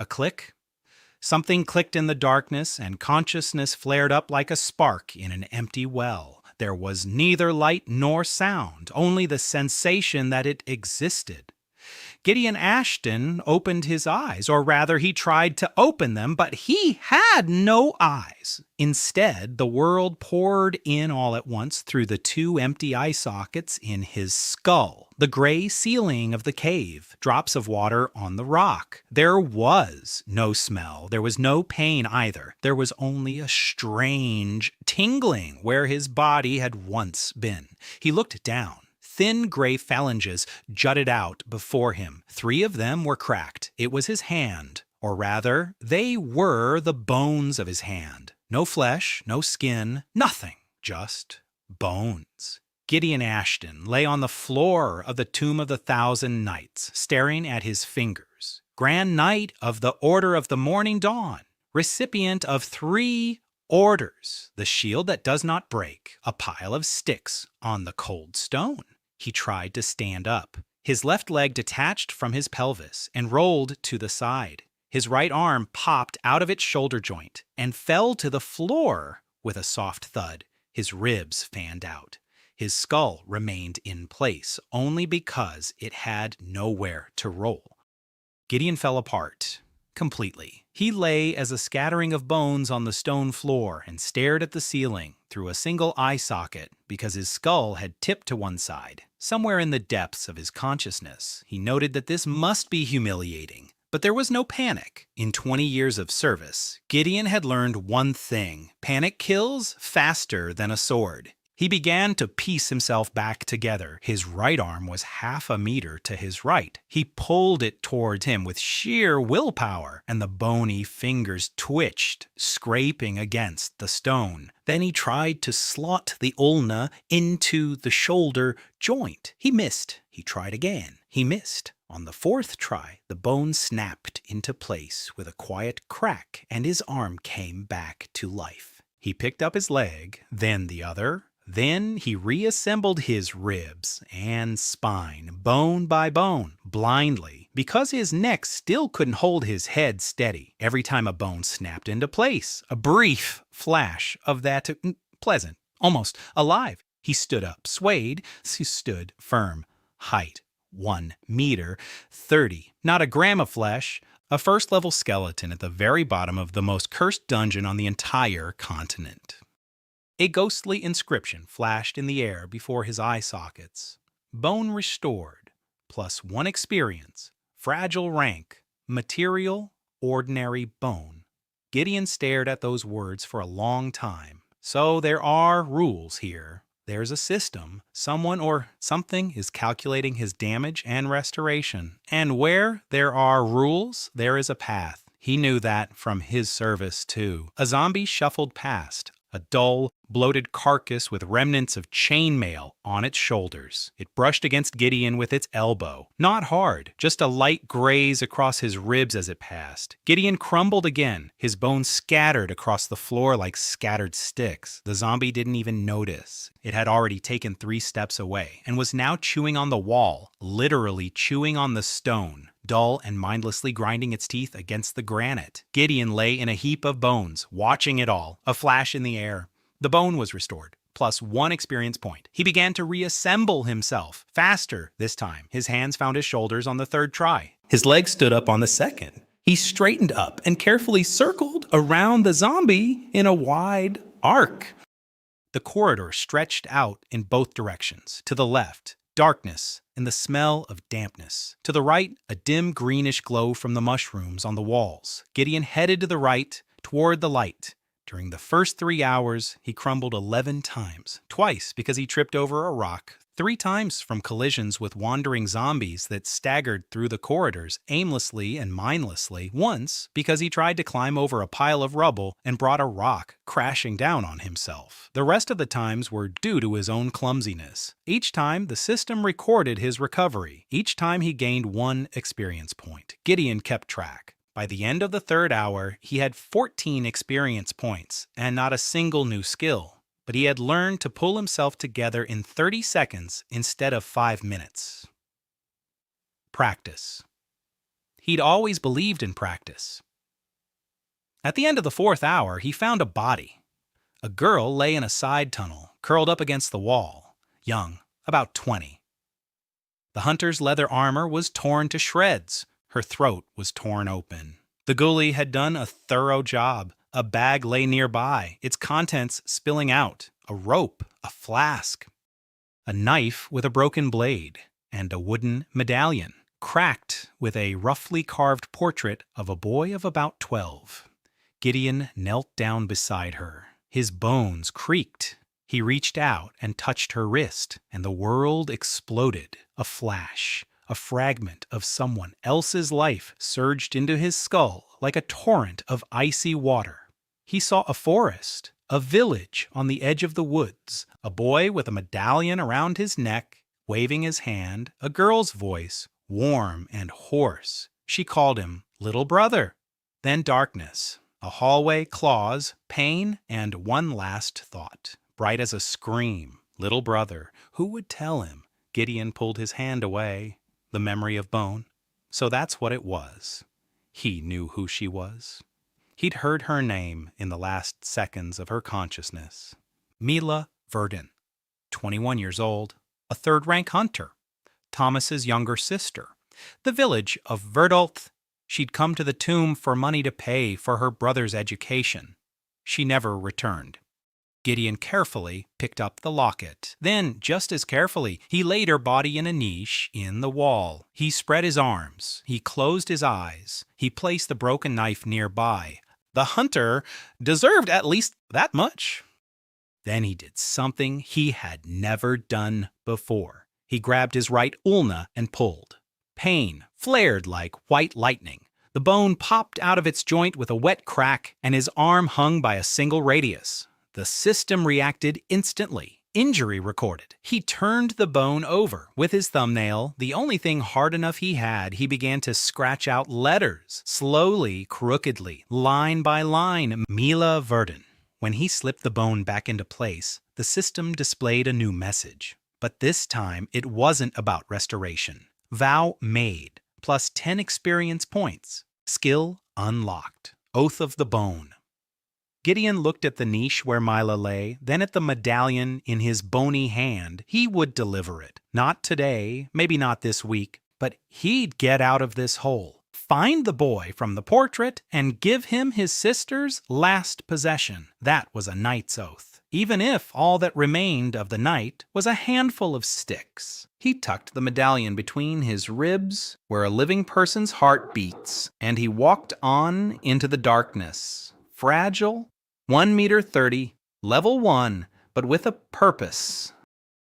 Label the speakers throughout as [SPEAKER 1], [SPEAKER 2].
[SPEAKER 1] A click. Something clicked in the darkness, and consciousness flared up like a spark in an empty well. There was neither light nor sound, only the sensation that it existed. Gideon Ashton opened his eyes, or rather, he tried to open them, but he had no eyes. Instead, the world poured in all at once through the two empty eye sockets in his skull. The gray ceiling of the cave, drops of water on the rock. There was no smell. There was no pain either. There was only a strange tingling where his body had once been. He looked down. Thin gray phalanges jutted out before him. 3 of them were cracked. It was his hand, or rather, they were the bones of his hand. No flesh, no skin, nothing, just bones. Gideon Ashton lay on the floor of the Tomb of the Thousand Nights, staring at his fingers. Grand Knight of the Order of the Morning Dawn, recipient of 3 orders, the shield that does not break, a pile of sticks on the cold stone. He tried to stand up. His left leg detached from his pelvis and rolled to the side. His right arm popped out of its shoulder joint and fell to the floor with a soft thud. His ribs fanned out. His skull remained in place only because it had nowhere to roll. Gideon fell apart. Completely. He lay as a scattering of bones on the stone floor and stared at the ceiling through a single eye socket because his skull had tipped to one side. Somewhere in the depths of his consciousness, he noted that this must be humiliating. But there was no panic. In 20 years of service, Gideon had learned one thing: panic kills faster than a sword. He began to piece himself back together. His right arm was half a meter to his right. He pulled it towards him with sheer willpower, and the bony fingers twitched, scraping against the stone. Then he tried to slot the ulna into the shoulder joint. He missed. He tried again. He missed. On the 4th try, the bone snapped into place with a quiet crack, and his arm came back to life. He picked up his leg, then the other. Then he reassembled his ribs and spine, bone by bone, blindly, because his neck still couldn't hold his head steady. Every time a bone snapped into place, a brief flash of that pleasant, almost alive. He stood up, swayed, he stood firm. Height, 1 meter, 30. Not a gram of flesh. A first-level skeleton at the very bottom of the most cursed dungeon on the entire continent. A ghostly inscription flashed in the air before his eye sockets. Bone restored, plus 1 experience, fragile rank, material, ordinary bone. Gideon stared at those words for a long time. So there are rules here. There's a system. Someone or something is calculating his damage and restoration. And where there are rules, there is a path. He knew that from his service too. A zombie shuffled past. A dull, bloated carcass with remnants of chainmail on its shoulders. It brushed against Gideon with its elbow. Not hard, just a light graze across his ribs as it passed. Gideon crumbled again, his bones scattered across the floor like scattered sticks. The zombie didn't even notice. It had already taken 3 steps away and was now chewing on the wall, literally chewing on the stone. Dull and mindlessly grinding its teeth against the granite. Gideon lay in a heap of bones, watching it all, a flash in the air. The bone was restored, plus 1 experience point. He began to reassemble himself, faster this time. His hands found his shoulders on the 3rd try. His legs stood up on the 2nd. He straightened up and carefully circled around the zombie in a wide arc. The corridor stretched out in both directions. To the left, darkness and the smell of dampness. To the right, a dim greenish glow from the mushrooms on the walls. Gideon headed to the right, toward the light. During the first 3 hours, he crumbled 11 times. Twice because he tripped over a rock. 3 times from collisions with wandering zombies that staggered through the corridors aimlessly and mindlessly. Once because he tried to climb over a pile of rubble and brought a rock crashing down on himself. The rest of the times were due to his own clumsiness. Each time, the system recorded his recovery. Each time he gained 1 experience point. Gideon kept track. By the end of the 3rd hour, he had 14 experience points and not a single new skill. But he had learned to pull himself together in 30 seconds instead of 5 minutes. Practice. He'd always believed in practice. At the end of the 4th hour, he found a body. A girl lay in a side tunnel, curled up against the wall, young, about 20. The hunter's leather armor was torn to shreds. Her throat was torn open. The ghoulie had done a thorough job. A bag lay nearby, its contents spilling out. A rope, a flask, a knife with a broken blade, and a wooden medallion, cracked with a roughly carved portrait of a boy of about 12. Gideon knelt down beside her. His bones creaked. He reached out and touched her wrist, and the world exploded. A flash, a fragment of someone else's life surged into his skull like a torrent of icy water. He saw a forest, a village on the edge of the woods, a boy with a medallion around his neck, waving his hand, a girl's voice, warm and hoarse. She called him little brother. Then darkness, a hallway, claws, pain, and one last thought, bright as a scream. Little brother, who would tell him? Gideon pulled his hand away. The memory of Bone. So that's what it was. He knew who she was. He'd heard her name in the last seconds of her consciousness. Mila Verdon, 21 years old, a third-rank hunter, Thomas's younger sister. The village of Verdolth. She'd come to the tomb for money to pay for her brother's education. She never returned. Gideon carefully picked up the locket. Then, just as carefully, he laid her body in a niche in the wall. He spread his arms. He closed his eyes. He placed the broken knife nearby. The hunter deserved at least that much. Then he did something he had never done before. He grabbed his right ulna and pulled. Pain flared like white lightning. The bone popped out of its joint with a wet crack, and his arm hung by a single radius. The system reacted instantly. Injury recorded. He turned the bone over. With his thumbnail, the only thing hard enough he had, he began to scratch out letters, slowly, crookedly, line by line. Mila Verdon. When he slipped the bone back into place, the system displayed a new message. But this time, it wasn't about restoration. Vow made, plus 10 experience points. Skill unlocked. Oath of the Bone. Gideon looked at the niche where Mila lay, then at the medallion in his bony hand. He would deliver it. Not today, maybe not this week, but he'd get out of this hole, find the boy from the portrait, and give him his sister's last possession. That was a knight's oath, even if all that remained of the knight was a handful of sticks. He tucked the medallion between his ribs, where a living person's heart beats, and he walked on into the darkness. Fragile, 1 meter 30, level 1, but with a purpose.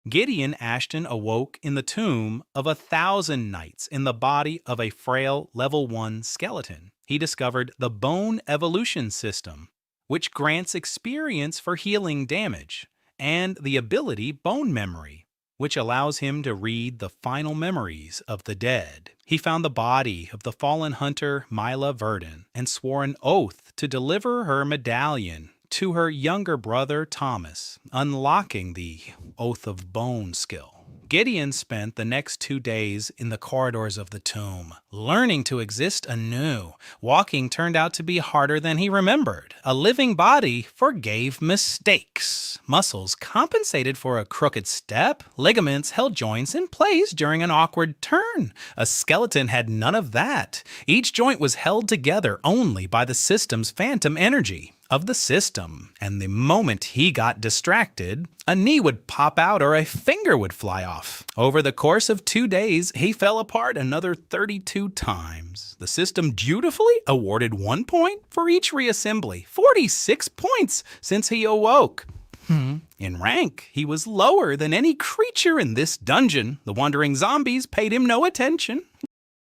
[SPEAKER 1] Gideon Ashton awoke in the tomb of 1,000 knights in the body of a frail level 1 skeleton. He discovered the Bone Evolution System, which grants experience for healing damage, and the ability Bone Memory, which allows him to read the final memories of the dead. He found the body of the fallen hunter Mila Verdon and swore an oath to deliver her medallion to her younger brother Thomas, unlocking the Oath of Bone skill. Gideon spent the next 2 days in the corridors of the tomb, learning to exist anew. Walking turned out to be harder than he remembered. A living body forgave mistakes. Muscles compensated for a crooked step. Ligaments held joints in place during an awkward turn. A skeleton had none of that. Each joint was held together only by the system's phantom energy of the system, and the moment he got distracted, a knee would pop out or a finger would fly off. Over the course of 2 days, he fell apart another 32 times. The system dutifully awarded 1 point for each reassembly, 46 points since he awoke. In rank, he was lower than any creature in this dungeon. The wandering zombies paid him no attention.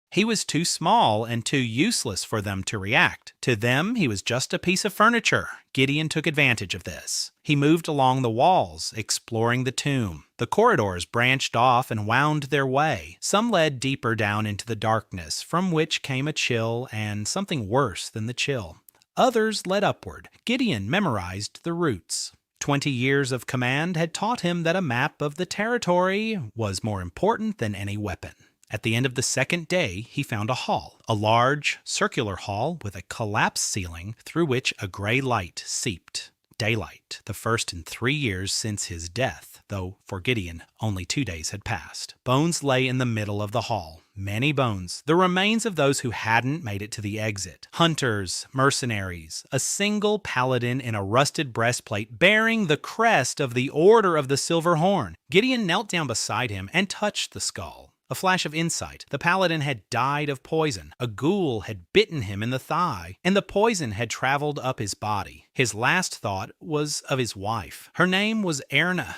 [SPEAKER 1] He was too small and too useless for them to react. To them, he was just a piece of furniture. Gideon took advantage of this. He moved along the walls, exploring the tomb. The corridors branched off and wound their way. Some led deeper down into the darkness, from which came a chill and something worse than the chill. Others led upward. Gideon memorized the routes. 20 years of command had taught him that a map of the territory was more important than any weapon. At the end of the second day, he found a hall, a large, circular hall with a collapsed ceiling through which a gray light seeped. Daylight, the first in 3 years since his death, though for Gideon only 2 days had passed. Bones lay in the middle of the hall. Many bones, the remains of those who hadn't made it to the exit. Hunters, mercenaries, a single paladin in a rusted breastplate bearing the crest of the Order of the Silver Horn. Gideon knelt down beside him and touched the skull. A flash of insight. The paladin had died of poison. A ghoul had bitten him in the thigh, and the poison had traveled up his body. His last thought was of his wife. Her name was Erna.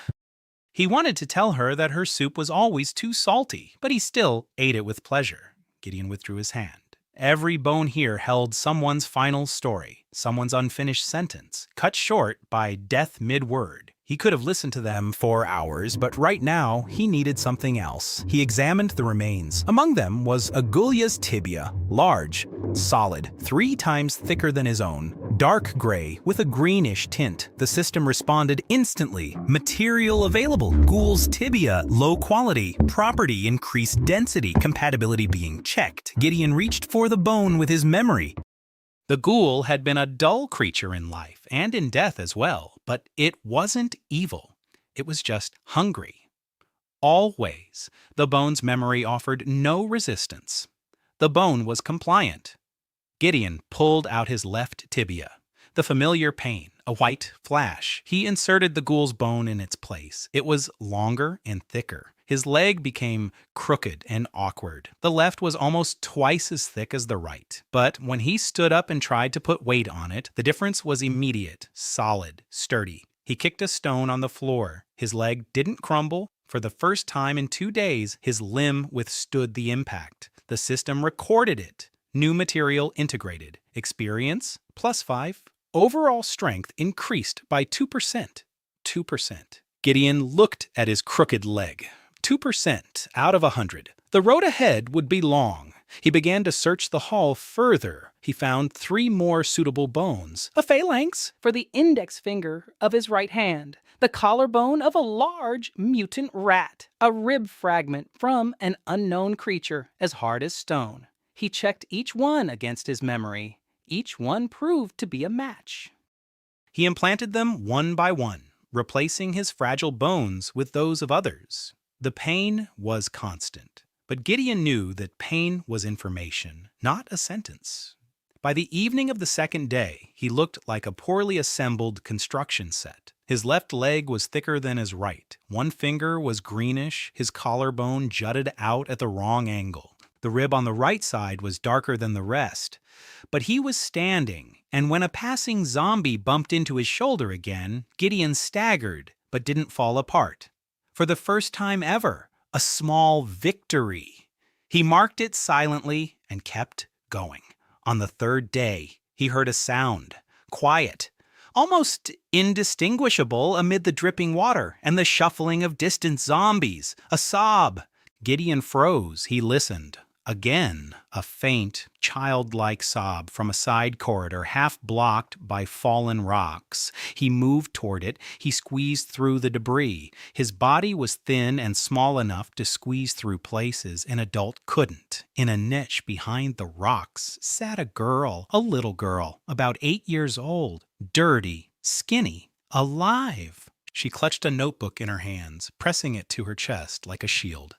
[SPEAKER 1] He wanted to tell her that her soup was always too salty, but he still ate it with pleasure. Gideon withdrew his hand. Every bone here held someone's final story, someone's unfinished sentence, cut short by death mid-word. He could have listened to them for hours, but right now he needed something else. He examined the remains. Among them was Agulya's tibia, large, solid, 3 times thicker than his own, dark gray with a greenish tint. The system responded instantly. Material available. Ghoul's tibia, low quality. Property, increased density. Compatibility being checked. Gideon reached for the bone with his memory. The ghoul had been a dull creature in life, and in death as well, but it wasn't evil. It was just hungry. Always, the bone's memory offered no resistance. The bone was compliant. Gideon pulled out his left tibia. The familiar pain, a white flash. He inserted the ghoul's bone in its place. It was longer and thicker. His leg became crooked and awkward. The left was almost twice as thick as the right. But when he stood up and tried to put weight on it, the difference was immediate, solid, sturdy. He kicked a stone on the floor. His leg didn't crumble. For the first time in 2 days, his limb withstood the impact. The system recorded it. New material integrated. Experience, +5. Overall strength increased by 2%. 2%. Gideon looked at his crooked leg. 2% out of 100. The road ahead would be long. He began to search the hall further. He found 3 more suitable bones.
[SPEAKER 2] A phalanx for the index finger of his right hand, the collarbone of a large mutant rat, a rib fragment from an unknown creature as hard as stone. He checked each one against his memory. Each one proved to be a match.
[SPEAKER 1] He implanted them one by one, replacing his fragile bones with those of others. The pain was constant, but Gideon knew that pain was information, not a sentence. By the evening of the second day, he looked like a poorly assembled construction set. His left leg was thicker than his right. One finger was greenish, his collarbone jutted out at the wrong angle. The rib on the right side was darker than the rest. But he was standing, and when a passing zombie bumped into his shoulder again, Gideon staggered, but didn't fall apart. For the first time ever, a small victory. He marked it silently and kept going. On the 3rd day, he heard a sound, quiet, almost indistinguishable amid the dripping water and the shuffling of distant zombies. A sob. Gideon froze. He listened. Again, a faint, childlike sob from a side corridor half blocked by fallen rocks. He moved toward it. He squeezed through the debris. His body was thin and small enough to squeeze through places an adult couldn't. In a niche behind the rocks sat a girl, a little girl, about 8 years old, dirty, skinny, alive. She clutched a notebook in her hands, pressing it to her chest like a shield.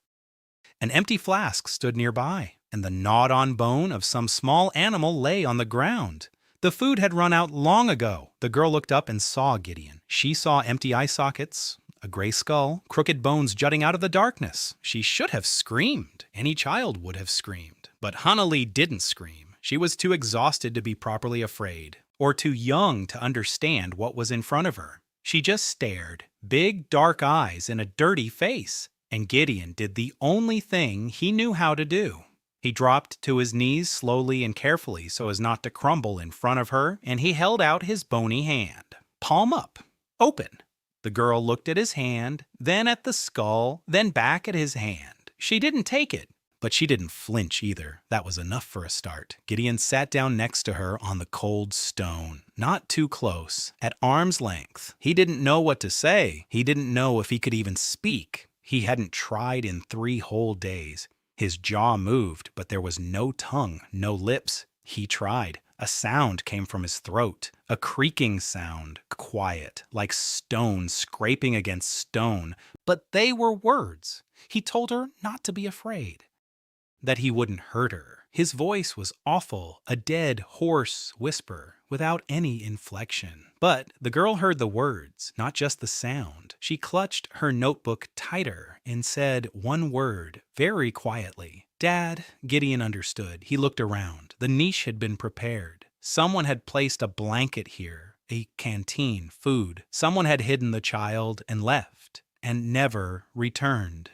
[SPEAKER 1] An empty flask stood nearby, and the gnawed-on bone of some small animal lay on the ground. The food had run out long ago. The girl looked up and saw Gideon. She saw empty eye sockets, a gray skull, crooked bones jutting out of the darkness. She should have screamed. Any child would have screamed. But Hanali didn't scream. She was too exhausted to be properly afraid, or too young to understand what was in front of her. She just stared, big dark eyes in a dirty face. And Gideon did the only thing he knew how to do. He dropped to his knees slowly and carefully so as not to crumble in front of her, and he held out his bony hand, palm up, open. The girl looked at his hand, then at the skull, then back at his hand. She didn't take it, but she didn't flinch either. That was enough for a start. Gideon sat down next to her on the cold stone, not too close, at arm's length. He didn't know what to say. He didn't know if he could even speak. He hadn't tried in 3 whole days. His jaw moved, but there was no tongue, no lips. He tried. A sound came from his throat, a creaking sound, quiet, like stone scraping against stone. But they were words. He told her not to be afraid, that he wouldn't hurt her. His voice was awful, a dead, hoarse whisper, without any inflection. But the girl heard the words, not just the sound. She clutched her notebook tighter and said one word, very quietly. Dad, Gideon understood. He looked around. The niche had been prepared. Someone had placed a blanket here, a canteen, food. Someone had hidden the child and left, and never returned.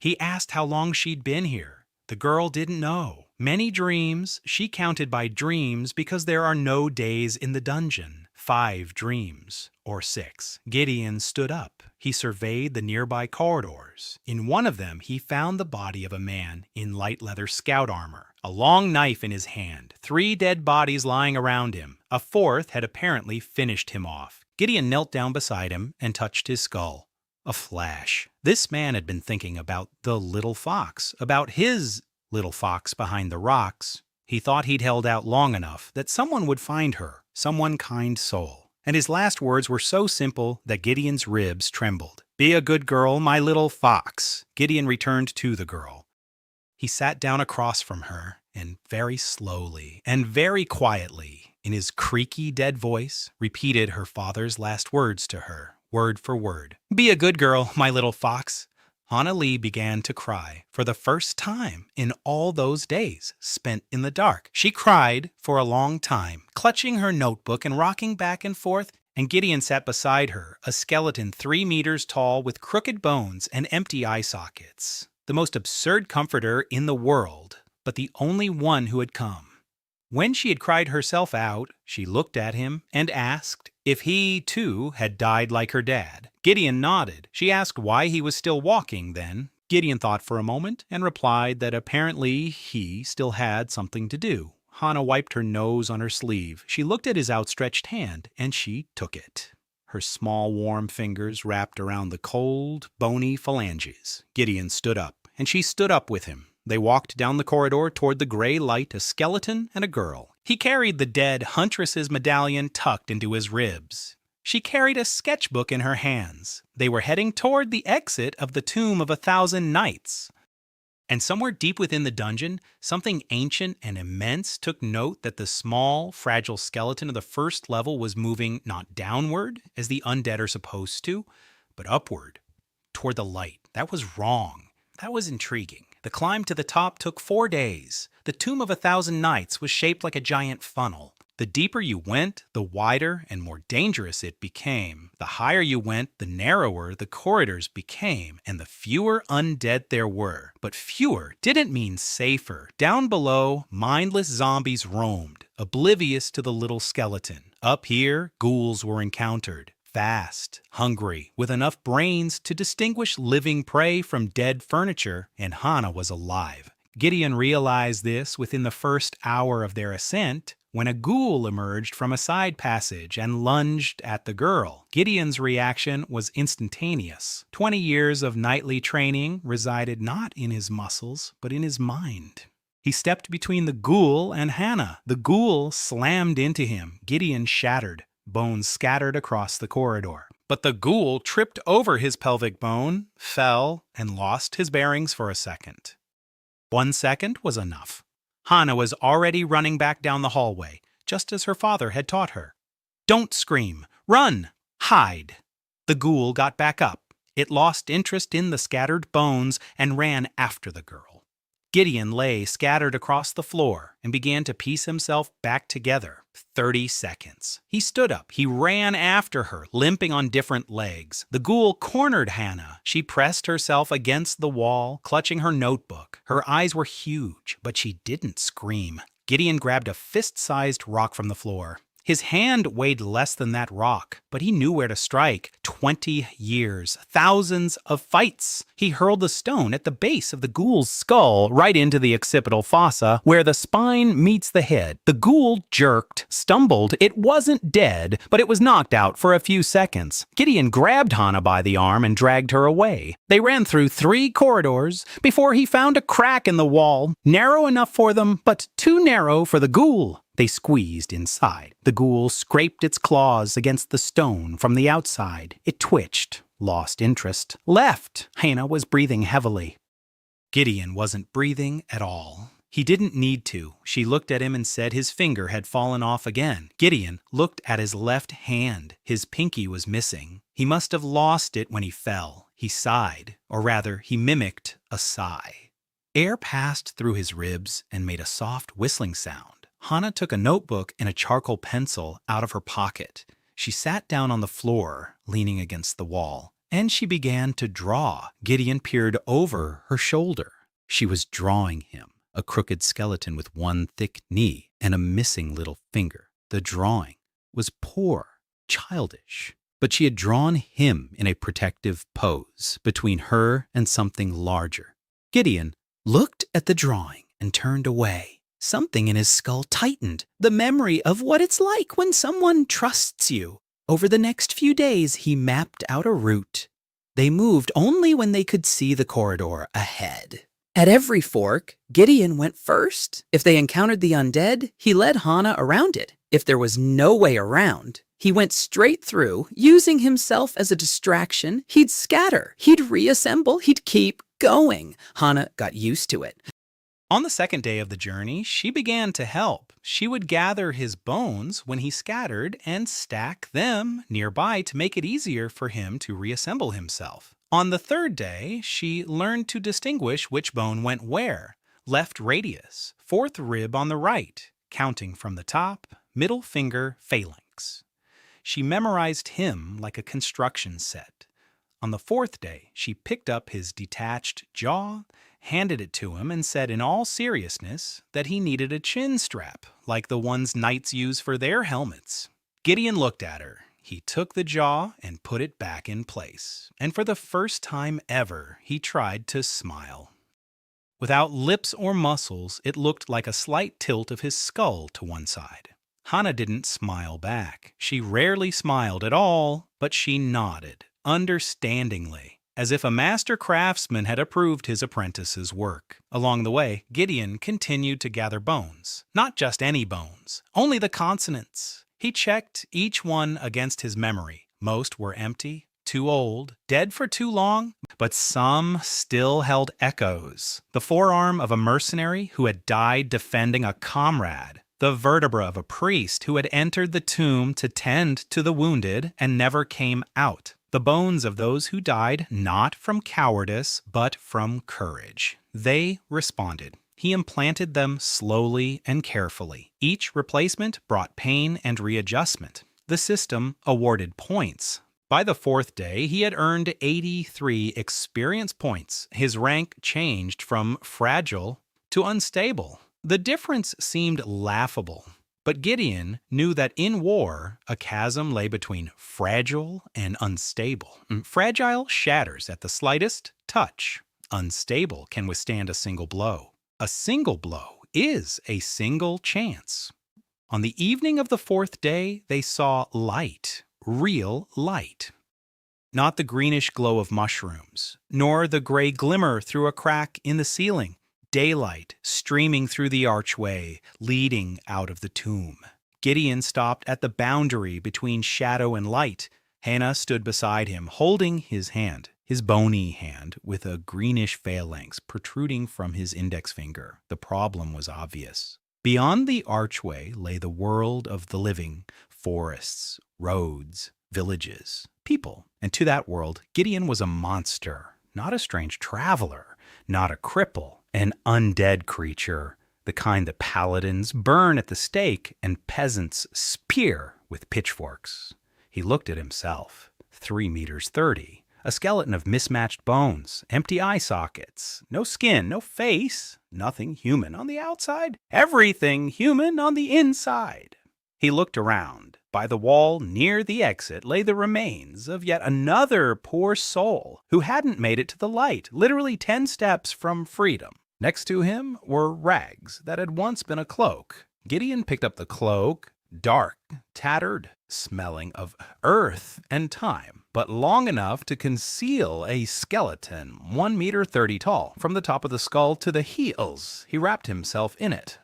[SPEAKER 1] He asked how long she'd been here. The girl didn't know. Many dreams, she counted by dreams because there are no days in the dungeon. 5 dreams, or 6. Gideon stood up. He surveyed the nearby corridors. In one of them, he found the body of a man in light leather scout armor, a long knife in his hand, 3 dead bodies lying around him. A 4th had apparently finished him off. Gideon knelt down beside him and touched his skull. A flash. This man had been thinking about the little fox, about his little fox behind the rocks. He thought he'd held out long enough that someone would find her, someone kind soul. And his last words were so simple that Gideon's ribs trembled. Be a good girl, my little fox. Gideon returned to the girl. He sat down across from her, and very slowly and very quietly, in his creaky dead voice, repeated her father's last words to her, word for word. Be a good girl, my little fox. Hannah Lee began to cry for the first time in all those days spent in the dark. She cried for a long time, clutching her notebook and rocking back and forth, and Gideon sat beside her, a skeleton 3 meters tall with crooked bones and empty eye sockets. The most absurd comforter in the world, but the only one who had come. When she had cried herself out, she looked at him and asked if he, too, had died like her dad. Gideon nodded. She asked why he was still walking then. Gideon thought for a moment and replied that apparently he still had something to do. Hannah wiped her nose on her sleeve. She looked at his outstretched hand, and she took it. Her small, warm fingers wrapped around the cold, bony phalanges. Gideon stood up, and she stood up with him. They walked down the corridor toward the gray light, a skeleton and a girl. He carried the dead huntress's medallion tucked into his ribs. She carried a sketchbook in her hands. They were heading toward the exit of the Tomb of 1,000 Nights. And somewhere deep within the dungeon, something ancient and immense took note that the small, fragile skeleton of the first level was moving not downward, as the undead are supposed to, but upward, toward the light. That was wrong. That was intriguing. The climb to the top took 4 days. The Tomb of 1,000 Nights was shaped like a giant funnel. The deeper you went, the wider and more dangerous it became. The higher you went, the narrower the corridors became, and the fewer undead there were. But fewer didn't mean safer. Down below, mindless zombies roamed, oblivious to the little skeleton. Up here, ghouls were encountered. Fast, hungry, with enough brains to distinguish living prey from dead furniture, and Hannah was alive. Gideon realized this within the first hour of their ascent, when a ghoul emerged from a side passage and lunged at the girl. Gideon's reaction was instantaneous. 20 years of nightly training resided not in his muscles, but in his mind. He stepped between the ghoul and Hannah. The ghoul slammed into him. Gideon shattered. Bones scattered across the corridor. But the ghoul tripped over his pelvic bone, fell, and lost his bearings for a second. 1 second was enough. Hannah was already running back down the hallway, just as her father had taught her. Don't scream. Run. Hide. The ghoul got back up. It lost interest in the scattered bones and ran after the girl. Gideon lay scattered across the floor and began to piece himself back together. 30 seconds. He stood up. He ran after her, limping on different legs. The ghoul cornered Hannah. She pressed herself against the wall, clutching her notebook. Her eyes were huge, but she didn't scream. Gideon grabbed a fist-sized rock from the floor. His hand weighed less than that rock, but he knew where to strike. 20 years, thousands of fights. He hurled the stone at the base of the ghoul's skull, right into the occipital fossa, where the spine meets the head. The ghoul jerked, stumbled. It wasn't dead, but it was knocked out for a few seconds. Gideon grabbed Hannah by the arm and dragged her away. They ran through 3 corridors before he found a crack in the wall, narrow enough for them, but too narrow for the ghoul. They squeezed inside. The ghoul scraped its claws against the stone from the outside. It twitched, lost interest, left. Hannah was breathing heavily. Gideon wasn't breathing at all. He didn't need to. She looked at him and said his finger had fallen off again. Gideon looked at his left hand. His pinky was missing. He must have lost it when he fell. He sighed, or rather, he mimicked a sigh. Air passed through his ribs and made a soft whistling sound. Hannah took a notebook and a charcoal pencil out of her pocket. She sat down on the floor, leaning against the wall, and she began to draw. Gideon peered over her shoulder. She was drawing him, a crooked skeleton with one thick knee and a missing little finger. The drawing was poor, childish, but she had drawn him in a protective pose between her and something larger. Gideon looked at the drawing and turned away. Something in his skull tightened, the memory of what it's like when someone trusts you. Over the next few days, he mapped out a route. They moved only when they could see the corridor ahead. At every fork, Gideon went first. If they encountered the undead, he led Hannah around it. If there was no way around, he went straight through, using himself as a distraction. He'd scatter, he'd reassemble, he'd keep going. Hannah got used to it. On the second day of the journey, she began to help. She would gather his bones when he scattered and stack them nearby to make it easier for him to reassemble himself. On the third day, she learned to distinguish which bone went where. Left radius, 4th rib on the right, counting from the top, middle finger, phalanx. She memorized him like a construction set. On the 4th day, she picked up his detached jaw, handed it to him, and said in all seriousness that he needed a chin strap, like the ones knights use for their helmets. Gideon looked at her. He took the jaw and put it back in place, and for the first time ever, he tried to smile. Without lips or muscles, it looked like a slight tilt of his skull to one side. Hannah didn't smile back. She rarely smiled at all, but she nodded, understandingly, as if a master craftsman had approved his apprentice's work. Along the way, Gideon continued to gather bones. Not just any bones, only the consonants. He checked each one against his memory. Most were empty, too old, dead for too long, but some still held echoes. The forearm of a mercenary who had died defending a comrade. The vertebra of a priest who had entered the tomb to tend to the wounded and never came out. The bones of those who died not from cowardice, but from courage. They responded. He implanted them slowly and carefully. Each replacement brought pain and readjustment. The system awarded points. By the 4th day, he had earned 83 experience points. His rank changed from fragile to unstable. The difference seemed laughable. But Gideon knew that in war, a chasm lay between fragile and unstable. Fragile shatters at the slightest touch. Unstable can withstand a single blow. A single blow is a single chance. On the evening of the 4th day, they saw light, real light. Not the greenish glow of mushrooms, nor the gray glimmer through a crack in the ceiling. Daylight streaming through the archway, leading out of the tomb. Gideon stopped at the boundary between shadow and light. Hannah stood beside him, holding his hand, his bony hand, with a greenish phalanx protruding from his index finger. The problem was obvious. Beyond the archway lay the world of the living, forests, roads, villages, people. And to that world, Gideon was a monster, not a strange traveler, not a cripple. An undead creature, the kind that paladins burn at the stake and peasants spear with pitchforks. He looked at himself. 3 meters 30, a skeleton of mismatched bones, empty eye sockets, no skin, no face, nothing human on the outside, everything human on the inside. He looked around. By the wall near the exit lay the remains of yet another poor soul who hadn't made it to the light, literally 10 steps from freedom. Next to him were rags that had once been a cloak. Gideon picked up the cloak, dark, tattered, smelling of earth and time, but long enough to conceal a skeleton 1 meter 30 tall. From the top of the skull to the heels, he wrapped himself in it,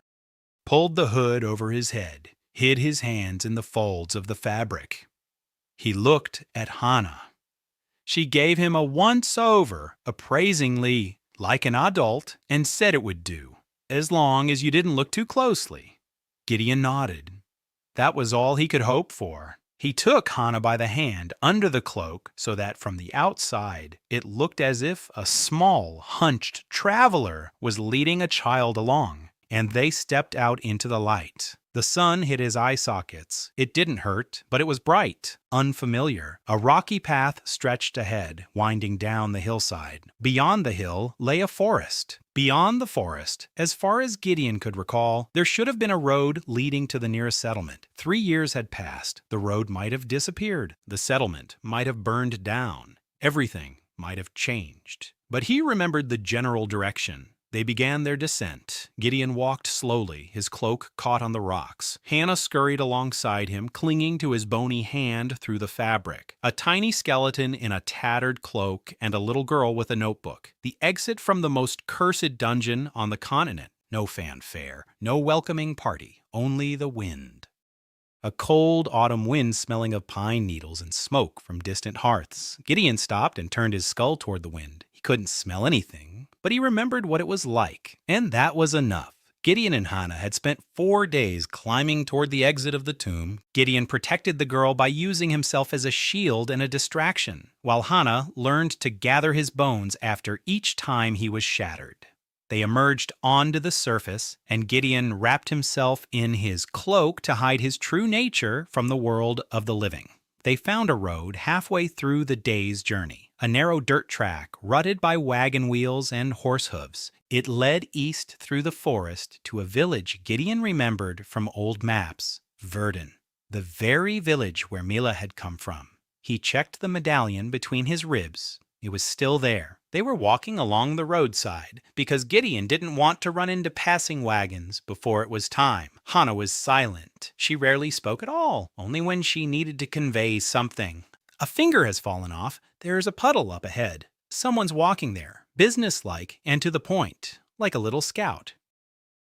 [SPEAKER 1] pulled the hood over his head, hid his hands in the folds of the fabric. He looked at Hannah. She gave him a once-over, appraisingly, like an adult, and said it would do, as long as you didn't look too closely. Gideon nodded. That was all he could hope for. He took Hannah by the hand under the cloak so that from the outside it looked as if a small, hunched traveler was leading a child along, and they stepped out into the light. The sun hit his eye sockets. It didn't hurt, but it was bright, unfamiliar. A rocky path stretched ahead, winding down the hillside. Beyond the hill lay a forest. Beyond the forest, as far as Gideon could recall, there should have been a road leading to the nearest settlement. 3 years had passed. The road might have disappeared. The settlement might have burned down. Everything might have changed. But he remembered the general direction. They began their descent. Gideon walked slowly, his cloak caught on the rocks. Hannah scurried alongside him, clinging to his bony hand through the fabric. A tiny skeleton in a tattered cloak and a little girl with a notebook. The exit from the most cursed dungeon on the continent. No fanfare, no welcoming party, only the wind. A cold autumn wind smelling of pine needles and smoke from distant hearths. Gideon stopped and turned his skull toward the wind. He couldn't smell anything, but he remembered what it was like, and that was enough. Gideon and Hannah had spent 4 days climbing toward the exit of the tomb. Gideon protected the girl by using himself as a shield and a distraction, while Hannah learned to gather his bones after each time he was shattered. They emerged onto the surface, and Gideon wrapped himself in his cloak to hide his true nature from the world of the living. They found a road halfway through the day's journey, a narrow dirt track rutted by wagon wheels and horse hooves. It led east through the forest to a village Gideon remembered from old maps, Verdun, the very village where Mila had come from. He checked the medallion between his ribs. It was still there. They were walking along the roadside because Gideon didn't want to run into passing wagons before it was time. Hannah was silent. She rarely spoke at all, only when she needed to convey something. A finger has fallen off. There's a puddle up ahead. Someone's walking there, businesslike and to the point, like a little scout.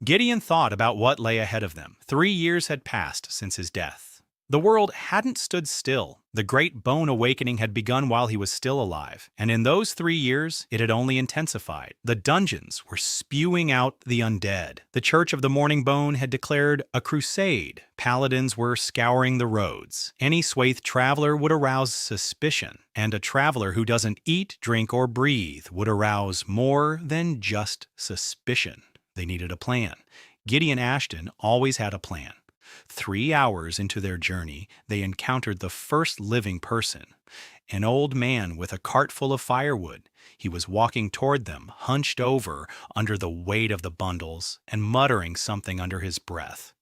[SPEAKER 1] Gideon thought about what lay ahead of them. 3 years had passed since his death. The world hadn't stood still. The great bone awakening had begun while he was still alive, and in those 3 years, it had only intensified. The dungeons were spewing out the undead. The Church of the Morning Bone had declared a crusade. Paladins were scouring the roads. Any swathed traveler would arouse suspicion, and a traveler who doesn't eat, drink, or breathe would arouse more than just suspicion. They needed a plan. Gideon Ashton always had a plan. 3 hours into their journey, they encountered the first living person, an old man with a cart full of firewood. He was walking toward them, hunched over under the weight of the bundles and muttering something under his breath.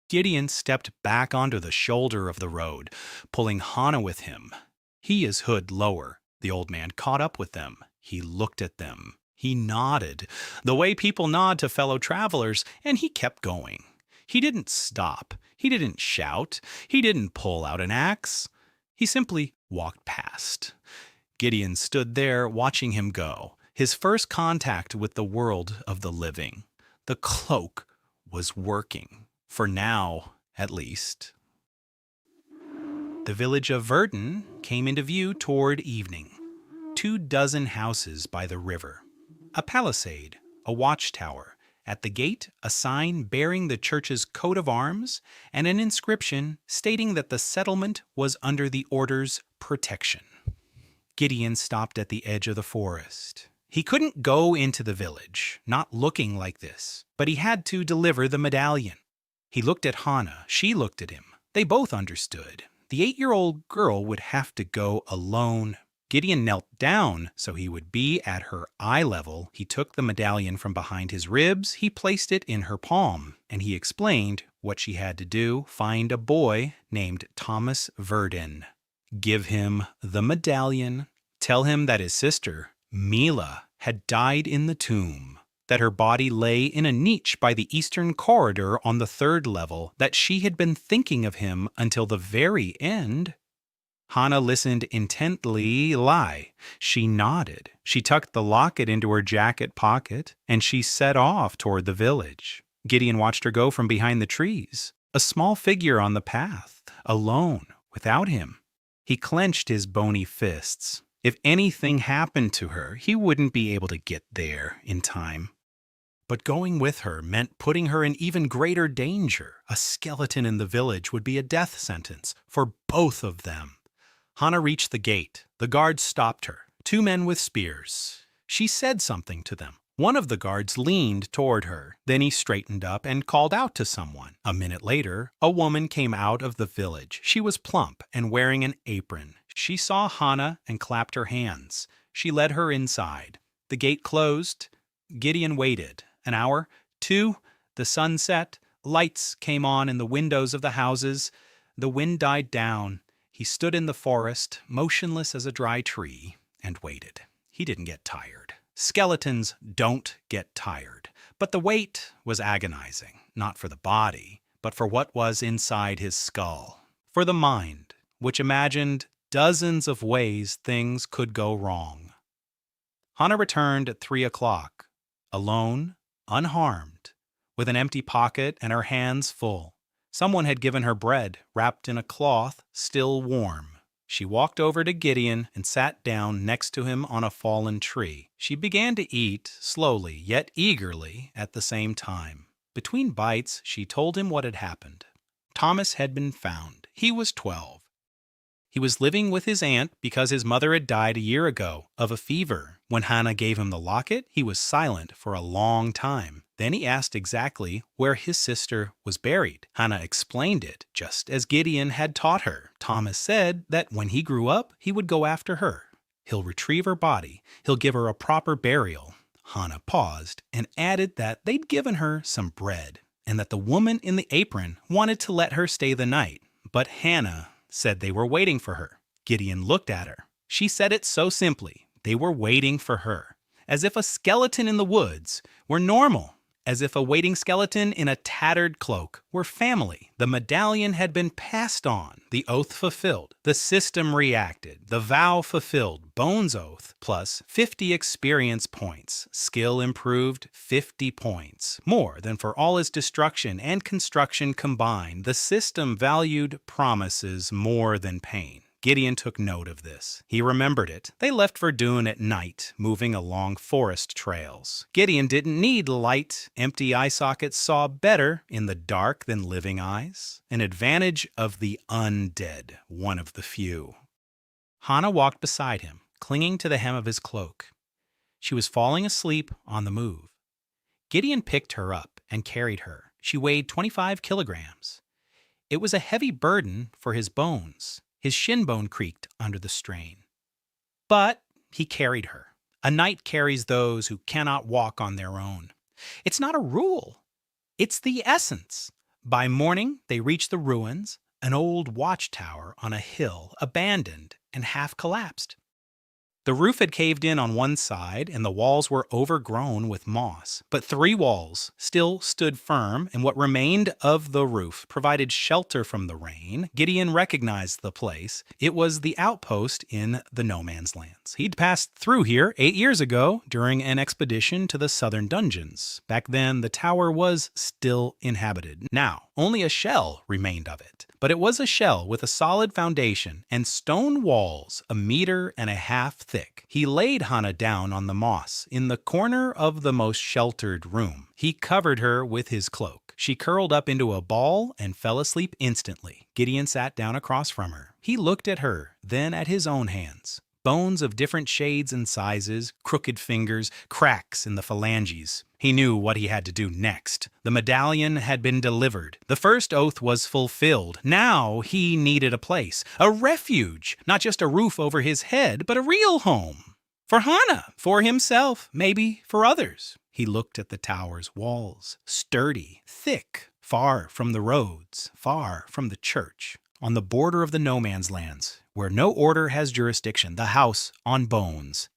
[SPEAKER 1] Gideon stepped back onto the shoulder of the road, pulling Hannah with him. His hood lower. The old man caught up with them. He looked at them. He nodded, the way people nod to fellow travelers, and he kept going. He didn't stop. He didn't shout. He didn't pull out an axe. He simply walked past. Gideon stood there watching him go, his first contact with the world of the living. The cloak was working, for now, at least. The village of Verdun came into view toward evening. 24 houses by the river, a palisade, a watchtower. At the gate, a sign bearing the church's coat of arms and an inscription stating that the settlement was under the order's protection. Gideon stopped at the edge of the forest. He couldn't go into the village, not looking like this, but he had to deliver the medallion. He looked at Hannah. She looked at him. They both understood. The 8-year-old girl would have to go alone Gideon knelt down so he would be at her eye level. He took the medallion from behind his ribs, he placed it in her palm, and he explained what she had to do: find a boy named Thomas Verdin. Give him the medallion. Tell him that his sister, Mila, had died in the tomb, that her body lay in a niche by the eastern corridor on the 3rd level, that she had been thinking of him until the very end. Hannah listened intently. She nodded. She tucked the locket into her jacket pocket, and she set off toward the village. Gideon watched her go from behind the trees, a small figure on the path, alone, without him. He clenched his bony fists. If anything happened to her, he wouldn't be able to get there in time. But going with her meant putting her in even greater danger. A skeleton in the village would be a death sentence for both of them. Hannah reached the gate. The guards stopped her. 2 men with spears. She said something to them. One of the guards leaned toward her. Then he straightened up and called out to someone. A minute later, a woman came out of the village. She was plump and wearing an apron. She saw Hannah and clapped her hands. She led her inside. The gate closed. Gideon waited. An hour, 2, the sun set. Lights came on in the windows of the houses. The wind died down. He stood in the forest, motionless as a dry tree, and waited. He didn't get tired. Skeletons don't get tired. But the wait was agonizing, not for the body, but for what was inside his skull. For the mind, which imagined dozens of ways things could go wrong. Hannah returned at 3 o'clock, alone, unharmed, with an empty pocket and her hands full. Someone had given her bread, wrapped in a cloth, still warm. She walked over to Gideon and sat down next to him on a fallen tree. She began to eat, slowly yet eagerly, at the same time. Between bites, she told him what had happened. Thomas had been found. He was 12. He was living with his aunt because his mother had died a year ago of a fever. When Hannah gave him the locket, he was silent for a long time. Then he asked exactly where his sister was buried. Hannah explained it, just as Gideon had taught her. Thomas said that when he grew up, he would go after her. He'll retrieve her body. He'll give her a proper burial. Hannah paused and added that they'd given her some bread, and that the woman in the apron wanted to let her stay the night. But Hannah said they were waiting for her. Gideon looked at her. She said it so simply. They were waiting for her. As if a skeleton in the woods were normal. As if a waiting skeleton in a tattered cloak were family. The medallion had been passed on. The oath fulfilled. The system reacted. The vow fulfilled. Bones' oath plus 50 experience points. Skill improved 50 points. More than for all his destruction and construction combined. The system valued promises more than pain. Gideon took note of this. He remembered it. They left Verdun at night, moving along forest trails. Gideon didn't need light. Empty eye sockets saw better in the dark than living eyes. An advantage of the undead, one of the few. Hannah walked beside him, clinging to the hem of his cloak. She was falling asleep on the move. Gideon picked her up and carried her. She weighed 25 kilograms. It was a heavy burden for his bones. His shin bone creaked under the strain. But he carried her. A knight carries those who cannot walk on their own. It's not a rule. It's the essence. By morning, they reached the ruins, an old watchtower on a hill, abandoned and half collapsed. The roof had caved in on one side, and the walls were overgrown with moss. But 3 walls still stood firm, and what remained of the roof provided shelter from the rain. Gideon recognized the place. It was the outpost in the no man's lands. He'd passed through here 8 years ago during an expedition to the southern dungeons. Back then, the tower was still inhabited. Now, only a shell remained of it. But it was a shell with a solid foundation and stone walls 1.5 meters thick. He laid Hannah down on the moss in the corner of the most sheltered room. He covered her with his cloak. She curled up into a ball and fell asleep instantly. Gideon sat down across from her. He looked at her, then at his own hands. Bones of different shades and sizes, crooked fingers, cracks in the phalanges. He knew what he had to do next. The medallion had been delivered. The first oath was fulfilled. Now he needed a place, a refuge, not just a roof over his head, but a real home. For Hana, for himself, maybe for others. He looked at the tower's walls, sturdy, thick, far from the roads, far from the church, on the border of the no man's lands, where no order has jurisdiction, the house on bones.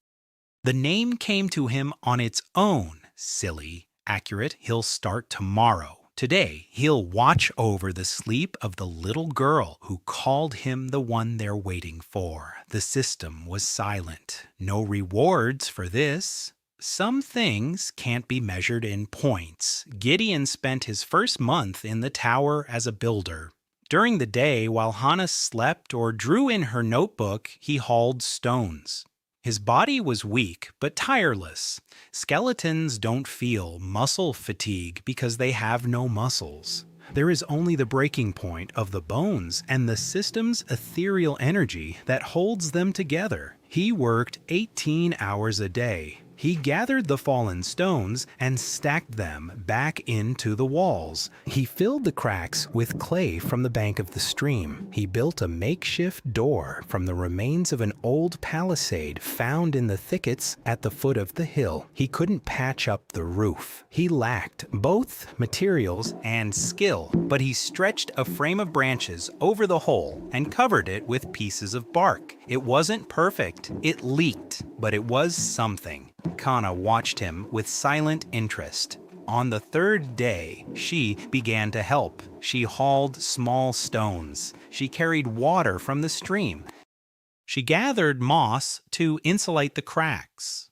[SPEAKER 1] The name came to him on its own. Silly, accurate, he'll start tomorrow. Today, he'll watch over the sleep of the little girl who called him the one they're waiting for. The system was silent. No rewards for this. Some things can't be measured in points. Gideon spent his first month in the tower as a builder. During the day, while Hana slept or drew in her notebook, he hauled stones. His body was weak, but tireless. Skeletons don't feel muscle fatigue because they have no muscles. There is only the breaking point of the bones and the system's ethereal energy that holds them together. He worked 18 hours a day. He gathered the fallen stones and stacked them back into the walls. He filled the cracks with clay from the bank of the stream. He built a makeshift door from the remains of an old palisade found in the thickets at the foot of the hill. He couldn't patch up the roof. He lacked both materials and skill, but he stretched a frame of branches over the hole and covered it with pieces of bark. It wasn't perfect. It leaked, but it was something. Kana watched him with silent interest. On the third day, she began to help. She hauled small stones. She carried water from the stream. She gathered moss to insulate the cracks.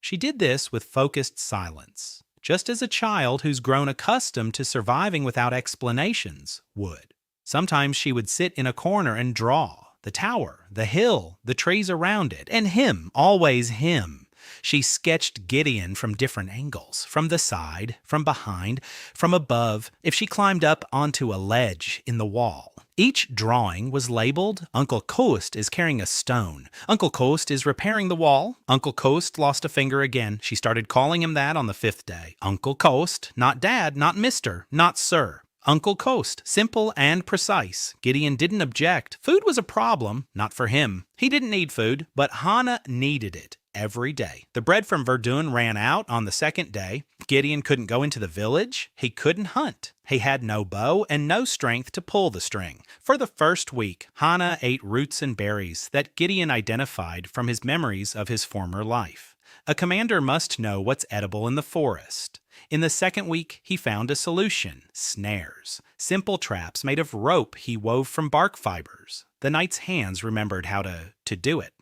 [SPEAKER 1] She did this with focused silence, just as a child who's grown accustomed to surviving without explanations would. Sometimes she would sit in a corner and draw. The tower, the hill, the trees around it, and him, always him. She sketched Gideon from different angles, from the side, from behind, from above, if she climbed up onto a ledge in the wall. Each drawing was labeled, Uncle Coast is carrying a stone. Uncle Coast is repairing the wall. Uncle Coast lost a finger again. She started calling him that on the 5th day. Uncle Coast, not Dad, not Mister, not Sir. Uncle Coast, simple and precise. Gideon didn't object. Food was a problem, not for him. He didn't need food, but Hana needed it. Every day. The bread from Verdun ran out on the 2nd day. Gideon couldn't go into the village. He couldn't hunt. He had no bow and no strength to pull the string. For the first week, Hana ate roots and berries that Gideon identified from his memories of his former life. A commander must know what's edible in the forest. In the 2nd week, he found a solution: snares. Simple traps made of rope he wove from bark fibers. The knight's hands remembered how to do it.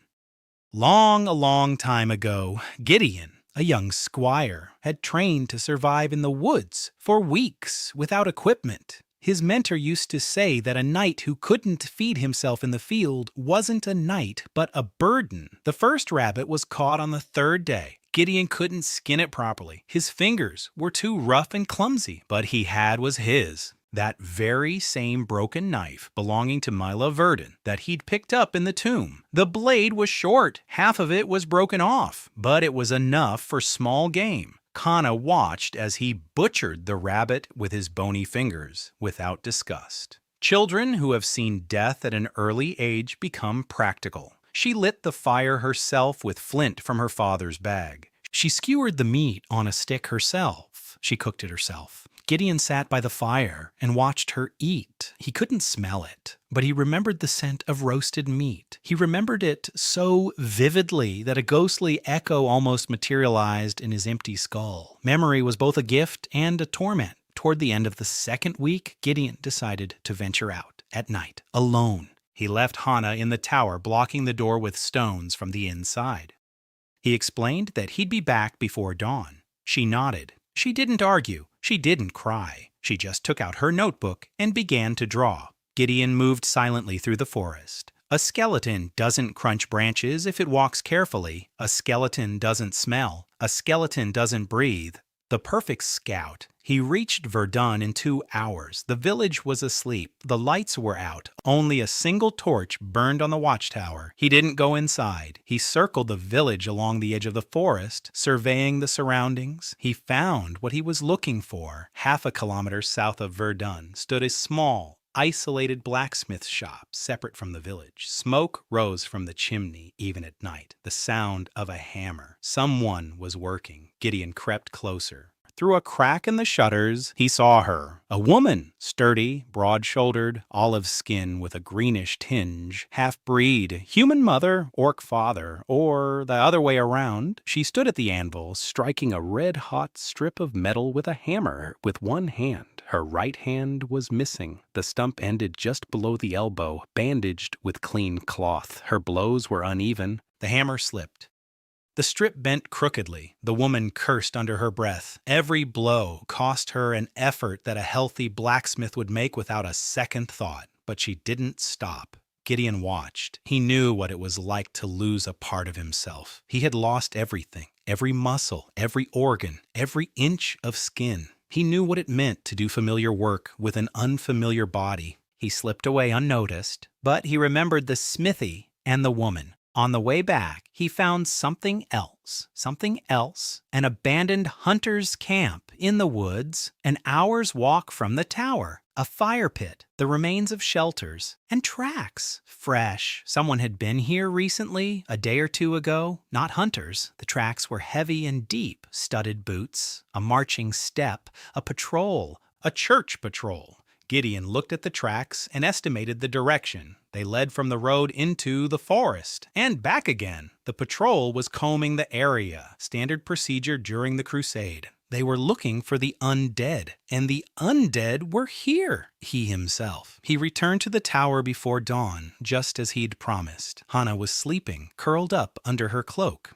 [SPEAKER 1] A long time ago, Gideon, a young squire, had trained to survive in the woods for weeks without equipment. His mentor used to say that a knight who couldn't feed himself in the field wasn't a knight, but a burden. The first rabbit was caught on the 3rd day. Gideon couldn't skin it properly. His fingers were too rough and clumsy, but he had was his. That very same broken knife belonging to Mila Verdun that he'd picked up in the tomb. The blade was short, half of it was broken off, but it was enough for small game. Kana watched as he butchered the rabbit with his bony fingers, without disgust. Children who have seen death at an early age become practical. She lit the fire herself with flint from her father's bag. She skewered the meat on a stick herself. She cooked it herself. Gideon sat by the fire and watched her eat. He couldn't smell it, but he remembered the scent of roasted meat. He remembered it so vividly that a ghostly echo almost materialized in his empty skull. Memory was both a gift and a torment. Toward the end of the 2nd week, Gideon decided to venture out at night, alone. He left Hana in the tower, blocking the door with stones from the inside. He explained that he'd be back before dawn. She nodded. She didn't argue. She didn't cry. She just took out her notebook and began to draw. Gideon moved silently through the forest. A skeleton doesn't crunch branches if it walks carefully. A skeleton doesn't smell. A skeleton doesn't breathe. The perfect scout. He reached Verdun in 2 hours. The village was asleep. The lights were out. Only a single torch burned on the watchtower. He didn't go inside. He circled the village along the edge of the forest, surveying the surroundings. He found what he was looking for. Half a kilometer south of Verdun stood a small, isolated blacksmith shop separate from the village. Smoke rose from the chimney even at night, the sound of a hammer. Someone was working. Gideon crept closer. Through a crack in the shutters, he saw her. A woman, sturdy, broad-shouldered, olive skin with a greenish tinge, half-breed, human mother, orc father, or the other way around. She stood at the anvil, striking a red-hot strip of metal with a hammer with one hand. Her right hand was missing. The stump ended just below the elbow, bandaged with clean cloth. Her blows were uneven. The hammer slipped. The strip bent crookedly. The woman cursed under her breath. Every blow cost her an effort that a healthy blacksmith would make without a second thought. But she didn't stop. Gideon watched. He knew what it was like to lose a part of himself. He had lost everything, every muscle, every organ, every inch of skin. He knew what it meant to do familiar work with an unfamiliar body. He slipped away unnoticed, but he remembered the smithy and the woman. On the way back, he found something else, an abandoned hunter's camp in the woods, an hour's walk from the tower, a fire pit, the remains of shelters, and tracks. Fresh. Someone had been here recently, a day or two ago. Not hunters. The tracks were heavy and deep, studded boots, a marching step, a patrol, a church patrol. Gideon looked at the tracks and estimated the direction. They led from the road into the forest and back again. The patrol was combing the area, standard procedure during the crusade. They were looking for the undead, and the undead were here. He himself. He returned to the tower before dawn, just as he'd promised. Hannah was sleeping, curled up under her cloak.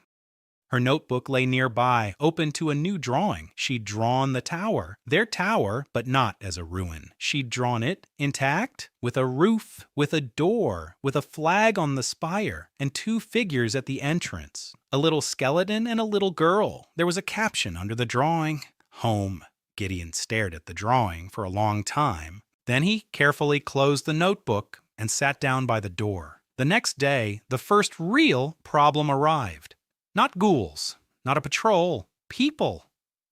[SPEAKER 1] Her notebook lay nearby, open to a new drawing. She'd drawn the tower. Their tower, but not as a ruin. She'd drawn it intact, with a roof, with a door, with a flag on the spire, and 2 figures at the entrance. A little skeleton and a little girl. There was a caption under the drawing. Home. Gideon stared at the drawing for a long time. Then he carefully closed the notebook and sat down by the door. The next day, the first real problem arrived. Not ghouls, not a patrol, people.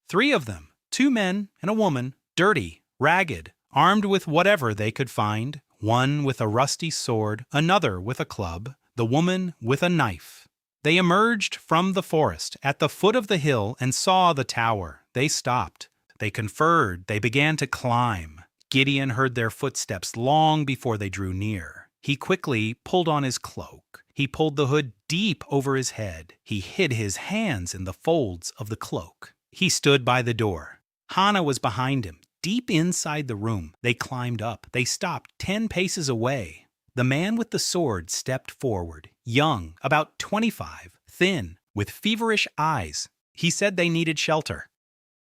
[SPEAKER 1] 3 of them, 2 men and a woman, dirty, ragged, armed with whatever they could find, one with a rusty sword, another with a club, the woman with a knife. They emerged from the forest at the foot of the hill and saw the tower. They stopped. They conferred. They began to climb. Gideon heard their footsteps long before they drew near. He quickly pulled on his cloak. He pulled the hood deep over his head. He hid his hands in the folds of the cloak. He stood by the door. Hannah was behind him, deep inside the room. They climbed up. They stopped 10 paces away. The man with the sword stepped forward, young, about 25, thin, with feverish eyes. He said they needed shelter,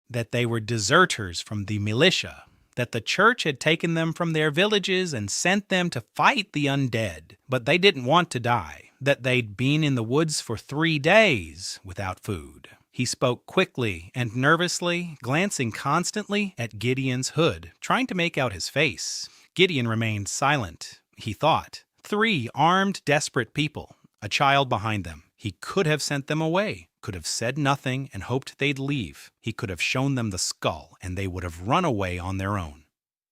[SPEAKER 1] that they were deserters from the militia, that the church had taken them from their villages and sent them to fight the undead, but they didn't want to die, that they'd been in the woods for 3 days without food. He spoke quickly and nervously, glancing constantly at Gideon's hood, trying to make out his face. Gideon remained silent. He thought. 3 armed, desperate people, a child behind them. He could have sent them away, could have said nothing and hoped they'd leave. He could have shown them the skull and they would have run away on their own.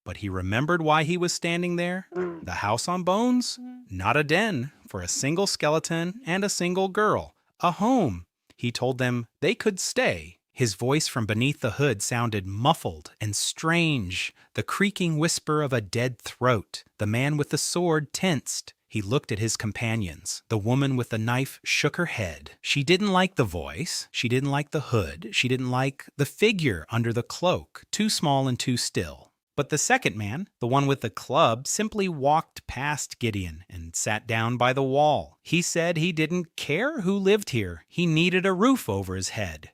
[SPEAKER 1] But he remembered why he was standing there. The house on bones? Not a den for a single skeleton and a single girl. A home. He told them they could stay. His voice from beneath the hood sounded muffled and strange, the creaking whisper of a dead throat. The man with the sword tensed. He looked at his companions. The woman with the knife shook her head. She didn't like the voice. She didn't like the hood. She didn't like the figure under the cloak, too small and too still. But the second man, the one with the club, simply walked past Gideon and sat down by the wall. He said he didn't care who lived here. He needed a roof over his head.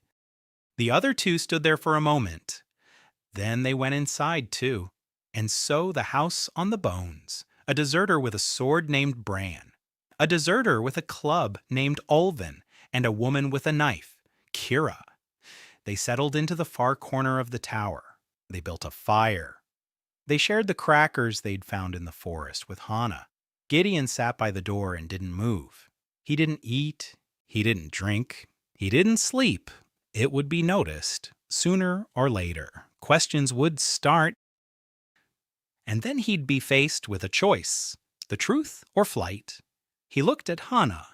[SPEAKER 1] The other 2 stood there for a moment. Then they went inside too. And so the house on the bones. A deserter with a sword named Bran. A deserter with a club named Ulvin. And a woman with a knife, Kira. They settled into the far corner of the tower. They built a fire. They shared the crackers they'd found in the forest with Hannah. Gideon sat by the door and didn't move. He didn't eat. He didn't drink. He didn't sleep. It would be noticed. Sooner or later, questions would start. And then he'd be faced with a choice, the truth or flight. He looked at Hannah.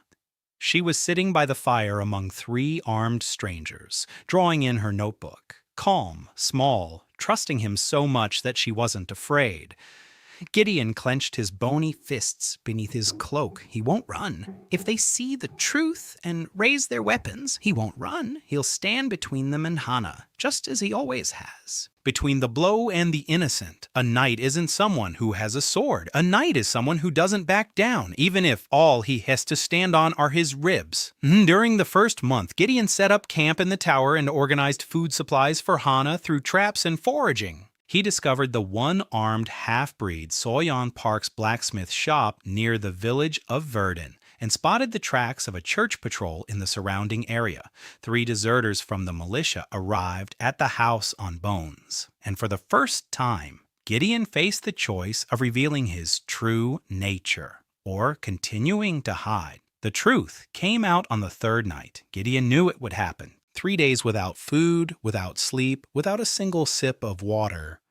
[SPEAKER 1] She was sitting by the fire among 3 armed strangers, drawing in her notebook, calm, small, trusting him so much that she wasn't afraid. Gideon clenched his bony fists beneath his cloak. He won't run. If they see the truth and raise their weapons, he won't run. He'll stand between them and Hannah, just as he always has. Between the blow and the innocent, a knight isn't someone who has a sword. A knight is someone who doesn't back down, even if all he has to stand on are his ribs. During the first month, Gideon set up camp in the tower and organized food supplies for Hannah through traps and foraging. He discovered the one-armed half-breed Soyon Park's blacksmith shop near the village of Verdun and spotted the tracks of a church patrol in the surrounding area. 3 deserters from the militia arrived at the house on Bones. And for the first time, Gideon faced the choice of revealing his true nature or continuing to hide. The truth came out on the 3rd night. Gideon knew it would happen. 3 days without food, without sleep, without a single sip of water.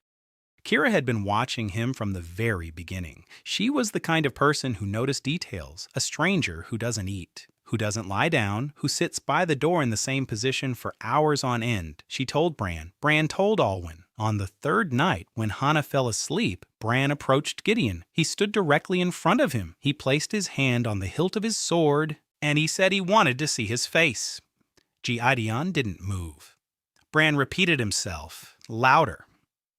[SPEAKER 1] Kira had been watching him from the very beginning. She was the kind of person who noticed details, a stranger who doesn't eat, who doesn't lie down, who sits by the door in the same position for hours on end. She told Bran. Bran told Alwyn. On the 3rd night, when Hannah fell asleep, Bran approached Gideon. He stood directly in front of him. He placed his hand on the hilt of his sword, and he said he wanted to see his face. Gideon didn't move. Bran repeated himself, louder.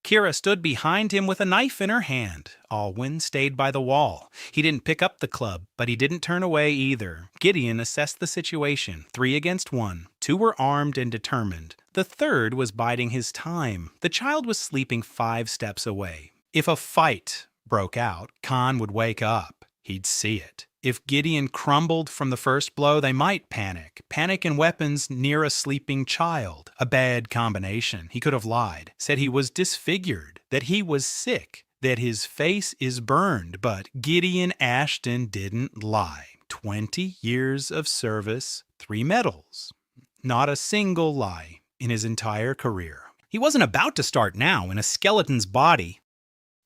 [SPEAKER 1] Kira stood behind him with a knife in her hand. Alwyn stayed by the wall. He didn't pick up the club, but he didn't turn away either. Gideon assessed the situation, 3 against 1. 2 were armed and determined. The 3rd was biding his time. The child was sleeping 5 steps away. If a fight broke out, Khan would wake up. He'd see it. If Gideon crumbled from the first blow, they might panic. Panic and weapons near a sleeping child. A bad combination. He could have lied. Said he was disfigured. That he was sick. That his face is burned. But Gideon Ashton didn't lie. 20 years of service, 3 medals. Not a single lie in his entire career. He wasn't about to start now in a skeleton's body.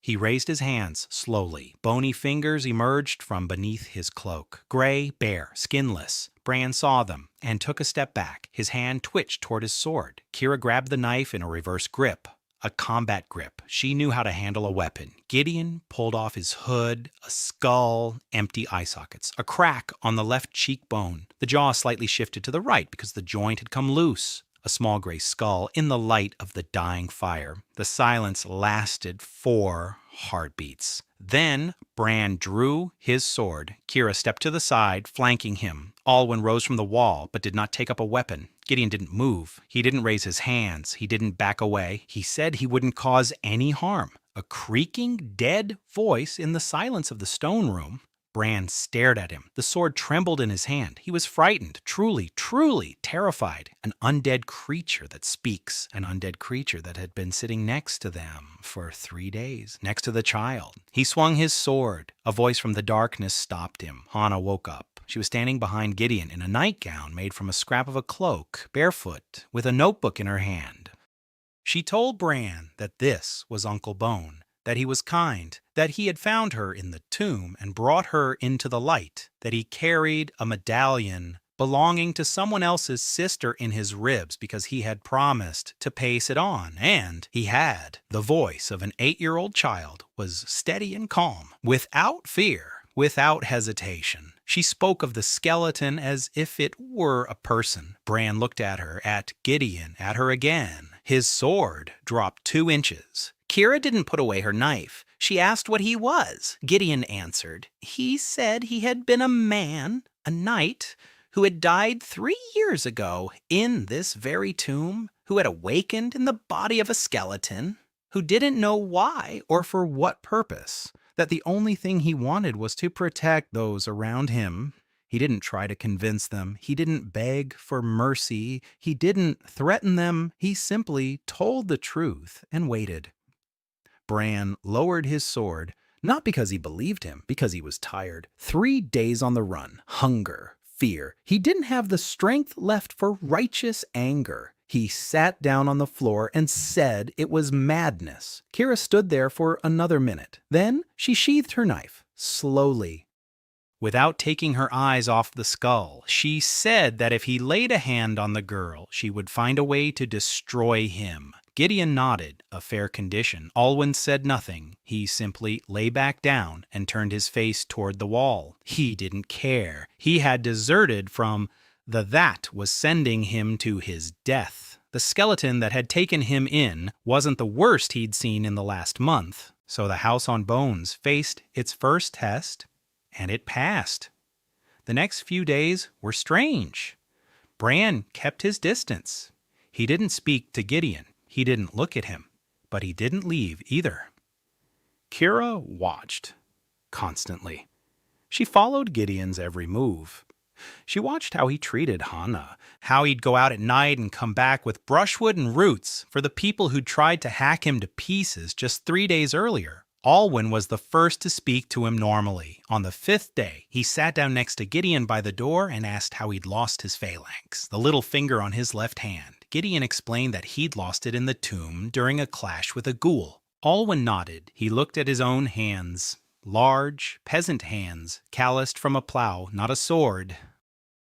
[SPEAKER 1] He raised his hands slowly. Bony fingers emerged from beneath his cloak. Gray, bare, skinless. Bran saw them and took a step back. His hand twitched toward his sword. Kira grabbed the knife in a reverse grip. A combat grip. She knew how to handle a weapon. Gideon pulled off his hood, a skull, empty eye sockets, a crack on the left cheekbone. The jaw slightly shifted to the right because the joint had come loose. A small gray skull in the light of the dying fire. The silence lasted 4 heartbeats. Then Bran drew his sword. Kira stepped to the side, flanking him. Alwyn rose from the wall, but did not take up a weapon. Gideon didn't move. He didn't raise his hands. He didn't back away. He said he wouldn't cause any harm. A creaking, dead voice in the silence of the stone room. Bran stared at him. The sword trembled in his hand. He was frightened, truly, truly terrified. An undead creature that speaks. An undead creature that had been sitting next to them for 3 days, next to the child. He swung his sword. A voice from the darkness stopped him. Hannah woke up. She was standing behind Gideon in a nightgown made from a scrap of a cloak, barefoot, with a notebook in her hand. She told Bran that this was Uncle Bone. That he was kind, that he had found her in the tomb and brought her into the light, that he carried a medallion belonging to someone else's sister in his ribs because he had promised to pass it on, and he had. The voice of an 8-year-old child was steady and calm, without fear, without hesitation. She spoke of the skeleton as if it were a person. Bran looked at her, at Gideon, at her again. His sword dropped 2 inches. Kira didn't put away her knife. She asked what he was. Gideon answered. He said he had been a man, a knight, who had died 3 years ago in this very tomb, who had awakened in the body of a skeleton, who didn't know why or for what purpose, that the only thing he wanted was to protect those around him. He didn't try to convince them. He didn't beg for mercy. He didn't threaten them. He simply told the truth and waited. Bran lowered his sword, not because he believed him, because he was tired. 3 days on the run, hunger, fear. He didn't have the strength left for righteous anger. He sat down on the floor and said it was madness. Kira stood there for another minute. Then she sheathed her knife, slowly. Without taking her eyes off the skull, she said that if he laid a hand on the girl, she would find a way to destroy him. Gideon nodded, a fair condition. Alwyn said nothing. He simply lay back down and turned his face toward the wall. He didn't care. He had deserted from that was sending him to his death. The skeleton that had taken him in wasn't the worst he'd seen in the last month. So the House on Bones faced its first test, and it passed. The next few days were strange. Bran kept his distance. He didn't speak to Gideon. He didn't look at him, but he didn't leave either. Kira watched, constantly. She followed Gideon's every move. She watched how he treated Hannah, how he'd go out at night and come back with brushwood and roots for the people who'd tried to hack him to pieces just 3 days earlier. Alwyn was the first to speak to him normally. On the 5th day, he sat down next to Gideon by the door and asked how he'd lost his phalanx, the little finger on his left hand. Gideon explained that he'd lost it in the tomb during a clash with a ghoul. Alwyn nodded. He looked at his own hands. Large, peasant hands, calloused from a plow, not a sword.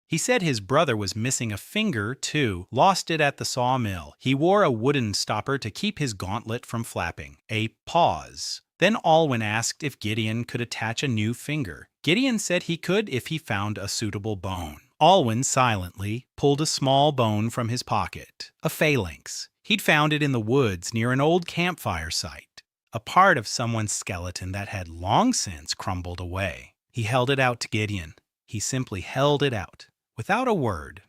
[SPEAKER 1] He said his brother was missing a finger, too, lost it at the sawmill. He wore a wooden stopper to keep his gauntlet from flapping. A pause. Then Alwyn asked if Gideon could attach a new finger. Gideon said he could if he found a suitable bone. Alwyn silently pulled a small bone from his pocket, a phalanx. He'd found it in the woods near an old campfire site, a part of someone's skeleton that had long since crumbled away. He held it out to Gideon. He simply held it out, without a word.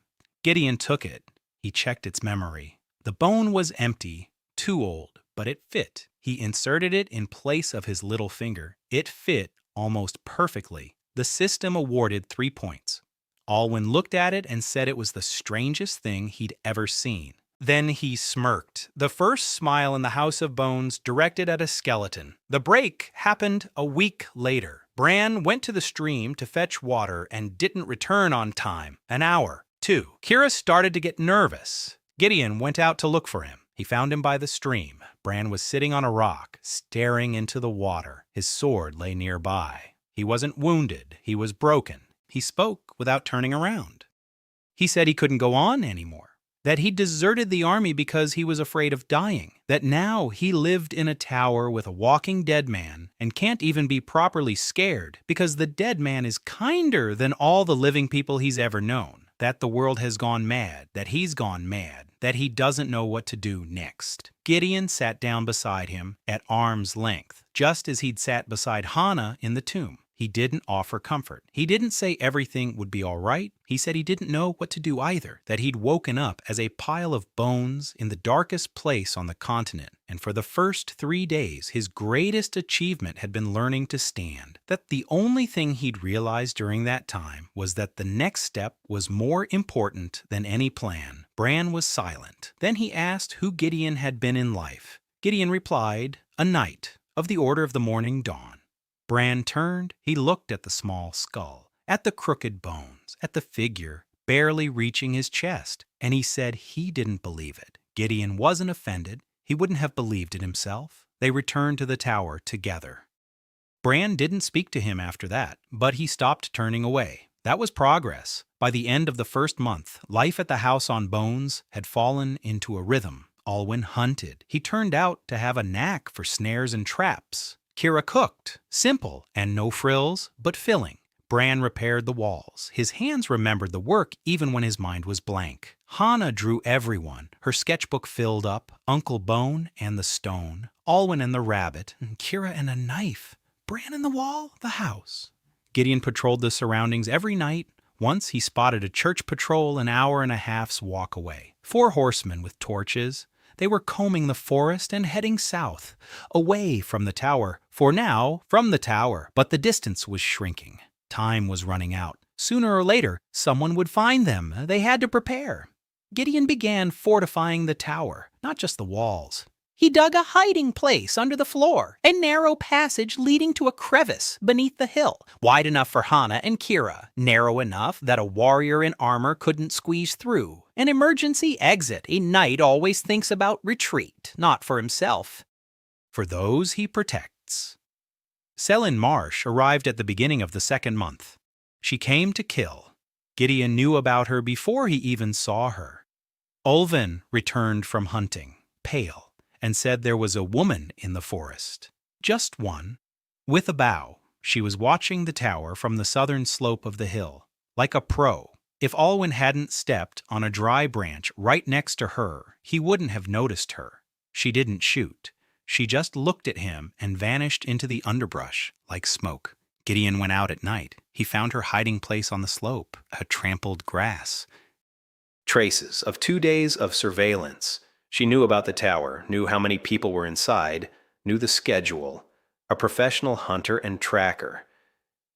[SPEAKER 1] Gideon took it. He checked its memory. The bone was empty, too old, but it fit. He inserted it in place of his little finger. It fit almost perfectly. The system awarded 3 points. Alwyn looked at it and said it was the strangest thing he'd ever seen. Then he smirked, the first smile in the House of Bones directed at a skeleton. The break happened a week later. Bran went to the stream to fetch water and didn't return on time. An hour, 2. Kira started to get nervous. Gideon went out to look for him. He found him by the stream. Bran was sitting on a rock, staring into the water. His sword lay nearby. He wasn't wounded. He was broken. He spoke without turning around. He said he couldn't go on anymore, that he deserted the army because he was afraid of dying, that now he lived in a tower with a walking dead man and can't even be properly scared because the dead man is kinder than all the living people he's ever known, that the world has gone mad, that he's gone mad, that he doesn't know what to do next. Gideon sat down beside him at arm's length, just as he'd sat beside Hannah in the tomb. He didn't offer comfort. He didn't say everything would be all right. He said he didn't know what to do either, that he'd woken up as a pile of bones in the darkest place on the continent, and for the first 3 days, his greatest achievement had been learning to stand, that the only thing he'd realized during that time was that the next step was more important than any plan. Bran was silent. Then he asked who Gideon had been in life. Gideon replied, a knight of the Order of the Morning Dawn. Bran turned. He looked at the small skull, at the crooked bones, at the figure barely reaching his chest, and he said he didn't believe it. Gideon wasn't offended. He wouldn't have believed it himself. They returned to the tower together. Bran didn't speak to him after that, but he stopped turning away. That was progress. By the end of the first month, life at the House on Bones had fallen into a rhythm. Alwyn hunted. He turned out to have a knack for snares and traps. Kira cooked, simple and no frills, but filling. Bran repaired the walls. His hands remembered the work even when his mind was blank. Hannah drew everyone. Her sketchbook filled up, Uncle Bone and the stone, Alwyn and the rabbit, and Kira and a knife. Bran and the wall, the house. Gideon patrolled the surroundings every night. Once he spotted a church patrol an hour and a half's walk away. 4 horsemen with torches. They were combing the forest and heading south, away from the tower. For now, from the tower, but the distance was shrinking. Time was running out. Sooner or later, someone would find them. They had to prepare. Gideon began fortifying the tower, not just the walls. He dug a hiding place under the floor, a narrow passage leading to a crevice beneath the hill, wide enough for Hana and Kira, narrow enough that a warrior in armor couldn't squeeze through. An emergency exit. A knight always thinks about retreat, not for himself, for those he protects. Selin Marsh arrived at the beginning of the second month. She came to kill. Gideon knew about her before he even saw her. Ulvin returned from hunting, pale, and said there was a woman in the forest. Just one. With a bow, she was watching the tower from the southern slope of the hill, like a pro. If Alwyn hadn't stepped on a dry branch right next to her, he wouldn't have noticed her. She didn't shoot. She just looked at him and vanished into the underbrush like smoke. Gideon went out at night. He found her hiding place on the slope, a trampled grass. Traces of 2 days of surveillance. She knew about the tower, knew how many people were inside, knew the schedule. A professional hunter and tracker.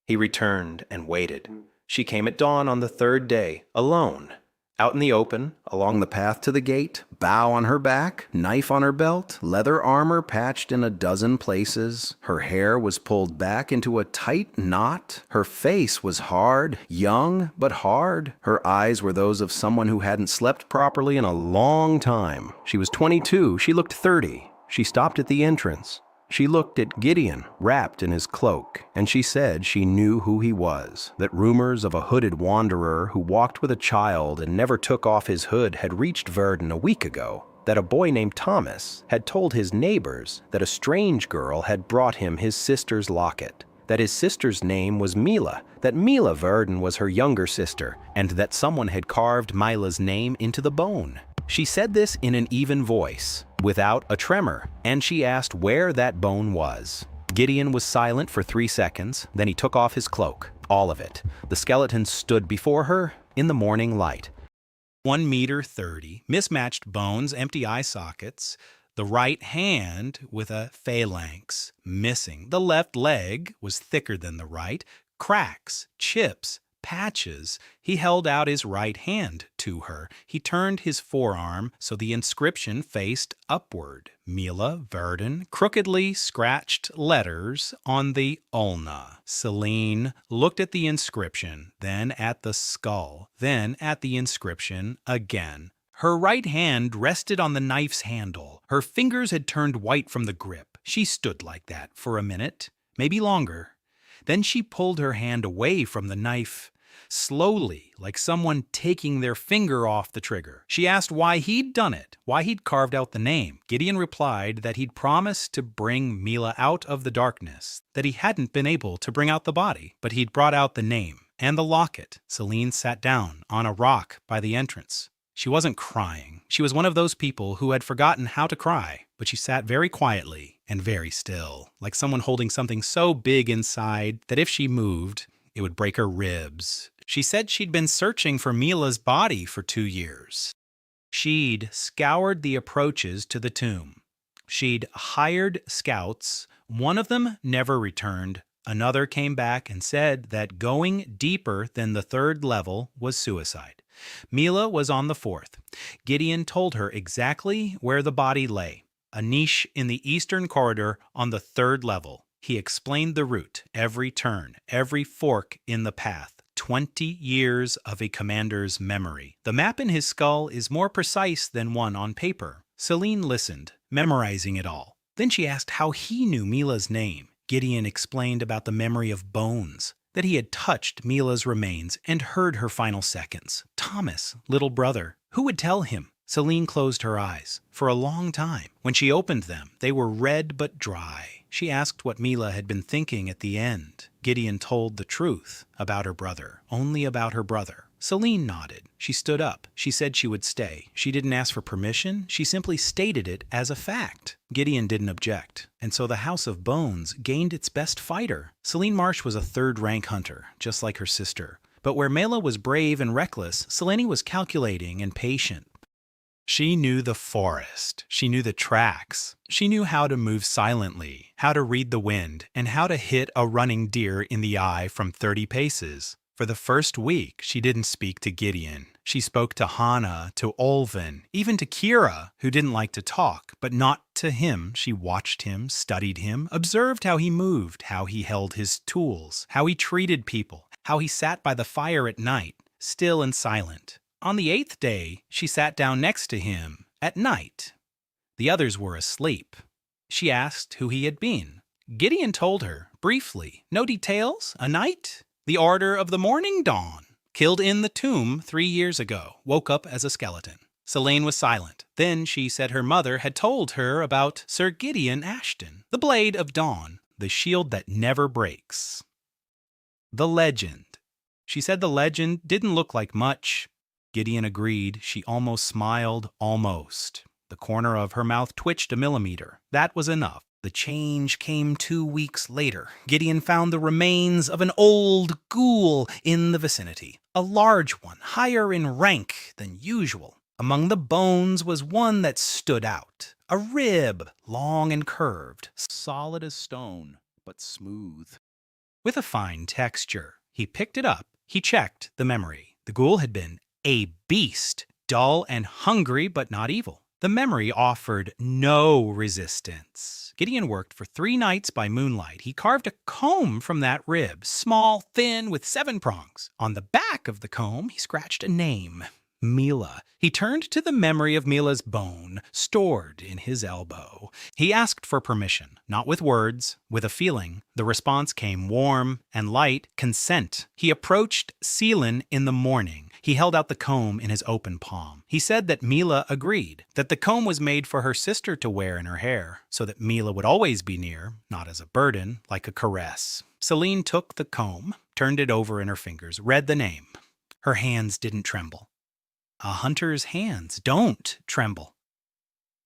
[SPEAKER 1] He returned and waited. She came at dawn on the third day, alone. Out in the open, along the path to the gate, bow on her back, knife on her belt, leather armor patched in a dozen places. Her hair was pulled back into a tight knot. Her face was hard, young but hard. Her eyes were those of someone who hadn't slept properly in a long time. She was 22. She looked 30. She stopped at the entrance. She looked at Gideon, wrapped in his cloak, and she said she knew who he was, that rumors of a hooded wanderer who walked with a child and never took off his hood had reached Verdun a week ago, that a boy named Thomas had told his neighbors that a strange girl had brought him his sister's locket, that his sister's name was Mila, that Mila Verdun was her younger sister, and that someone had carved Mila's name into the bone. She said this in an even voice, without a tremor, and she asked where that bone was. Gideon was silent for 3 seconds, then he took off his cloak, all of it. The skeleton stood before her in the morning light. 1.30 meters, mismatched bones, empty eye sockets, the right hand with a phalanx missing. The left leg was thicker than the right, cracks, chips, patches. He held out his right hand to her. He turned his forearm so the inscription faced upward. Mila Verdun, crookedly scratched letters on the ulna. Celine looked at the inscription, then at the skull, then at the inscription again. Her right hand rested on the knife's handle. Her fingers had turned white from the grip. She stood like that for a minute, maybe longer. Then she pulled her hand away from the knife, slowly, like someone taking their finger off the trigger. She asked why he'd done it, why he'd carved out the name. Gideon replied that he'd promised to bring Mila out of the darkness, that he hadn't been able to bring out the body, but he'd brought out the name and the locket. Celine sat down on a rock by the entrance. She wasn't crying. She was one of those people who had forgotten how to cry, but she sat very quietly and very still, like someone holding something so big inside that if she moved, it would break her ribs. She said she'd been searching for Mila's body for 2 years. She'd scoured the approaches to the tomb. She'd hired scouts. One of them never returned. Another came back and said that going deeper than the 3rd level was suicide. Mila was on the 4th. Gideon told her exactly where the body lay, a niche in the eastern corridor on the 3rd level. He explained the route, every turn, every fork in the path. 20 years of a commander's memory. The map in his skull is more precise than one on paper. Celine listened, memorizing it all. Then she asked how he knew Mila's name. Gideon explained about the memory of bones, that he had touched Mila's remains and heard her final seconds. Thomas, little brother. Who would tell him? Celine closed her eyes for a long time. When she opened them, they were red but dry. She asked what Mila had been thinking at the end. Gideon told the truth about her brother, only about her brother. Celine nodded. She stood up. She said she would stay. She didn't ask for permission. She simply stated it as a fact. Gideon didn't object, and so the House of Bones gained its best fighter. Celine Marsh was a 3rd-rank hunter, just like her sister. But where Mela was brave and reckless, Selene was calculating and patient. She knew the forest. She knew the tracks. She knew how to move silently, how to read the wind, and how to hit a running deer in the eye from 30 paces. For the first week, she didn't speak to Gideon. She spoke to Hannah, to Olvin, even to Kira, who didn't like to talk, but not to him. She watched him, studied him, observed how he moved, how he held his tools, how he treated people, how he sat by the fire at night, still and silent. On the 8th day, she sat down next to him, at night. The others were asleep. She asked who he had been. Gideon told her, briefly. No details? A night? The order of the morning dawn. Killed in the tomb 3 years ago. Woke up as a skeleton. Selene was silent. Then she said her mother had told her about Sir Gideon Ashton, the Blade of Dawn, the shield that never breaks. The legend. She said the legend didn't look like much. Gideon agreed. She almost smiled. Almost. The corner of her mouth twitched a millimeter. That was enough. The change came 2 weeks later. Gideon found the remains of an old ghoul in the vicinity. A large one, higher in rank than usual. Among the bones was one that stood out. A rib, long and curved, solid as stone, but smooth. With a fine texture. He picked it up. He checked the memory. The ghoul had been a beast, dull and hungry, but not evil. The memory offered no resistance. Gideon worked for 3 nights by moonlight. He carved a comb from that rib, small, thin, with 7 prongs. On the back of the comb, he scratched a name, Mila. He turned to the memory of Mila's bone, stored in his elbow. He asked for permission, not with words, with a feeling. The response came warm and light, consent. He approached Selene in the morning. He held out the comb in his open palm. He said that Mila agreed, that the comb was made for her sister to wear in her hair, so that Mila would always be near, not as a burden, like a caress. Selene took the comb, turned it over in her fingers, read the name. Her hands didn't tremble. A hunter's hands don't tremble.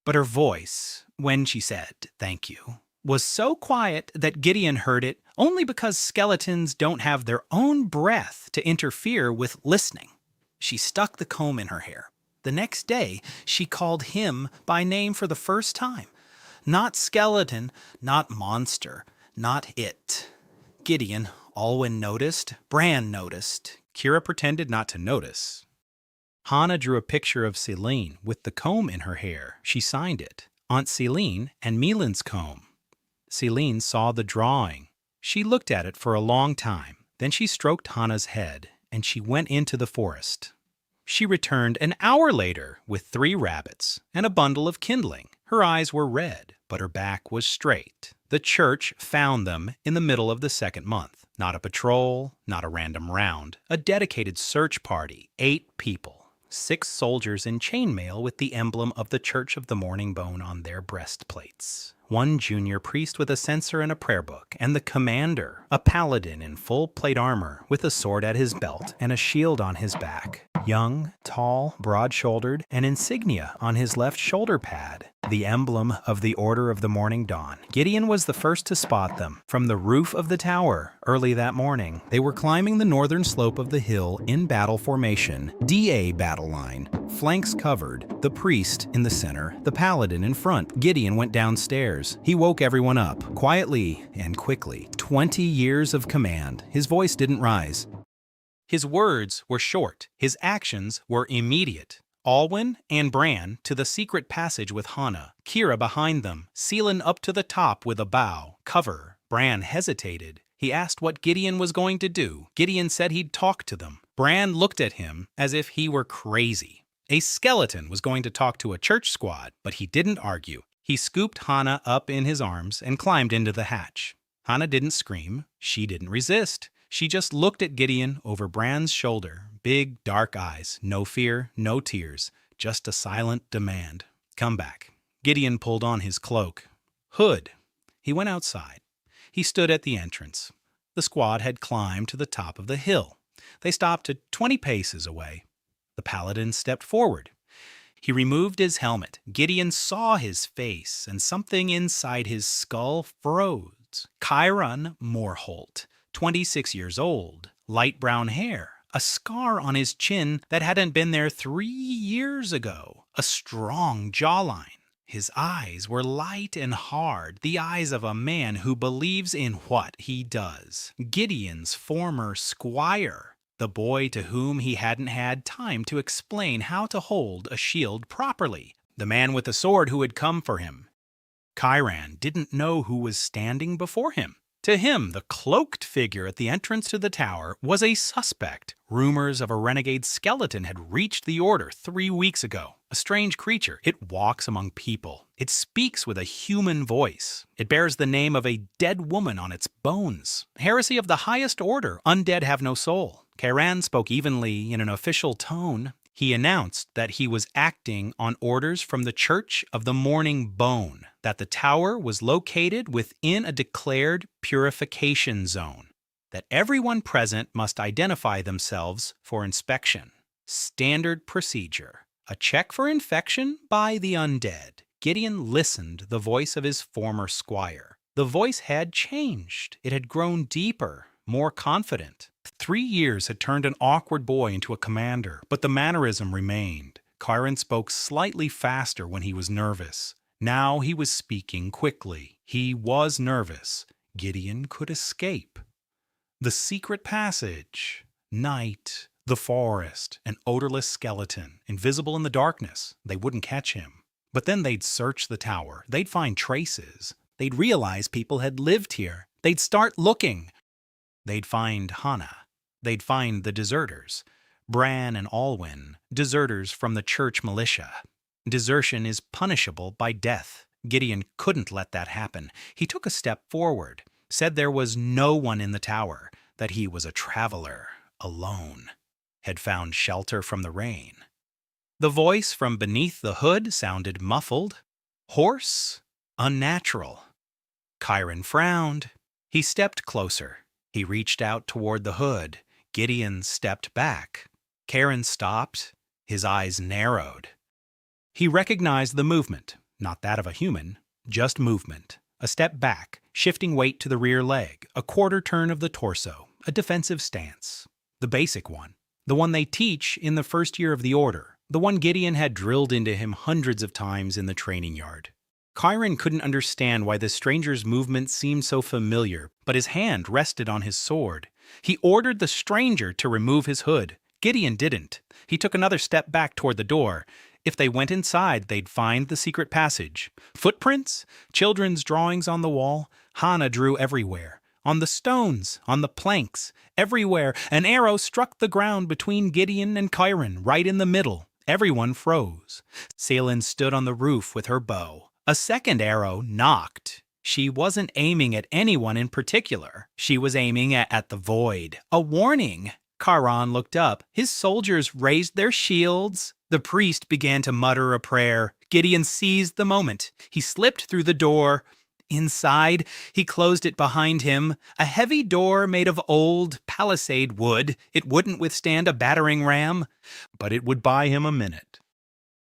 [SPEAKER 1] But her voice, when she said thank you, was so quiet that Gideon heard it only because skeletons don't have their own breath to interfere with listening. She stuck the comb in her hair. The next day, she called him by name for the first time. Not skeleton, not monster, not it. Gideon, Alwyn noticed, Bran noticed. Kira pretended not to notice. Hannah drew a picture of Selene with the comb in her hair. She signed it. Aunt Selene and Milan's comb. Selene saw the drawing. She looked at it for a long time. Then she stroked Hannah's head, and she went into the forest. She returned an hour later with 3 rabbits and a bundle of kindling. Her eyes were red, but her back was straight. The church found them in the middle of the 2nd month. Not a patrol, not a random round. A dedicated search party. 8 people. 6 soldiers in chainmail with the emblem of the Church of the Morning Bone on their breastplates. 1 junior priest with a censer and a prayer book, and the commander, a paladin in full plate armor with a sword at his belt and a shield on his back. Young, tall, broad-shouldered, an insignia on his left shoulder pad, the emblem of the Order of the Morning Dawn. Gideon was the first to spot them. From the roof of the tower, early that morning, they were climbing the northern slope of the hill in battle formation, DA battle line, flanks covered, the priest in the center, the paladin in front. Gideon went downstairs. He woke everyone up, quietly and quickly. 20 years of command. His voice didn't rise. His words were short. His actions were immediate. Alwyn and Bran to the secret passage with Hannah. Kira behind them. Selene up to the top with a bow. Cover. Bran hesitated. He asked what Gideon was going to do. Gideon said he'd talk to them. Bran looked at him as if he were crazy. A skeleton was going to talk to a church squad, but he didn't argue. He scooped Hannah up in his arms and climbed into the hatch. Hannah didn't scream. She didn't resist. She just looked at Gideon over Bran's shoulder. Big, dark eyes. No fear, no tears. Just a silent demand. Come back. Gideon pulled on his cloak. Hood. He went outside. He stood at the entrance. The squad had climbed to the top of the hill. They stopped at 20 paces away. The paladin stepped forward. He removed his helmet. Gideon saw his face, and something inside his skull froze. Chiron Morholt, 26 years old, light brown hair, a scar on his chin that hadn't been there 3 years ago, a strong jawline. His eyes were light and hard, the eyes of a man who believes in what he does. Gideon's former squire. the boy to whom he hadn't had time to explain how to hold a shield properly, the man with the sword who had come for him. Chiron didn't know who was standing before him. To him, the cloaked figure at the entrance to the tower was a suspect. Rumors of a renegade skeleton had reached the Order 3 weeks ago. A strange creature. It walks among people. It speaks with a human voice. It bears the name of a dead woman on its bones. Heresy of the highest order. Undead have no soul. Chiron spoke evenly in an official tone. He announced that he was acting on orders from the Church of the Morning Bone, that the tower was located within a declared purification zone, that everyone present must identify themselves for inspection. Standard procedure. A check for infection by the undead. Gideon listened the voice of his former squire. The voice had changed. It had grown deeper, more confident. 3 years had turned an awkward boy into a commander, but the mannerism remained. Chiron spoke slightly faster when he was nervous. Now he was speaking quickly. He was nervous. Gideon could escape. The secret passage. Night. The forest. An odorless skeleton. Invisible in the darkness. They wouldn't catch him. But then they'd search the tower. They'd find traces. They'd realize people had lived here. They'd start looking. They'd find Hannah. They'd find the deserters. Bran and Alwyn, deserters from the church militia. Desertion is punishable by death. Gideon couldn't let that happen. He took a step forward, said there was no one in the tower, that he was a traveler, alone, had found shelter from the rain. The voice from beneath the hood sounded muffled, hoarse, unnatural. Chiron frowned. He stepped closer. He reached out toward the hood. Gideon stepped back. Chiron stopped. His eyes narrowed. He recognized the movement, not that of a human, just movement. A step back, shifting weight to the rear leg, a quarter turn of the torso, a defensive stance. The basic one. The one they teach in the first year of the Order. The one Gideon had drilled into him hundreds of times in the training yard. Chiron couldn't understand why the stranger's movement seemed so familiar, but his hand rested on his sword. He ordered the stranger to remove his hood. Gideon didn't. He took another step back toward the door. If they went inside, they'd find the secret passage. Footprints? Children's drawings on the wall? Hannah drew everywhere. On the stones, on the planks, everywhere. An arrow struck the ground between Gideon and Chiron, right in the middle. Everyone froze. Selin stood on the roof with her bow. A second arrow knocked. She wasn't aiming at anyone in particular. She was aiming at the void. A warning. Chiron looked up. His soldiers raised their shields. The priest began to mutter a prayer. Gideon seized the moment. He slipped through the door. Inside, he closed it behind him. A heavy door made of old palisade wood. It wouldn't withstand a battering ram, but it would buy him a minute.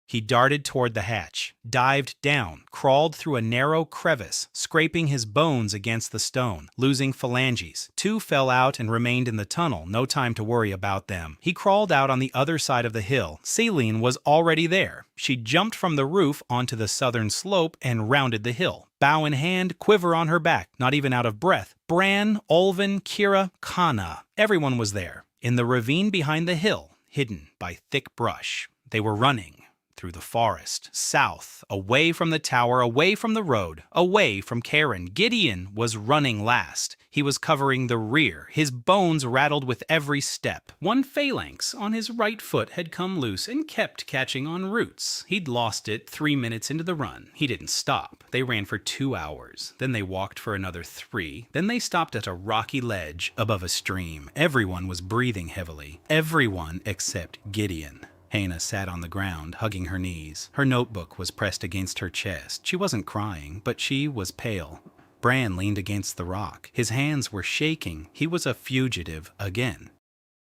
[SPEAKER 1] He darted toward the hatch, dived down, crawled through a narrow crevice, scraping his bones against the stone, losing phalanges. 2 fell out and remained in the tunnel, no time to worry about them. He crawled out on the other side of the hill. Selin was already there. She jumped from the roof onto the southern slope and rounded the hill. Bow in hand, quiver on her back, not even out of breath. Bran, Olvin, Kira, Kana. Everyone was there. In the ravine behind the hill, hidden by thick brush. They were running. Through the forest, south, away from the tower, away from the road, away from Chiron. Gideon was running last. He was covering the rear. His bones rattled with every step. One phalanx on his right foot had come loose and kept catching on roots. He'd lost it 3 minutes into the run. He didn't stop. They ran for 2 hours. Then they walked for another 3. Then they stopped at a rocky ledge above a stream. Everyone was breathing heavily. Everyone except Gideon. Hannah sat on the ground, hugging her knees. Her notebook was pressed against her chest. She wasn't crying, but she was pale. Bran leaned against the rock. His hands were shaking. He was a fugitive again.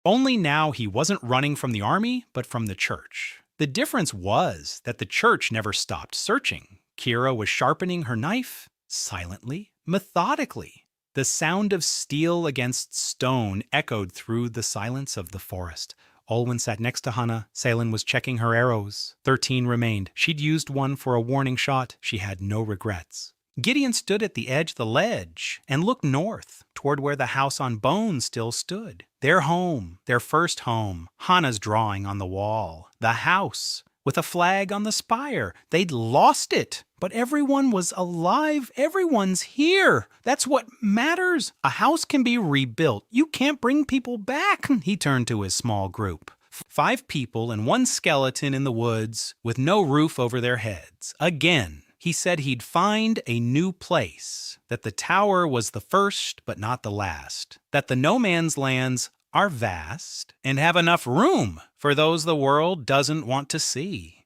[SPEAKER 1] Only now he wasn't running from the army, but from the church. The difference was that the church never stopped searching. Kira was sharpening her knife, silently, methodically. The sound of steel against stone echoed through the silence of the forest. Olwen sat next to Hannah. Selin was checking her arrows. 13 remained. She'd used one for a warning shot. She had no regrets. Gideon stood at the edge of the ledge and looked north toward where the house on bones still stood. Their home, their first home, Hannah's drawing on the wall. The house, with a flag on the spire. They'd lost it, but everyone was alive. Everyone's here. That's what matters. A house can be rebuilt. You can't bring people back. He turned to his small group. 5 people and 1 skeleton in the woods with no roof over their heads. Again, he said he'd find a new place, that the tower was the first but not the last, that the no man's lands are vast and have enough room for those the world doesn't want to see.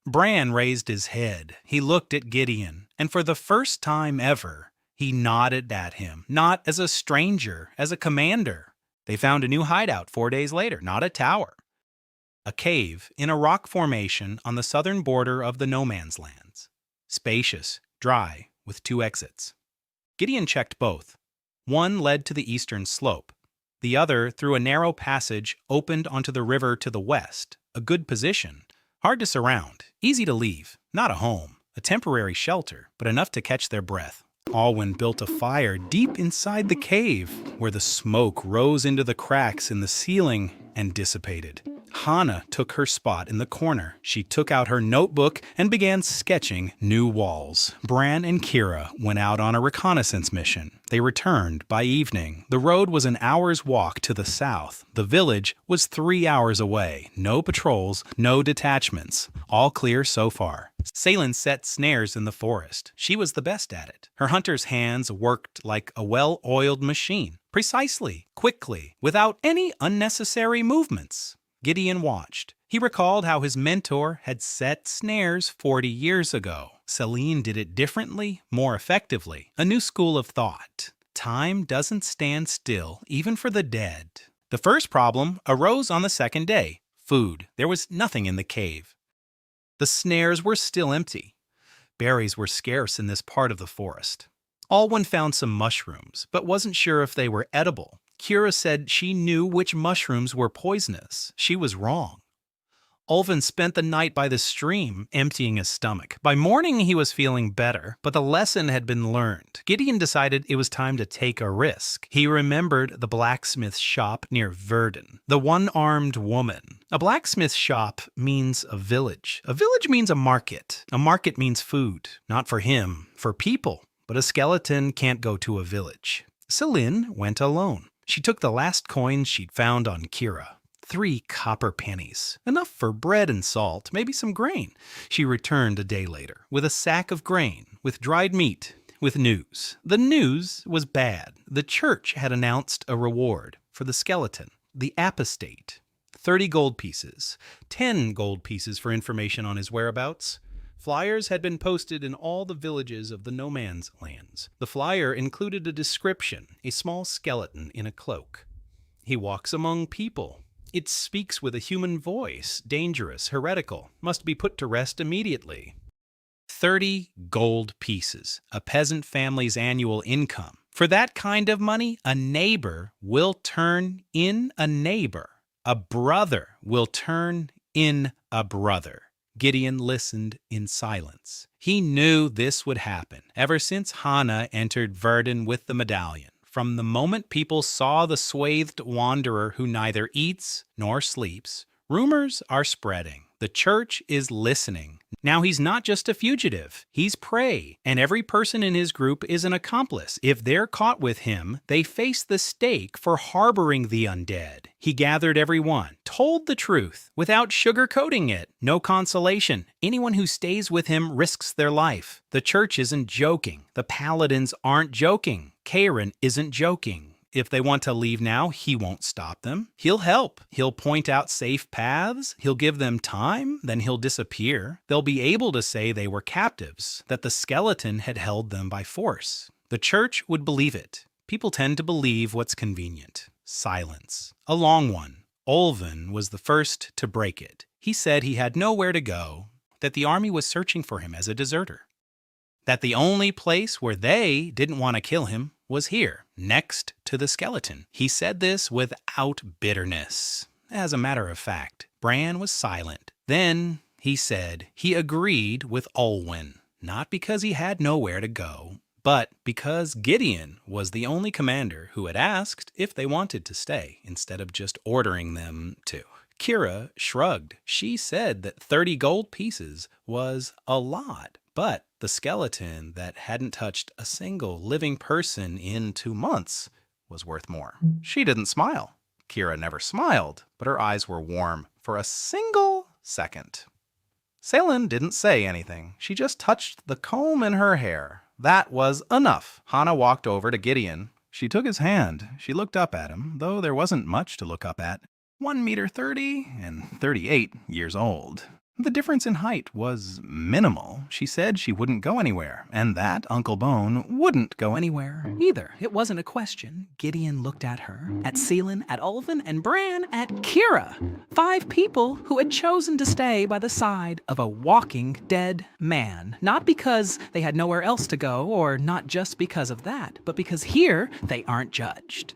[SPEAKER 1] Bran raised his head. He looked at Gideon, and for the first time ever, he nodded at him, not as a stranger, as a commander. They found a new hideout 4 days later, not a tower. A cave in a rock formation on the southern border of the no man's lands. Spacious, dry, with 2 exits. Gideon checked both. One led to the eastern slope. The other, through a narrow passage, opened onto the river to the west. A good position. Hard to surround. Easy to leave. Not a home. A temporary shelter, but enough to catch their breath. Alwyn built a fire deep inside the cave, where the smoke rose into the cracks in the ceiling and dissipated. Hannah took her spot in the corner. She took out her notebook and began sketching new walls. Bran and Kira went out on a reconnaissance mission. They returned by evening. The road was an hour's walk to the south. The village was 3 hours away. No patrols, no detachments. All clear so far. Salen set snares in the forest. She was the best at it. Her hunter's hands worked like a well-oiled machine. Precisely, quickly, without any unnecessary movements. Gideon watched. He recalled how his mentor had set snares 40 years ago. Selene did it differently, more effectively. A new school of thought. Time doesn't stand still, even for the dead. The first problem arose on the second day. Food. There was nothing in the cave. The snares were still empty. Berries were scarce in this part of the forest. Alwyn found some mushrooms, but wasn't sure if they were edible. Kira said she knew which mushrooms were poisonous. She was wrong. Ulvin spent the night by the stream, emptying his stomach. By morning, he was feeling better, but the lesson had been learned. Gideon decided it was time to take a risk. He remembered the blacksmith shop near Verdun, the one-armed woman. A blacksmith shop means a village. A village means a market. A market means food. Not for him, for people. But a skeleton can't go to a village. Selene went alone. She took the last coins she'd found on Kira. 3 copper pennies. Enough for bread and salt, maybe some grain. She returned a day later with a sack of grain, with dried meat, with news. The news was bad. The church had announced a reward for the skeleton, the apostate. 30 gold pieces. 10 gold pieces for information on his whereabouts. Flyers had been posted in all the villages of the no man's lands. The flyer included a description, a small skeleton in a cloak. He walks among people. It speaks with a human voice, dangerous, heretical, must be put to rest immediately. 30 gold pieces, a peasant family's annual income. For that kind of money, a neighbor will turn in a neighbor. A brother will turn in a brother. Gideon listened in silence. He knew this would happen ever since Hannah entered Verdun with the medallion. From the moment people saw the swathed wanderer who neither eats nor sleeps, rumors are spreading. The church is listening. Now he's not just a fugitive, he's prey, and every person in his group is an accomplice. If they're caught with him, they face the stake for harboring the undead. He gathered everyone, told the truth, without sugarcoating it. No consolation. Anyone who stays with him risks their life. The church isn't joking. The paladins aren't joking. Karen isn't joking. If they want to leave now, he won't stop them. He'll help. He'll point out safe paths. He'll give them time. Then he'll disappear. They'll be able to say they were captives, that the skeleton had held them by force. The church would believe it. People tend to believe what's convenient. Silence. A long one. Olvin was the first to break it. He said he had nowhere to go, that the army was searching for him as a deserter, that the only place where they didn't want to kill him was here, next to the skeleton. He said this without bitterness. As a matter of fact, Bran was silent. Then he said he agreed with Olwyn. not because he had nowhere to go, but because Gideon was the only commander who had asked if they wanted to stay instead of just ordering them to. Kira shrugged. She said that 30 gold pieces was a lot, but the skeleton that hadn't touched a single living person in 2 months was worth more. She didn't smile. Kira never smiled, but her eyes were warm for a single second. Salen didn't say anything. She just touched the comb in her hair. That was enough. Hana walked over to Gideon. She took his hand. She looked up at him, though there wasn't much to look up at. 1 meter 30 and 38 years old. The difference in height was minimal. She said she wouldn't go anywhere, and that Uncle Bone wouldn't go anywhere
[SPEAKER 2] Either. It wasn't a question. Gideon looked at her, at Seelan, at Ulvin, and Bran, at Kira. 5 people who had chosen to stay by the side of a walking dead man. Not because they had nowhere else to go, or not just because of that, but because here they aren't judged.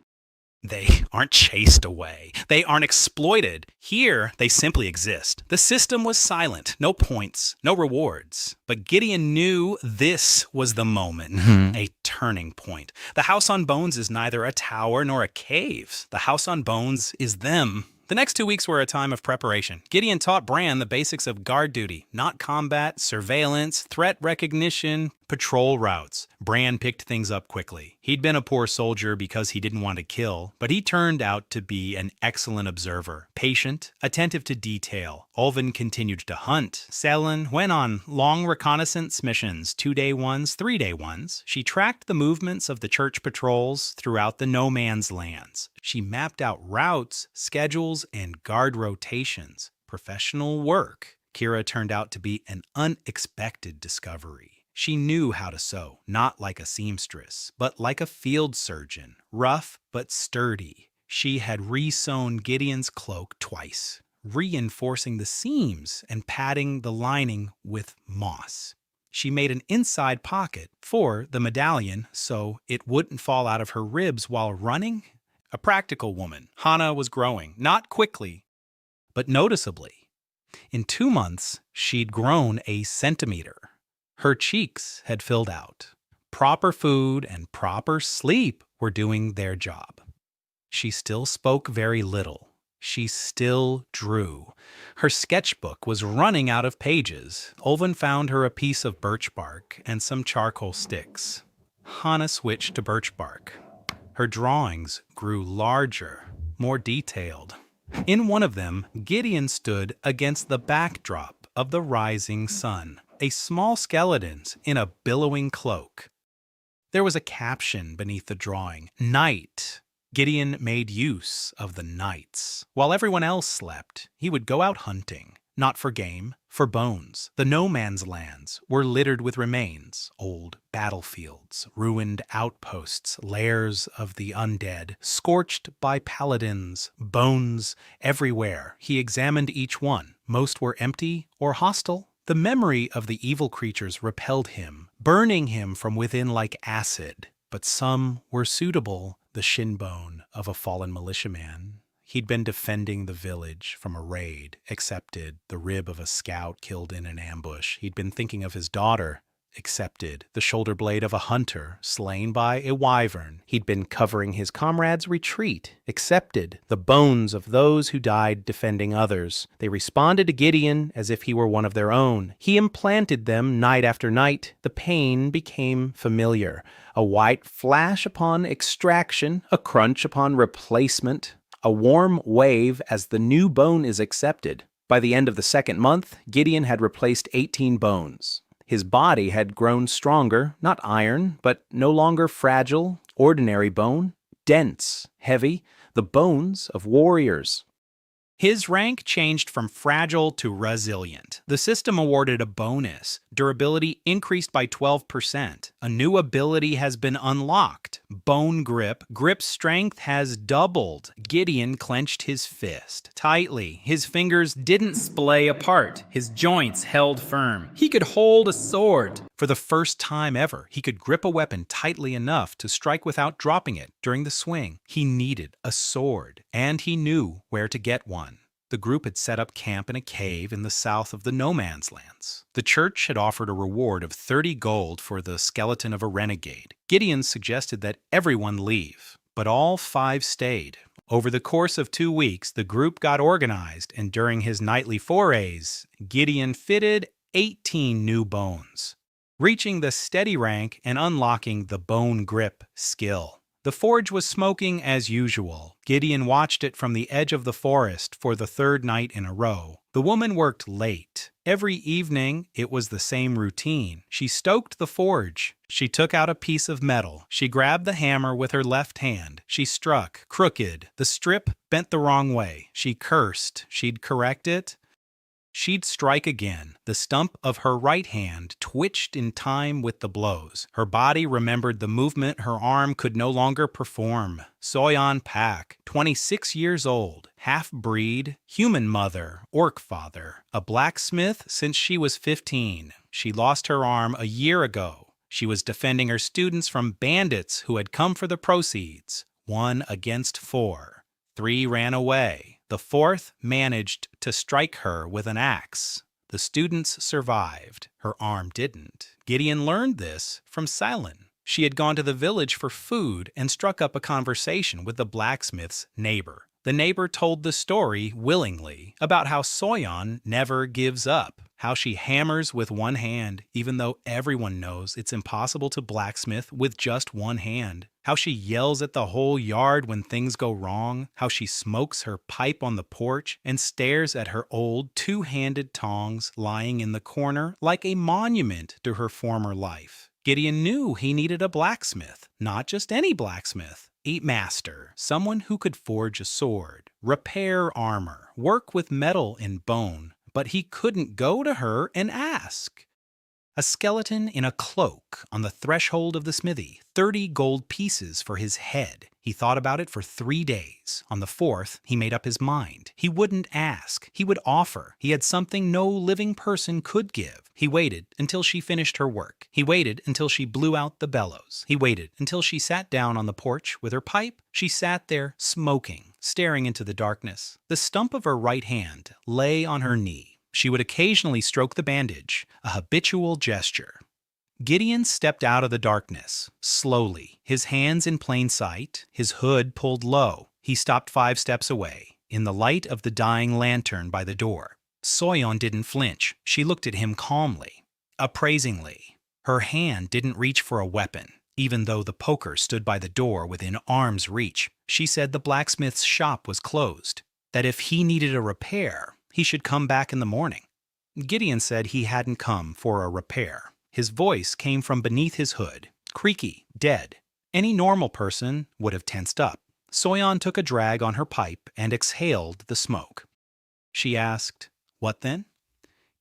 [SPEAKER 1] They aren't chased away. They aren't exploited. Here, they simply exist. The system was silent. No points, no rewards. But Gideon knew this was the moment, a turning point. The House on Bones is neither a tower nor a cave. The House on Bones is them. The next 2 weeks were a time of preparation. Gideon taught Bran the basics of guard duty, not combat, surveillance, threat recognition, patrol routes. Bran picked things up quickly. He'd been a poor soldier because he didn't want to kill, but he turned out to be an excellent observer, patient, attentive to detail. Ulvin continued to hunt. Selen went on long reconnaissance missions, 2-day ones, 3-day ones. She tracked the movements of the church patrols throughout the no man's lands. She mapped out routes, schedules, and guard rotations. Professional work. Kira turned out to be an unexpected discovery. She knew how to sew, not like a seamstress, but like a field surgeon, rough but sturdy. She had re-sewn Gideon's cloak twice, reinforcing the seams and padding the lining with moss. She made an inside pocket for the medallion so it wouldn't fall out of her ribs while running. A practical woman, Hana was growing, not quickly, but noticeably. In 2 months, she'd grown a centimeter. Her cheeks had filled out. Proper food and proper sleep were doing their job. She still spoke very little. She still drew. Her sketchbook was running out of pages. Ulvin found her a piece of birch bark and some charcoal sticks. Hana switched to birch bark. Her drawings grew larger, more detailed. In one of them, Gideon stood against the backdrop of the rising sun. A small skeleton in a billowing cloak. There was a caption beneath the drawing, Night. Gideon made use of the nights. While everyone else slept, he would go out hunting, not for game, for bones. The no man's lands were littered with remains, old battlefields, ruined outposts, lairs of the undead, scorched by paladins, bones everywhere. He examined each one. Most were empty or hostile. The memory of the evil creatures repelled him, burning him from within like acid. But some were suitable, the shin bone of a fallen militiaman. He'd been defending the village from a raid, accepted the rib of a scout killed in an ambush. He'd been thinking of his daughter, accepted the shoulder blade of a hunter slain by a wyvern. He'd been covering his comrade's retreat, accepted the bones of those who died defending others. They responded to Gideon as if he were one of their own. He implanted them night after night. The pain became familiar. A white flash upon extraction, a crunch upon replacement, a warm wave as the new bone is accepted. By the end of the 2nd month, Gideon had replaced 18 bones. His body had grown stronger, not iron, but no longer fragile, ordinary bone, dense, heavy, the bones of warriors. His rank changed from fragile to resilient. The system awarded a bonus. Durability increased by 12%. A new ability has been unlocked. Bone grip. Grip strength has doubled. Gideon clenched his fist tightly. His fingers didn't splay apart. His joints held firm. He could hold a sword. For the first time ever, he could grip a weapon tightly enough to strike without dropping it during the swing. He needed a sword, and he knew where to get one. The group had set up camp in a cave in the south of the no man's lands. The church had offered a reward of 30 gold for the skeleton of a renegade. Gideon suggested that everyone leave, but all 5 stayed. Over the course of 2 weeks, the group got organized, and during his nightly forays, Gideon fitted 18 new bones, reaching the steady rank and unlocking the bone grip skill. The forge was smoking as usual. Gideon watched it from the edge of the forest for the 3rd night in a row. The woman worked late. Every evening, it was the same routine. She stoked the forge. She took out a piece of metal. She grabbed the hammer with her left hand. She struck, crooked. The strip bent the wrong way. She cursed. She'd correct it. She'd strike again. The stump of her right hand twitched in time with the blows. Her body remembered the movement her arm could no longer perform. Soyan Pak, 26 years old, half-breed, human mother, orc father, a blacksmith since she was 15. She lost her arm a year ago. She was defending her students from bandits who had come for the proceeds. 1 against 4. 3 ran away. The 4th managed to strike her with an axe. The students survived. Her arm didn't. Gideon learned this from Silin. She had gone to the village for food and struck up a conversation with the blacksmith's neighbor. The neighbor told the story willingly about how Soyan never gives up, how she hammers with one hand, even though everyone knows it's impossible to blacksmith with just one hand, how she yells at the whole yard when things go wrong, how she smokes her pipe on the porch and stares at her old 2-handed tongs lying in the corner like a monument to her former life. Gideon knew he needed a blacksmith, not just any blacksmith. A master, someone who could forge a sword, repair armor, work with metal and bone, but he couldn't go to her and ask. A skeleton in a cloak on the threshold of the smithy, 30 gold pieces for his head. He thought about it for 3 days. On the 4th, he made up his mind. He wouldn't ask. He would offer. He had something no living person could give. He waited until she finished her work. He waited until she blew out the bellows. He waited until she sat down on the porch with her pipe. She sat there smoking, staring into the darkness. The stump of her right hand lay on her knee. She would occasionally stroke the bandage, a habitual gesture. Gideon stepped out of the darkness, slowly, his hands in plain sight, his hood pulled low. He stopped 5 steps away, in the light of the dying lantern by the door. Soyan didn't flinch. She looked at him calmly, appraisingly. Her hand didn't reach for a weapon, even though the poker stood by the door within arm's reach. She said the blacksmith's shop was closed, that if he needed a repair, he should come back in the morning. Gideon said he hadn't come for a repair. His voice came from beneath his hood, creaky, dead. Any normal person would have tensed up. Soyan took a drag on her pipe and exhaled the smoke. She asked, "What then?"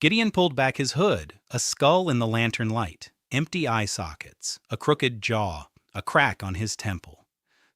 [SPEAKER 1] Gideon pulled back his hood, a skull in the lantern light, empty eye sockets, a crooked jaw, a crack on his temple.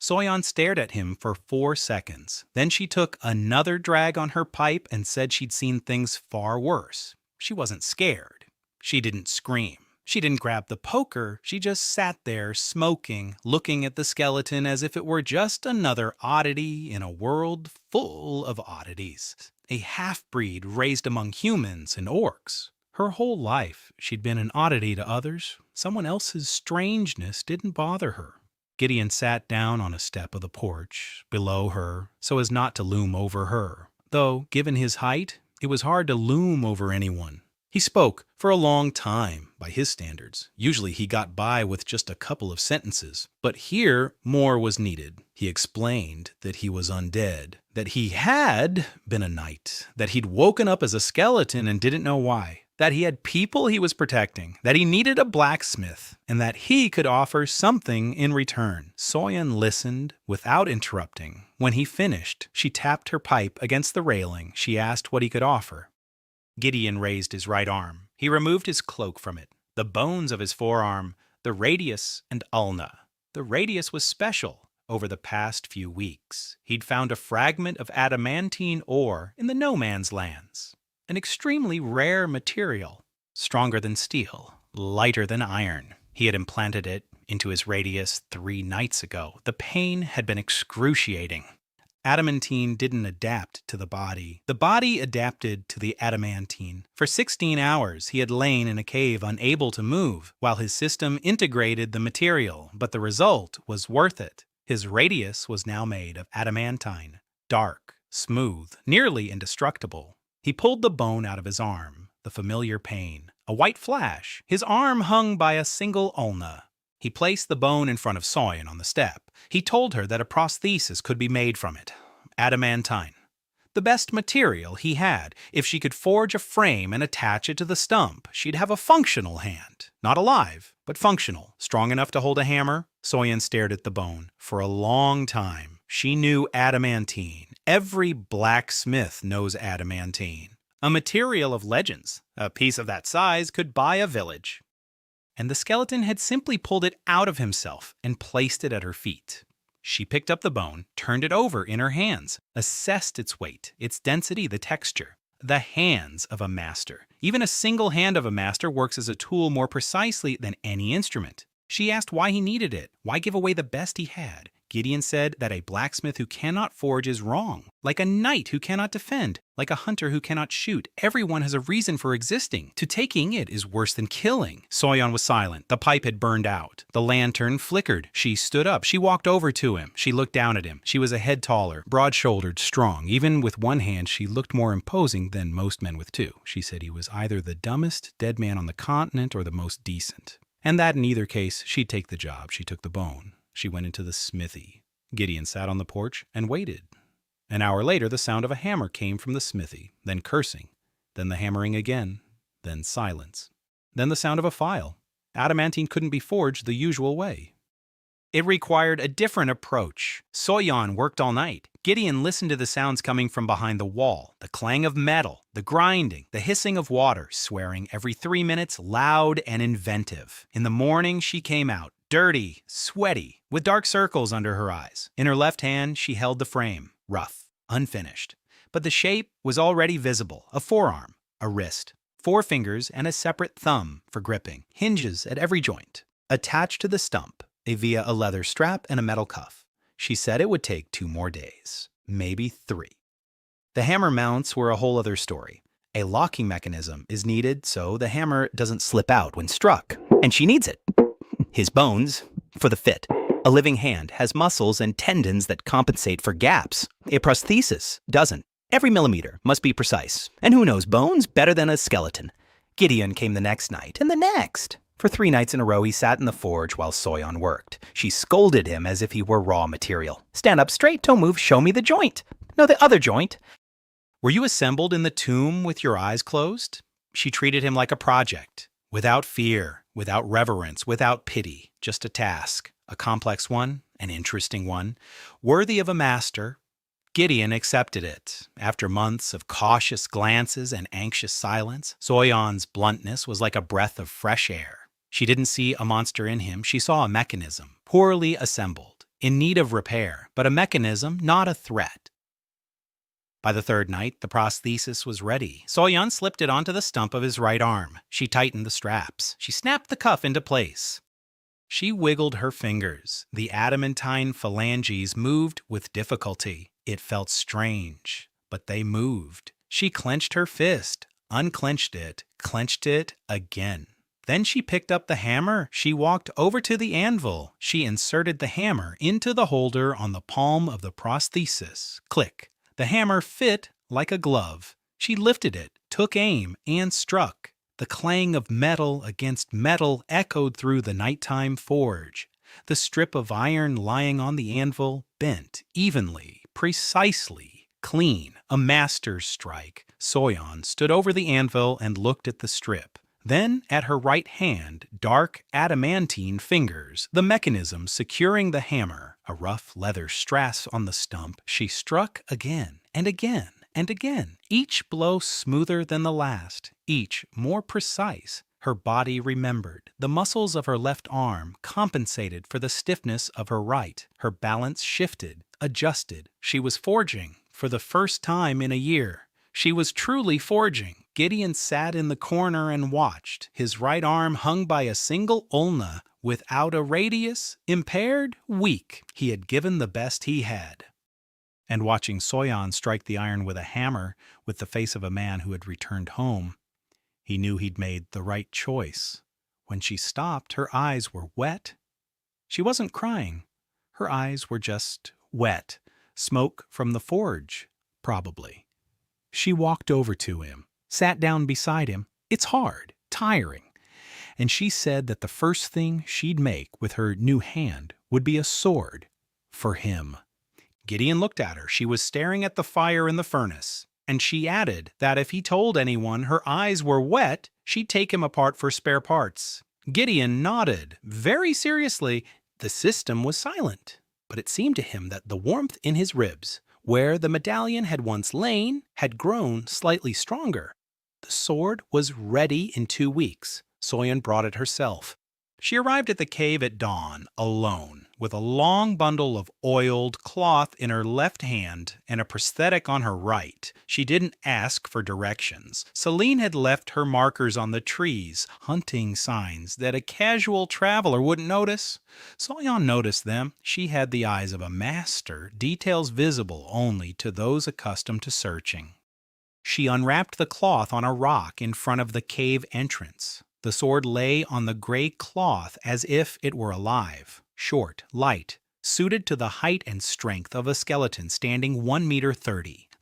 [SPEAKER 1] Soyan stared at him for 4 seconds. Then she took another drag on her pipe and said she'd seen things far worse. She wasn't scared. She didn't scream. She didn't grab the poker. She just sat there smoking, looking at the skeleton as if it were just another oddity in a world full of oddities. A half-breed raised among humans and orcs. Her whole life, she'd been an oddity to others. Someone else's strangeness didn't bother her. Gideon sat down on a step of the porch, below her, so as not to loom over her. Though, given his height, it was hard to loom over anyone. He spoke for a long time, by his standards. Usually he got by with just a couple of sentences. But here, more was needed. He explained that he was undead, that he had been a knight, that he'd woken up as a skeleton and didn't know why, that he had people he was protecting, that he needed a blacksmith, and that he could offer something in return. Soyan listened without interrupting. When he finished, she tapped her pipe against the railing. She asked what he could offer. Gideon raised his right arm. He removed his cloak from it, the bones of his forearm, the radius and ulna. The radius was special. Over the past few weeks, he'd found a fragment of adamantine ore in the no man's lands. An extremely rare material, stronger than steel, lighter than iron. He had implanted it into his radius 3 nights ago. The pain had been excruciating. Adamantine didn't adapt to the body. The body adapted to the adamantine. For 16 hours, he had lain in a cave unable to move, while his system integrated the material, but the result was worth it. His radius was now made of adamantine, dark, smooth, nearly indestructible. He pulled the bone out of his arm, the familiar pain. A white flash. His arm hung by a single ulna. He placed the bone in front of Soyan on the step. He told her that a prosthesis could be made from it. Adamantine. The best material he had. If she could forge a frame and attach it to the stump, she'd have a functional hand. Not alive, but functional. Strong enough to hold a hammer? Soyan stared at the bone. For a long time, she knew adamantine. Every blacksmith knows adamantine. A material of legends. A piece of that size could buy a village. And the skeleton had simply pulled it out of himself and placed it at her feet. She picked up the bone, turned it over in her hands, assessed its weight, its density, the texture. The hands of a master. Even a single hand of a master works as a tool more precisely than any instrument. She asked why he needed it. Why give away the best he had? Gideon said that a blacksmith who cannot forge is wrong, like a knight who cannot defend, like a hunter who cannot shoot. Everyone has a reason for existing. To taking it is worse than killing. Soyan was silent. The pipe had burned out. The lantern flickered. She stood up. She walked over to him. She looked down at him. She was a head taller, broad-shouldered, strong. Even with one hand, she looked more imposing than most men with two. She said he was either the dumbest dead man on the continent or the most decent. And that in either case, she'd take the job. She took the bone. She went into the smithy. Gideon sat on the porch and waited. An hour later, the sound of a hammer came from the smithy, then cursing, then the hammering again, then silence, then the sound of a file. Adamantine couldn't be forged the usual way. It required a different approach. Soyan worked all night. Gideon listened to the sounds coming from behind the wall, the clang of metal, the grinding, the hissing of water, swearing every 3 minutes, loud and inventive. In the morning, she came out, dirty, sweaty, with dark circles under her eyes. In her left hand, she held the frame, rough, unfinished. But the shape was already visible, a forearm, a wrist, 4 fingers, and a separate thumb for gripping, hinges at every joint. Attached to the stump, via a leather strap and a metal cuff. She said it would take 2 more days, maybe 3. The hammer mounts were a whole other story. A locking mechanism is needed so the hammer doesn't slip out when struck. And she needs it. His bones, for the fit. A living hand has muscles and tendons that compensate for gaps. A prosthesis doesn't. Every millimeter must be precise. And who knows bones better than a skeleton? Gideon came the next night, and the next. For 3 nights in a row, he sat in the forge while Soyan worked. She scolded him as if he were raw material. Stand up straight, don't move, show me the joint. No, the other joint. Were you assembled in the tomb with your eyes closed? She treated him like a project, without fear, without reverence, without pity. Just a task, a complex one, an interesting one, worthy of a master. Gideon accepted it. After months of cautious glances and anxious silence, Soyan's bluntness was like a breath of fresh air. She didn't see a monster in him. She saw a mechanism, poorly assembled, in need of repair, but a mechanism, not a threat. By the 3rd night, the prosthesis was ready. Soyan slipped it onto the stump of his right arm. She tightened the straps. She snapped the cuff into place. She wiggled her fingers. The adamantine phalanges moved with difficulty. It felt strange, but they moved. She clenched her fist, unclenched it, clenched it again. Then she picked up the hammer. She walked over to the anvil. She inserted the hammer into the holder on the palm of the prosthesis. Click. The hammer fit like a glove. She lifted it, took aim, and struck. The clang of metal against metal echoed through the nighttime forge. The strip of iron lying on the anvil bent evenly, precisely, clean. A master's strike. Soyan stood over the anvil and looked at the strip. Then, at her right hand, dark adamantine fingers, the mechanism securing the hammer, a rough leather strass on the stump, she struck again and again and again, each blow smoother than the last, each more precise. Her body remembered. The muscles of her left arm compensated for the stiffness of her right. Her balance shifted, adjusted. She was forging for the first time in a year. She was truly forging. Gideon sat in the corner and watched, his right arm hung by a single ulna, without a radius, impaired, weak. He had given the best he had. And watching Soyan strike the iron with a hammer with the face of a man who had returned home, he knew he'd made the right choice. When she stopped, her eyes were wet. She wasn't crying. Her eyes were just wet. Smoke from the forge, probably. She walked over to him, sat down beside him. It's hard, tiring. And she said that the first thing she'd make with her new hand would be a sword for him. Gideon looked at her. She was staring at the fire in the furnace. And she added that if he told anyone her eyes were wet, she'd take him apart for spare parts. Gideon nodded. Very seriously, the system was silent. But it seemed to him that the warmth in his ribs, where the medallion had once lain, had grown slightly stronger. The sword was ready in 2 weeks. Soyan brought it herself. She arrived at the cave at dawn, alone, with a long bundle of oiled cloth in her left hand and a prosthetic on her right. She didn't ask for directions. Celine had left her markers on the trees, hunting signs that a casual traveler wouldn't notice. Soyan noticed them. She had the eyes of a master, details visible only to those accustomed to searching. She unwrapped the cloth on a rock in front of the cave entrance. The sword lay on the gray cloth as if it were alive, short, light, suited to the height and strength of a skeleton standing 1.30 meters.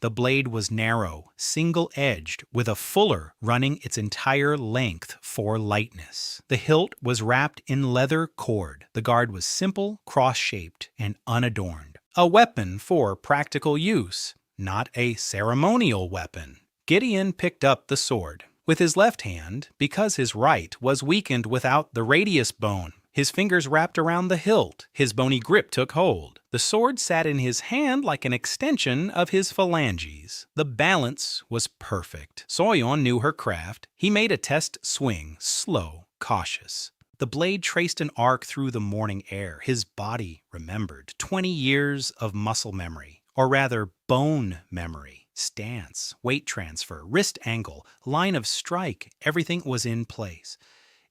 [SPEAKER 1] The blade was narrow, single-edged, with a fuller running its entire length for lightness. The hilt was wrapped in leather cord. The guard was simple, cross-shaped, and unadorned. A weapon for practical use, not a ceremonial weapon. Gideon picked up the sword. With his left hand, because his right was weakened without the radius bone. His fingers wrapped around the hilt. His bony grip took hold. The sword sat in his hand like an extension of his phalanges. The balance was perfect. Soyan knew her craft. He made a test swing, slow, cautious. The blade traced an arc through the morning air. His body remembered. 20 years of muscle memory, or rather bone memory. Stance, weight transfer, wrist angle, line of strike, everything was in place.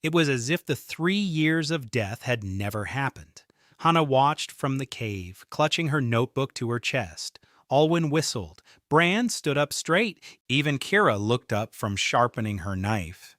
[SPEAKER 1] It was as if the 3 years of death had never happened. Hana watched from the cave, clutching her notebook to her chest. Alwyn whistled. Bran stood up straight. Even Kira looked up from sharpening her knife.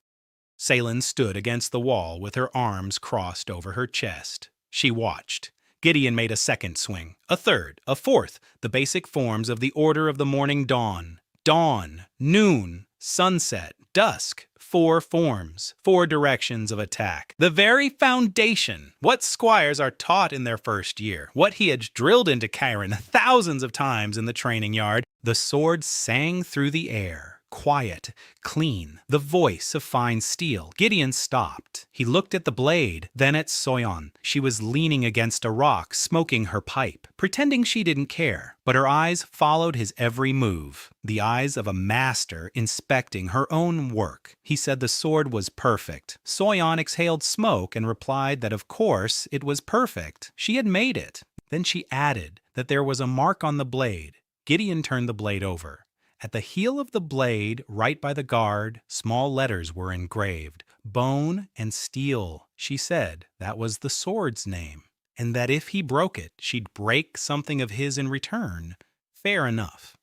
[SPEAKER 1] Salen stood against the wall with her arms crossed over her chest. She watched. Gideon made a second swing, a third, a fourth, the basic forms of the order of the morning dawn. Dawn, noon, sunset, dusk, 4 forms, 4 directions of attack. The very foundation, what squires are taught in their first year, what he had drilled into Chiron thousands of times in the training yard. The sword sang through the air. Quiet, clean, the voice of fine steel. Gideon stopped. He looked at the blade, then at Soyan. She was leaning against a rock, smoking her pipe, pretending she didn't care. But her eyes followed his every move, the eyes of a master inspecting her own work. He said the sword was perfect. Soyan exhaled smoke and replied that of course it was perfect. She had made it. Then she added that there was a mark on the blade. Gideon turned the blade over. At the heel of the blade, right by the guard, small letters were engraved. Bone and steel, she said. That was the sword's name. And that if he broke it, she'd break something of his in return. Fair enough.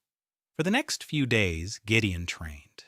[SPEAKER 1] For the next few days, Gideon trained.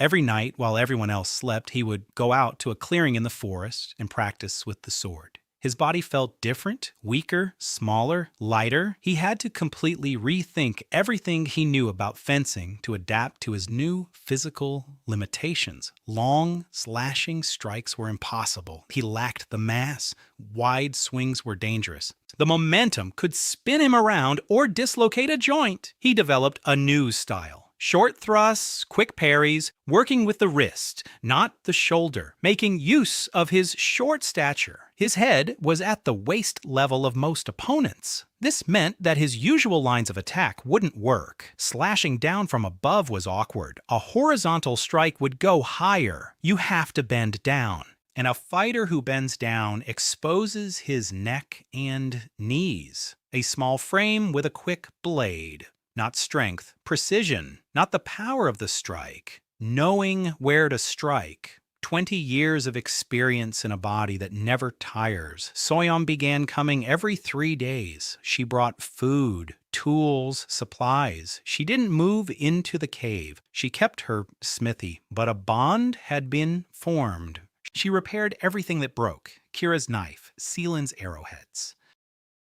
[SPEAKER 1] Every night, while everyone else slept, he would go out to a clearing in the forest and practice with the sword. His body felt different, weaker, smaller, lighter. He had to completely rethink everything he knew about fencing to adapt to his new physical limitations. Long, slashing strikes were impossible. He lacked the mass. Wide swings were dangerous. The momentum could spin him around or dislocate a joint. He developed a new style. Short thrusts, quick parries, working with the wrist, not the shoulder, making use of his short stature. His head was at the waist level of most opponents. This meant that his usual lines of attack wouldn't work. Slashing down from above was awkward. A horizontal strike would go higher. You have to bend down. And a fighter who bends down exposes his neck and knees. A small frame with a quick blade. Not strength, precision, not the power of the strike. Knowing where to strike. 20 years of experience in a body that never tires. Soyeon began coming every 3 days. She brought food, tools, supplies. She didn't move into the cave. She kept her smithy, but a bond had been formed. She repaired everything that broke: Kira's knife, Seelan's arrowheads,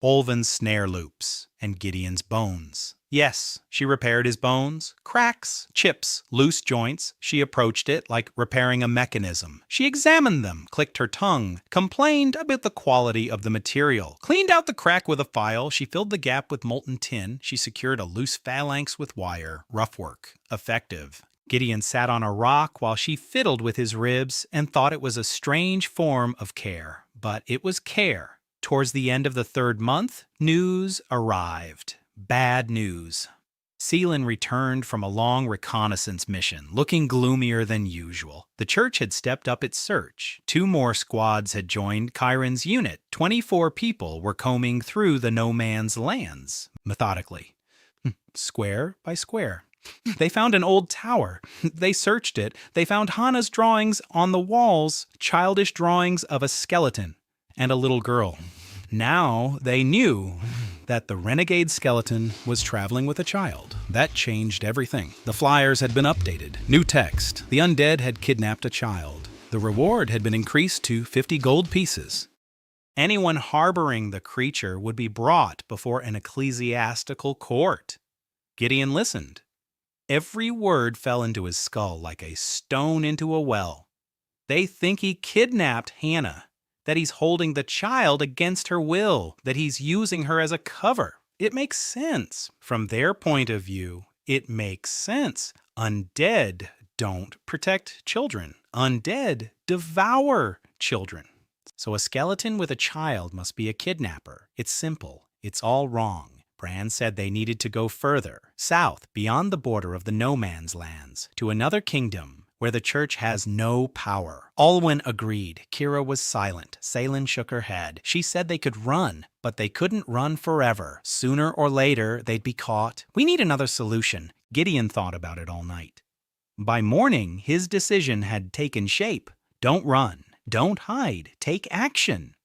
[SPEAKER 1] Olven's snare loops, and Gideon's bones. Yes, she repaired his bones, cracks, chips, loose joints. She approached it like repairing a mechanism. She examined them, clicked her tongue, complained about the quality of the material, cleaned out the crack with a file. She filled the gap with molten tin. She secured a loose phalanx with wire. Rough work, effective. Gideon sat on a rock while she fiddled with his ribs and thought it was a strange form of care. But it was care. Towards the end of the 3rd month, news arrived. Bad news. Seelan returned from a long reconnaissance mission, looking gloomier than usual. The church had stepped up its search. 2 more squads had joined Chiron's unit. 24 people were combing through the no man's lands, methodically, square by square. They found an old tower. They searched it. They found Hana's drawings on the walls, childish drawings of a skeleton and a little girl. Now they knew that the renegade skeleton was traveling with a child. That changed everything. The flyers had been updated. New text. The undead had kidnapped a child. The reward had been increased to 50 gold pieces. Anyone harboring the creature would be brought before an ecclesiastical court. Gideon listened. Every word fell into his skull like a stone into a well. They think he kidnapped Hannah, that he's holding the child against her will, that he's using her as a cover. It makes sense. From their point of view, it makes sense. Undead don't protect children. Undead devour children. So a skeleton with a child must be a kidnapper. It's simple. It's all wrong. Bran said they needed to go further, south, beyond the border of the no man's lands, to another kingdom where the church has no power. Alwyn agreed. Kira was silent. Salen shook her head. She said they could run, but they couldn't run forever. Sooner or later, they'd be caught. We need another solution. Gideon thought about it all night. By morning, his decision had taken shape. Don't run. Don't hide. Take action.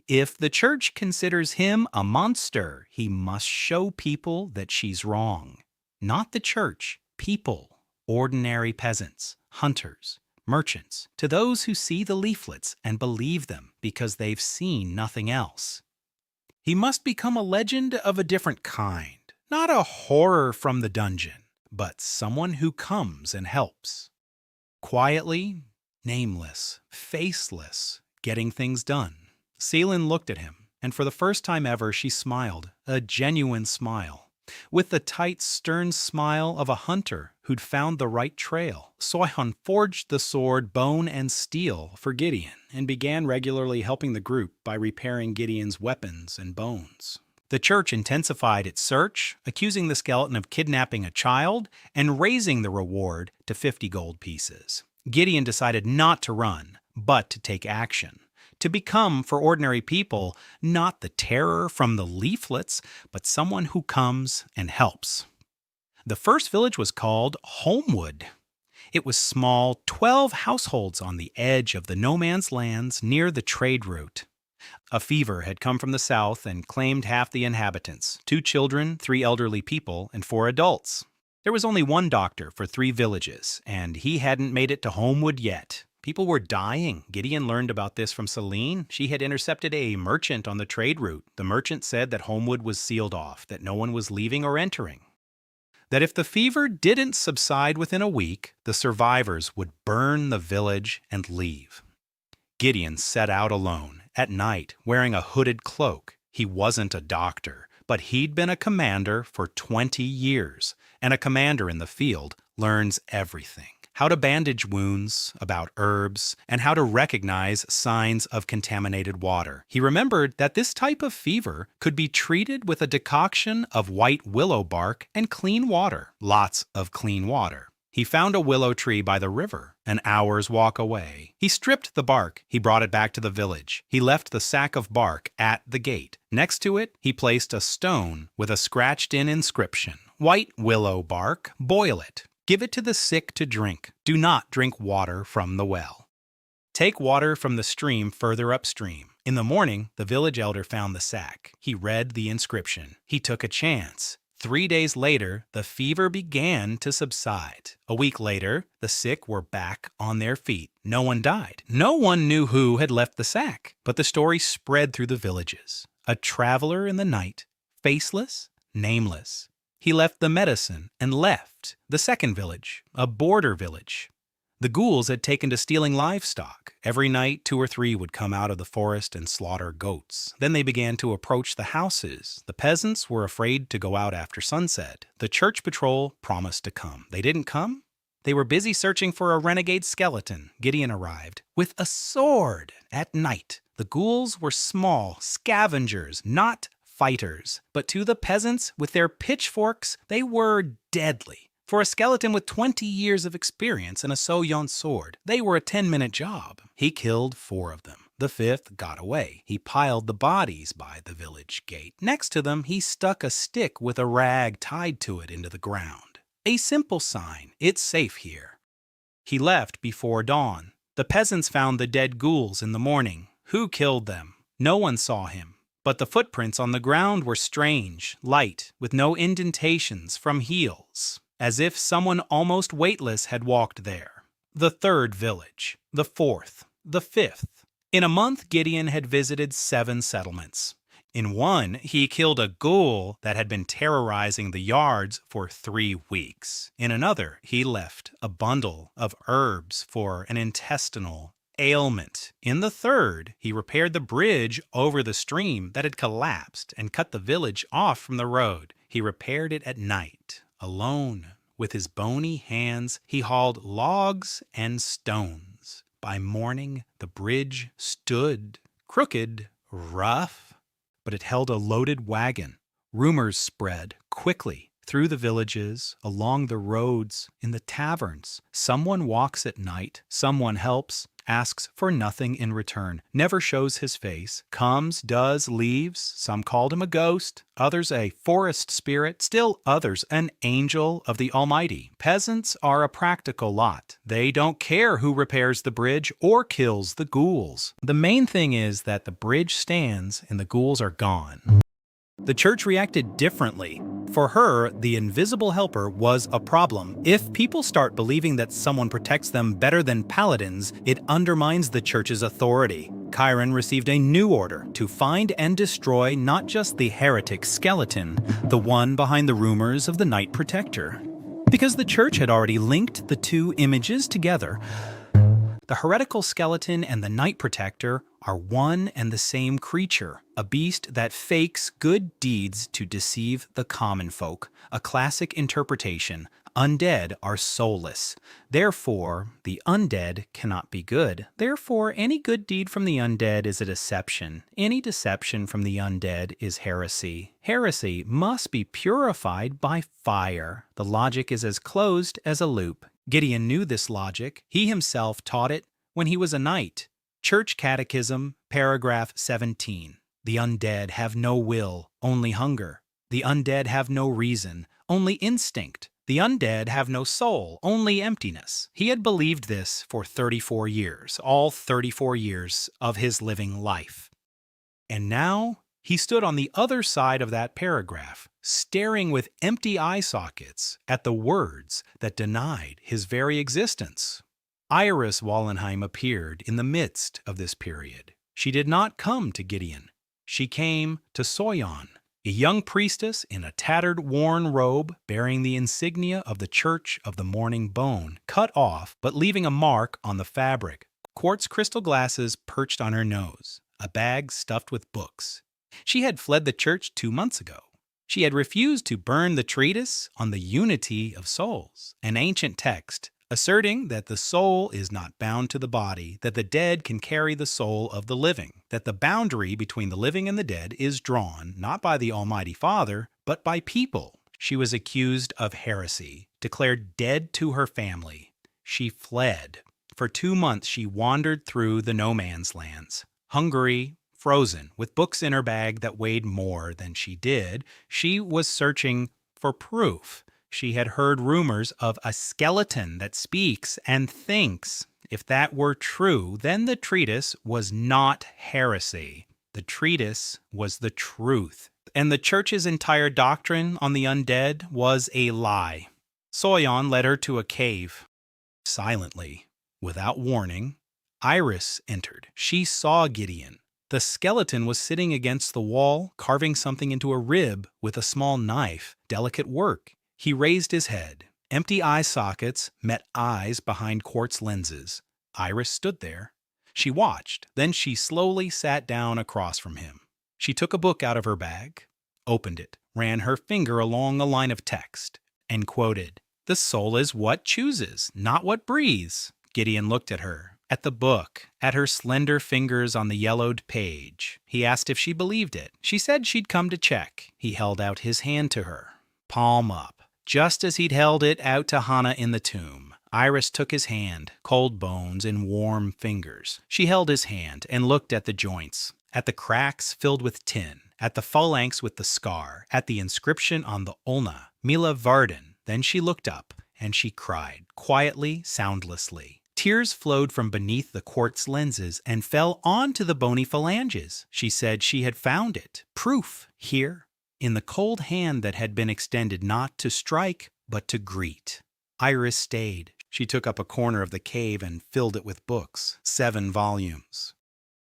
[SPEAKER 1] If the church considers him a monster, he must show people that she's wrong. Not the church, people, ordinary peasants, hunters, merchants, to those who see the leaflets and believe them because they've seen nothing else. He must become a legend of a different kind, not a horror from the dungeon, but someone who comes and helps. Quietly, nameless, faceless, getting things done. Seelan looked at him, and for the first time ever she smiled, a genuine smile. With the tight, stern smile of a hunter who'd found the right trail, Soyeon forged the sword Bone and Steel for Gideon and began regularly helping the group by repairing Gideon's weapons and bones. The church intensified its search, accusing the skeleton of kidnapping a child and raising the reward to 50 gold pieces. Gideon decided not to run, but to take action. To become, for ordinary people, not the terror from the leaflets, but someone who comes and helps. The first village was called Homewood. It was small, 12 households on the edge of the no man's lands near the trade route. A fever had come from the south and claimed half the inhabitants, 2 children, 3 elderly people, and 4 adults. There was only 1 doctor for 3 villages, and he hadn't made it to Homewood yet. People were dying. Gideon learned about this from Celine. She had intercepted a merchant on the trade route. The merchant said that Homewood was sealed off, that no one was leaving or entering. That if the fever didn't subside within a week, the survivors would burn the village and leave. Gideon set out alone, at night, wearing a hooded cloak. He wasn't a doctor, but he'd been a commander for 20 years, and a commander in the field learns everything. How to bandage wounds, about herbs, and how to recognize signs of contaminated water. He remembered that this type of fever could be treated with a decoction of white willow bark and clean water. Lots of clean water. He found a willow tree by the river, an hour's walk away. He stripped the bark. He brought it back to the village. He left the sack of bark at the gate. Next to it, he placed a stone with a scratched-in inscription. White willow bark, boil it. Give it to the sick to drink. Do not drink water from the well. Take water from the stream further upstream. In the morning, the village elder found the sack. He read the inscription. He took a chance. 3 days later, the fever began to subside. A week later, the sick were back on their feet. No one died. No one knew who had left the sack. But the story spread through the villages. A traveler in the night, faceless, nameless. He left the medicine and left the second village, a border village. The ghouls had taken to stealing livestock. Every night, 2 or 3 would come out of the forest and slaughter goats. Then they began to approach the houses. The peasants were afraid to go out after sunset. The church patrol promised to come. They didn't come. They were busy searching for a renegade skeleton. Gideon arrived with a sword at night. The ghouls were small scavengers, not fighters. But to the peasants, with their pitchforks, they were deadly. For a skeleton with 20 years of experience and a Soyon sword, they were a 10-minute job. He killed 4 of them. The 5th got away. He piled the bodies by the village gate. Next to them, he stuck a stick with a rag tied to it into the ground. A simple sign, it's safe here. He left before dawn. The peasants found the dead ghouls in the morning. Who killed them? No one saw him. But the footprints on the ground were strange, light, with no indentations from heels, as if someone almost weightless had walked there. The 3rd village, the 4th, the 5th. In a month, Gideon had visited 7 settlements. In one, he killed a ghoul that had been terrorizing the yards for 3 weeks. In another, he left a bundle of herbs for an intestinal ailment. In the 3rd, he repaired the bridge over the stream that had collapsed and cut the village off from the road. He repaired it at night. Alone, with his bony hands, he hauled logs and stones. By morning, the bridge stood crooked, rough, but it held a loaded wagon. Rumors spread quickly through the villages, along the roads, in the taverns. Someone walks at night, someone helps, asks for nothing in return, never shows his face, comes, does, leaves. Some called him a ghost, others a forest spirit, still others an angel of the Almighty. Peasants are a practical lot. They don't care who repairs the bridge or kills the ghouls. The main thing is that the bridge stands and the ghouls are gone. The church reacted differently. For her, the invisible helper was a problem. If people start believing that someone protects them better than paladins, it undermines the church's authority. Chiron received a new order to find and destroy not just the heretic skeleton, the one behind the rumors of the Night Protector. Because the church had already linked the 2 images together. The heretical skeleton and the Night Protector are one and the same creature, a beast that fakes good deeds to deceive the common folk. A classic interpretation: undead are soulless. Therefore, the undead cannot be good. Therefore, any good deed from the undead is a deception. Any deception from the undead is heresy. Heresy must be purified by fire. The logic is as closed as a loop. Gideon knew this logic. He himself taught it when he was a knight. Church Catechism, paragraph 17. The undead have no will, only hunger. The undead have no reason, only instinct. The undead have no soul, only emptiness. He had believed this for 34 years, all 34 years of his living life. And now he stood on the other side of that paragraph, staring with empty eye sockets at the words that denied his very existence. Iris Wallenheim appeared in the midst of this period. She did not come to Gideon. She came to Soyon, a young priestess in a tattered, worn robe bearing the insignia of the Church of the Morning Bone, cut off but leaving a mark on the fabric. Quartz crystal glasses perched on her nose, a bag stuffed with books. She had fled the church 2 months ago. She had refused to burn the treatise on the unity of souls, an ancient text asserting that the soul is not bound to the body, that the dead can carry the soul of the living, that the boundary between the living and the dead is drawn not by the Almighty Father, but by people. She was accused of heresy, declared dead to her family. She fled. For 2 months she wandered through the no-man's lands. Hungary, frozen, with books in her bag that weighed more than she did, she was searching for proof. She had heard rumors of a skeleton that speaks and thinks, If that were true, then the treatise was not heresy. The treatise was the truth. And the church's entire doctrine on the undead was a lie. Soyon led her to a cave. Silently, without warning, Iris entered. She saw Gideon. The skeleton was sitting against the wall, carving something into a rib with a small knife. Delicate work. He raised his head. Empty eye sockets met eyes behind quartz lenses. Iris stood there. She watched, then she slowly sat down across from him. She took a book out of her bag, opened it, ran her finger along a line of text, and quoted, "The soul is what chooses, not what breathes." Gideon looked at her, at the book, at her slender fingers on the yellowed page. He asked if she believed it. She said she'd come to check. He held out his hand to her, palm up, just as he'd held it out to Hannah in the tomb. Iris took his hand, cold bones and warm fingers. She held his hand and looked at the joints, at the cracks filled with tin, at the phalanx with the scar, at the inscription on the ulna, Mila Varden. Then she looked up, and she cried, quietly, soundlessly. Tears flowed from beneath the quartz lenses and fell onto the bony phalanges. She said she had found it. Proof, here, in the cold hand that had been extended not to strike, but to greet. Iris stayed. She took up a corner of the cave and filled it with books, 7 volumes.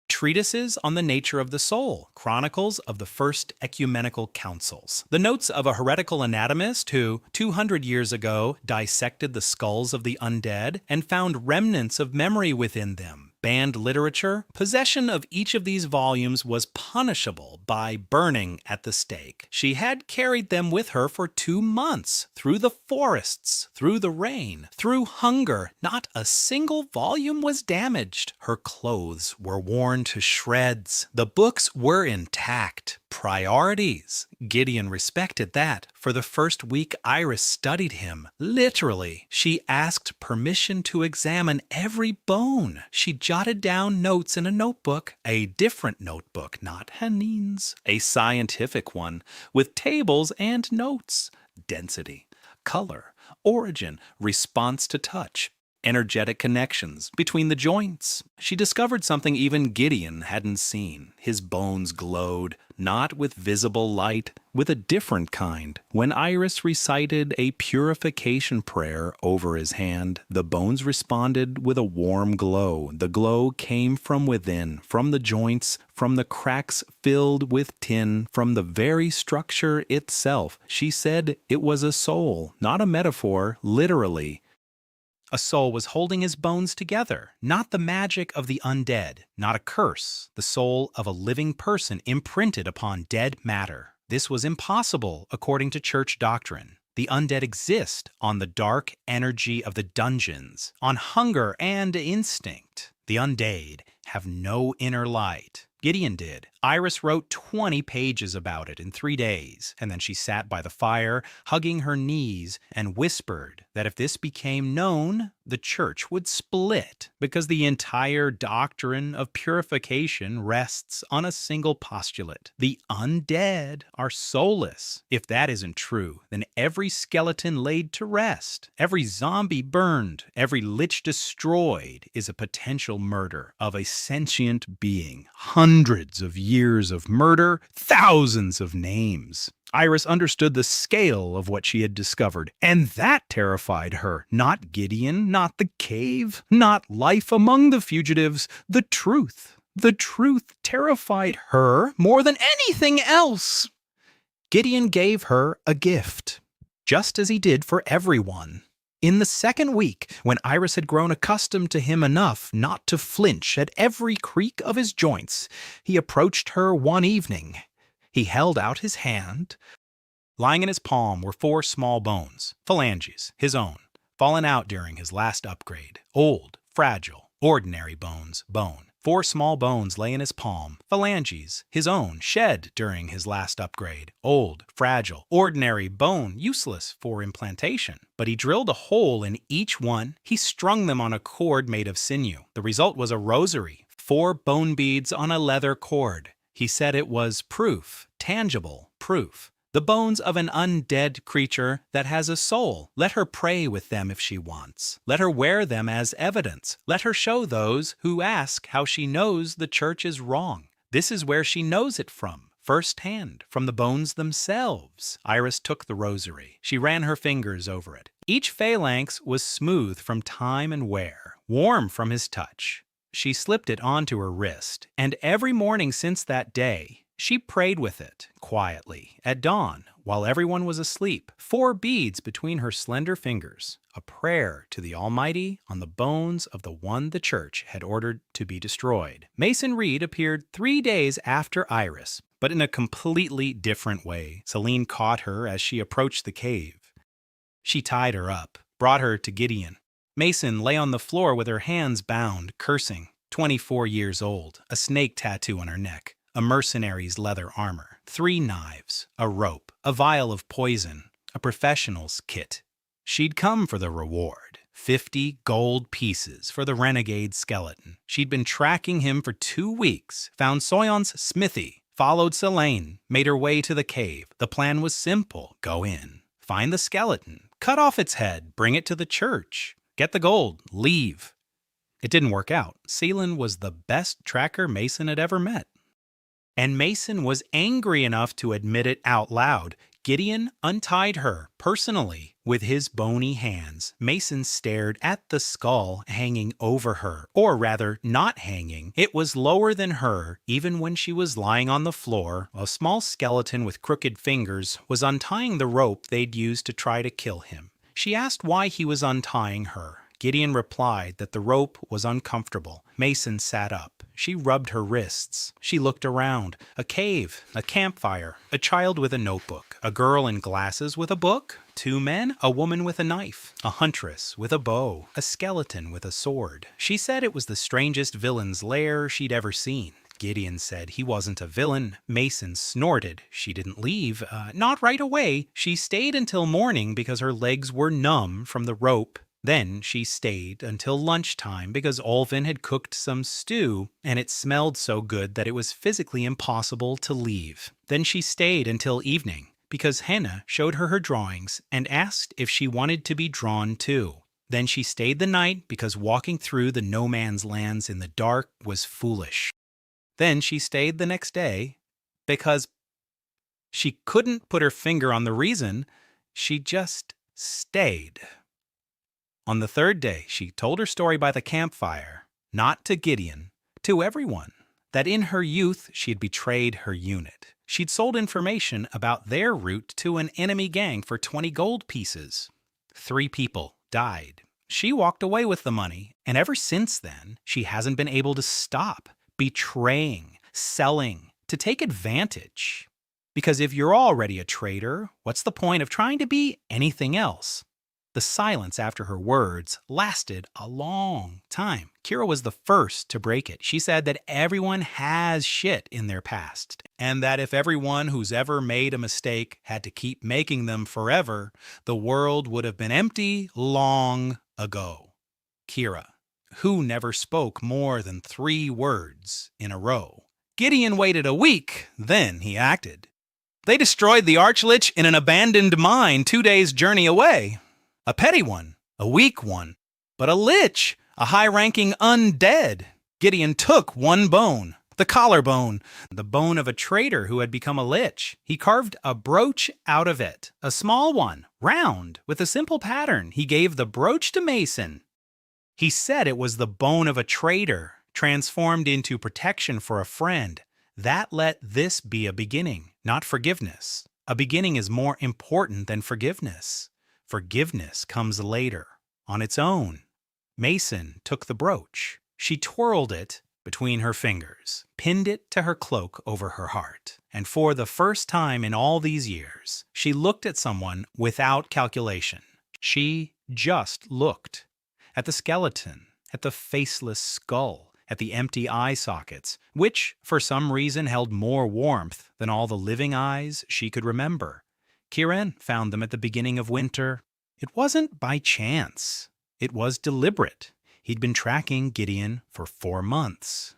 [SPEAKER 1] Treatises on the nature of the soul, chronicles of the first ecumenical councils, the notes of a heretical anatomist who, 200 years ago, dissected the skulls of the undead and found remnants of memory within them. Banned literature, possession of each of these volumes was punishable by burning at the stake. She had carried them with her for 2 months, through the forests, through the rain, through hunger. Not a single volume was damaged. Her clothes were worn to shreds. The books were intact. Priorities. Gideon respected that. For the first week, Iris studied him. Literally. She asked permission to examine every bone. She jotted down notes in a notebook, a different notebook, not Hanin's, a scientific one, with tables and notes. Density, color, origin, response to touch, energetic connections between the joints. She discovered something even Gideon hadn't seen. His bones glowed, not with visible light, with a different kind. When Iris recited a purification prayer over his hand, the bones responded with a warm glow. The glow came from within, from the joints, from the cracks filled with tin, from the very structure itself. She said it was a soul, not a metaphor, literally. A soul was holding his bones together, not the magic of the undead, not a curse, the soul of a living person imprinted upon dead matter. This was impossible according to church doctrine. The undead exist on the dark energy of the dungeons, on hunger and instinct. The undead have no inner light. Gideon did. Iris wrote 20 pages about it in 3 days, and then she sat by the fire, hugging her knees, and whispered that if this became known, the church would split, because the entire doctrine of purification rests on a single postulate. The undead are soulless. If that isn't true, then every skeleton laid to rest, every zombie burned, every lich destroyed is a potential murder of a sentient being. Hundreds of years of murder, thousands of names. Iris understood the scale of what she had discovered, and that terrified her. Not Gideon, not the cave, not life among the fugitives. The truth. The truth terrified her more than anything else. Gideon gave her a gift, just as he did for everyone. In the second week, when Iris had grown accustomed to him enough not to flinch at every creak of his joints, he approached her one evening. He held out his hand. Lying in his palm were 4 small bones, phalanges, his own, fallen out during his last upgrade. Old, fragile, ordinary bones, bone. 4 small bones lay in his palm, phalanges, his own, shed during his last upgrade. Old, fragile, ordinary bone, useless for implantation. But he drilled a hole in each one. He strung them on a cord made of sinew. The result was a rosary, 4 bone beads on a leather cord. He said it was proof, tangible proof, The bones of an undead creature that has a soul. Let her pray with them if she wants. Let her wear them as evidence. Let her show those who ask how she knows the church is wrong. This is where she knows it from. Firsthand, from the bones themselves. Iris took the rosary. She ran her fingers over it. Each phalanx was smooth from time and wear, warm from his touch. She slipped it onto her wrist, and every morning since that day, she prayed with it, quietly, at dawn, while everyone was asleep, 4 beads between her slender fingers, a prayer to the Almighty on the bones of the one the church had ordered to be destroyed. Mason Reed appeared 3 days after Iris, but in a completely different way. Celine caught her as she approached the cave. She tied her up, brought her to Gideon. Mason lay on the floor with her hands bound, cursing. 24 years old, a snake tattoo on her neck, a mercenary's leather armor, 3 knives, a rope, a vial of poison, a professional's kit. She'd come for the reward, 50 gold pieces for the renegade skeleton. She'd been tracking him for 2 weeks, found Soyon's smithy, followed Selene, made her way to the cave. The plan was simple. Go in, find the skeleton, cut off its head, bring it to the church, get the gold, leave. It didn't work out. Celine was the best tracker Mason had ever met. And Mason was angry enough to admit it out loud. Gideon untied her, personally, with his bony hands. Mason stared at the skull hanging over her, or rather, not hanging. It was lower than her, even when she was lying on the floor. A small skeleton with crooked fingers was untying the rope they'd used to try to kill him. She asked why he was untying her. Gideon replied that the rope was uncomfortable. Mason sat up. She rubbed her wrists. She looked around. A cave, a campfire, a child with a notebook, a girl in glasses with a book, 2 men, a woman with a knife, a huntress with a bow, a skeleton with a sword. She said it was the strangest villain's lair she'd ever seen. Gideon said he wasn't a villain. Mason snorted. She didn't leave. Not right away. She stayed until morning because her legs were numb from the rope. Then she stayed until lunchtime because Olvin had cooked some stew and it smelled so good that it was physically impossible to leave. Then she stayed until evening because Henna showed her drawings and asked if she wanted to be drawn too. Then she stayed the night because walking through the no man's lands in the dark was foolish. Then she stayed the next day because she couldn't put her finger on the reason. She just stayed. On the 3rd day, she told her story by the campfire, not to Gideon, to everyone, that in her youth she had betrayed her unit. She'd sold information about their route to an enemy gang for 20 gold pieces. 3 people died. She walked away with the money, and ever since then, she hasn't been able to stop betraying, selling, to take advantage. Because if you're already a traitor, what's the point of trying to be anything else? The silence after her words lasted a long time. Kira was the first to break it. She said that everyone has shit in their past, and that if everyone who's ever made a mistake had to keep making them forever, the world would have been empty long ago. Kira, who never spoke more than 3 words in a row. Gideon waited a week, then he acted. They destroyed the Archlich in an abandoned mine 2 days' journey away. A petty one, a weak one, but a lich, a high-ranking undead. Gideon took 1 bone, the collarbone, the bone of a traitor who had become a lich. He carved a brooch out of it, a small one, round, with a simple pattern. He gave the brooch to Mason. He said it was the bone of a traitor, transformed into protection for a friend. That let this be a beginning, not forgiveness. A beginning is more important than forgiveness. Forgiveness comes later, on its own. Mason took the brooch. She twirled it between her fingers, pinned it to her cloak over her heart, and for the first time in all these years, she looked at someone without calculation. She just looked at the skeleton, at the faceless skull, at the empty eye sockets, which, for some reason, held more warmth than all the living eyes she could remember. Kieran found them at the beginning of winter. It wasn't by chance. It was deliberate. He'd been tracking Gideon for 4 months.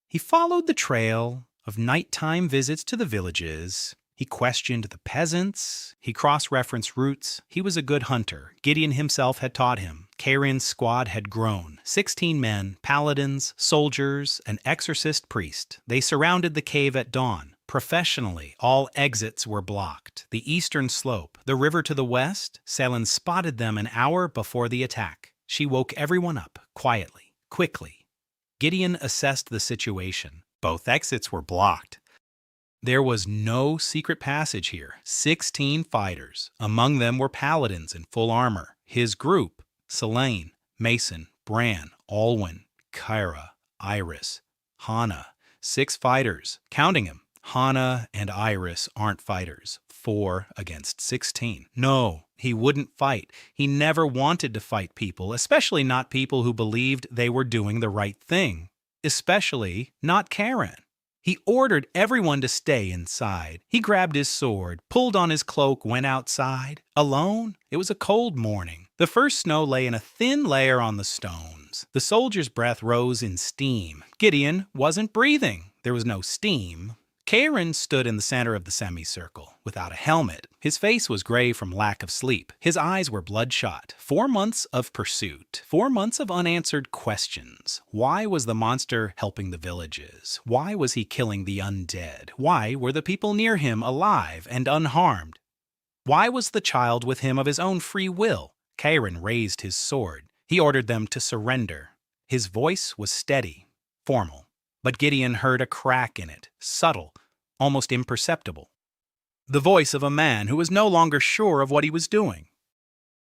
[SPEAKER 1] He followed the trail of nighttime visits to the villages, He questioned the peasants. He cross-referenced routes. He was a good hunter. Gideon himself had taught him. Kairin's squad had grown. 16 men, paladins, soldiers, an exorcist priest. They surrounded the cave at dawn. Professionally, all exits were blocked. The eastern slope, the river to the west, Selin spotted them an hour before the attack. She woke everyone up, quietly, quickly. Gideon assessed the situation. Both exits were blocked. There was no secret passage here. 16 fighters. Among them were paladins in full armor. His group, Selene, Mason, Bran, Alwyn, Kyra, Iris, Hana. 6 fighters, counting him. Hana and Iris aren't fighters. 4 against 16. No, he wouldn't fight. He never wanted to fight people, especially not people who believed they were doing the right thing. Especially not Karen. He ordered everyone to stay inside. He grabbed his sword, pulled on his cloak, went outside. Alone? It was a cold morning. The first snow lay in a thin layer on the stones. The soldier's breath rose in steam. Gideon wasn't breathing. There was no steam. Karen stood in the center of the semicircle, without a helmet. His face was gray from lack of sleep. His eyes were bloodshot. 4 months of pursuit. 4 months of unanswered questions. Why was the monster helping the villages? Why was he killing the undead? Why were the people near him alive and unharmed? Why was the child with him of his own free will? Karen raised his sword. He ordered them to surrender. His voice was steady, formal. But Gideon heard a crack in it, subtle, almost imperceptible. The voice of a man who was no longer sure of what he was doing.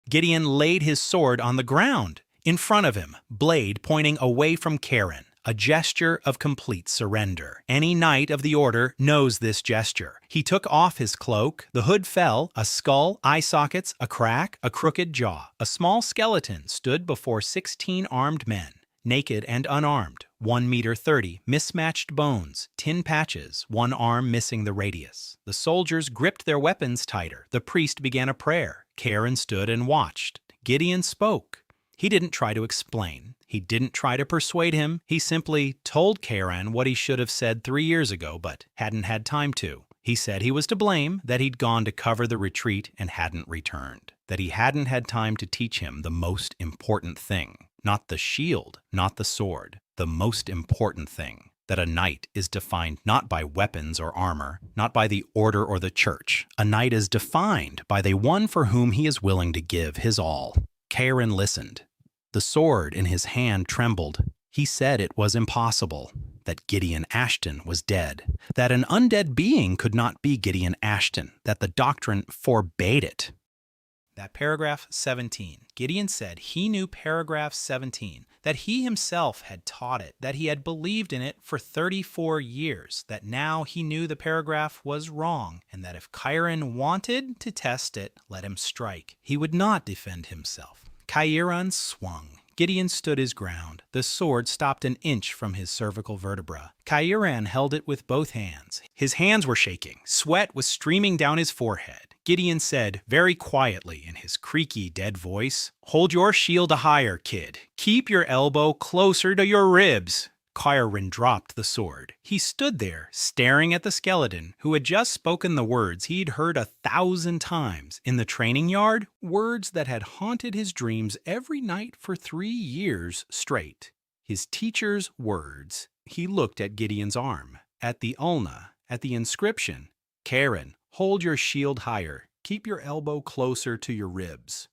[SPEAKER 1] Gideon laid his sword on the ground, in front of him, blade pointing away from Karen, a gesture of complete surrender. Any knight of the order knows this gesture. He took off his cloak, the hood fell, a skull, eye sockets, a crack, a crooked jaw. A small skeleton stood before 16 armed men. Naked and unarmed, 1 meter 30, mismatched bones, tin patches, one arm missing the radius. The soldiers gripped their weapons tighter. The priest began a prayer. Karen stood and watched. Gideon spoke. He didn't try to explain. He didn't try to persuade him. He simply told Karen what he should have said 3 years ago, but hadn't had time to. He said he was to blame, that he'd gone to cover the retreat and hadn't returned. That he hadn't had time to teach him the most important thing. Not the shield, not the sword. The most important thing. That a knight is defined not by weapons or armor, not by the order or the church. A knight is defined by the one for whom he is willing to give his all. Karen listened. The sword in his hand trembled. He said it was impossible. That Gideon Ashton was dead. That an undead being could not be Gideon Ashton. That the doctrine forbade it. That paragraph 17. Gideon said he knew paragraph 17, that he himself had taught it, that he had believed in it for 34 years, that now he knew the paragraph was wrong, and that if Chiron wanted to test it, let him strike. He would not defend himself. Chiron swung. Gideon stood his ground. The sword stopped an inch from his cervical vertebra. Chiron held it with both hands. His hands were shaking. Sweat was streaming down his forehead. Gideon said, very quietly in his creaky, dead voice, "Hold your shield higher, kid. Keep your elbow closer to your ribs." Chiron dropped the sword. He stood there, staring at the skeleton, who had just spoken the words he'd heard 1,000 times in the training yard, words that had haunted his dreams every night for 3 years straight. His teacher's words. He looked at Gideon's arm, at the ulna, at the inscription. Karen, hold your shield higher. Keep your elbow closer to your ribs.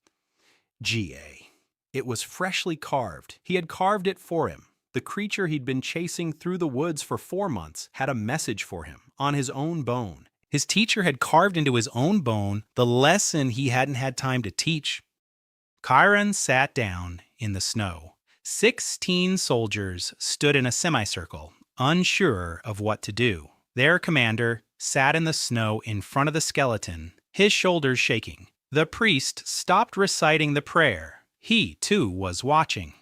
[SPEAKER 1] G.A. It was freshly carved. He had carved it for him. The creature he'd been chasing through the woods for 4 months had a message for him, on his own bone. His teacher had carved into his own bone the lesson he hadn't had time to teach. Chiron sat down in the snow. 16 soldiers stood in a semicircle, unsure of what to do. Their commander sat in the snow in front of the skeleton, his shoulders shaking. The priest stopped reciting the prayer. He, too, was watching.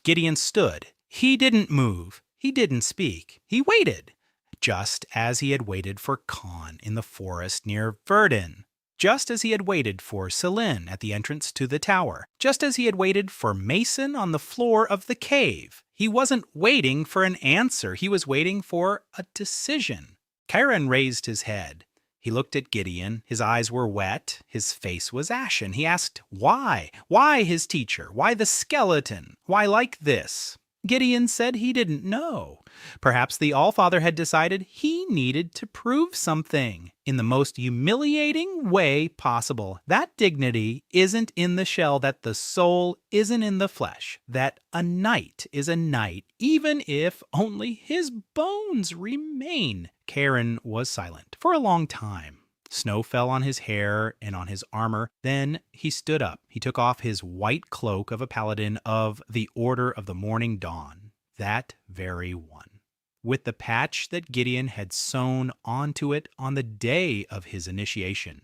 [SPEAKER 1] Gideon stood. He didn't move. He didn't speak. He waited, just as he had waited for Khan in the forest near Verdun, just as he had waited for Selene at the entrance to the tower, just as he had waited for Mason on the floor of the cave. He wasn't waiting for an answer. He was waiting for a decision. Chiron raised his head. He looked at Gideon. His eyes were wet. His face was ashen. He asked, why? Why his teacher? Why the skeleton? Why like this? Gideon said he didn't know. Perhaps the Allfather had decided he needed to prove something in the most humiliating way possible. That dignity isn't in the shell, that the soul isn't in the flesh, that a knight is a knight, even if only his bones remain. Karen was silent for a long time. Snow fell on his hair and on his armor. Then he stood up. He took off his white cloak of a paladin of the Order of the Morning Dawn, that very one, with the patch that Gideon had sewn onto it on the day of his initiation.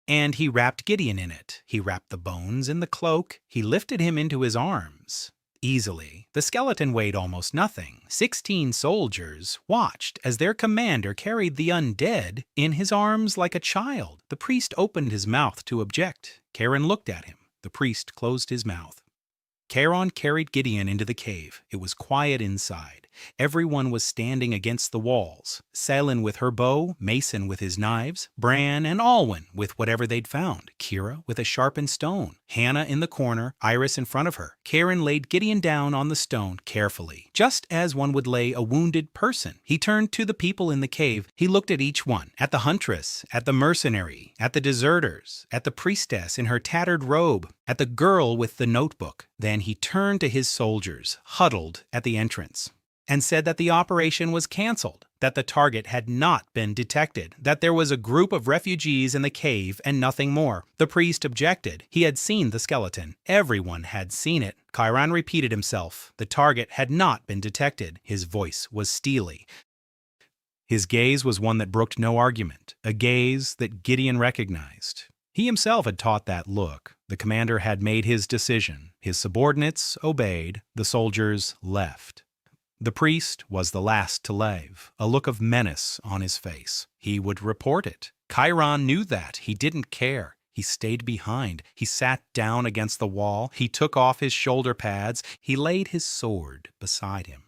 [SPEAKER 1] And he wrapped Gideon in it. He wrapped the bones in the cloak. He lifted him into his arms. Easily. The skeleton weighed almost nothing. 16 soldiers watched as their commander carried the undead in his arms like a child. The priest opened his mouth to object. Karen looked at him. The priest closed his mouth. Charon carried Gideon into the cave. It was quiet inside. Everyone was standing against the walls. Selin with her bow, Mason with his knives, Bran and Alwyn with whatever they'd found, Kira with a sharpened stone, Hannah in the corner, Iris in front of her. Karen laid Gideon down on the stone carefully, just as one would lay a wounded person. He turned to the people in the cave. He looked at each one, at the huntress, at the mercenary, at the deserters, at the priestess in her tattered robe, at the girl with the notebook. Then he turned to his soldiers, huddled at the entrance, and said that the operation was canceled, that the target had not been detected, that there was a group of refugees in the cave and nothing more. The priest objected. He had seen the skeleton. Everyone had seen it. Chiron repeated himself. The target had not been detected. His voice was steely. His gaze was one that brooked no argument, a gaze that Gideon recognized. He himself had taught that look. The commander had made his decision. His subordinates obeyed. The soldiers left. The priest was the last to leave, a look of menace on his face. He would report it. Chiron knew that. He didn't care. He stayed behind. He sat down against the wall. He took off his shoulder pads. He laid his sword beside him.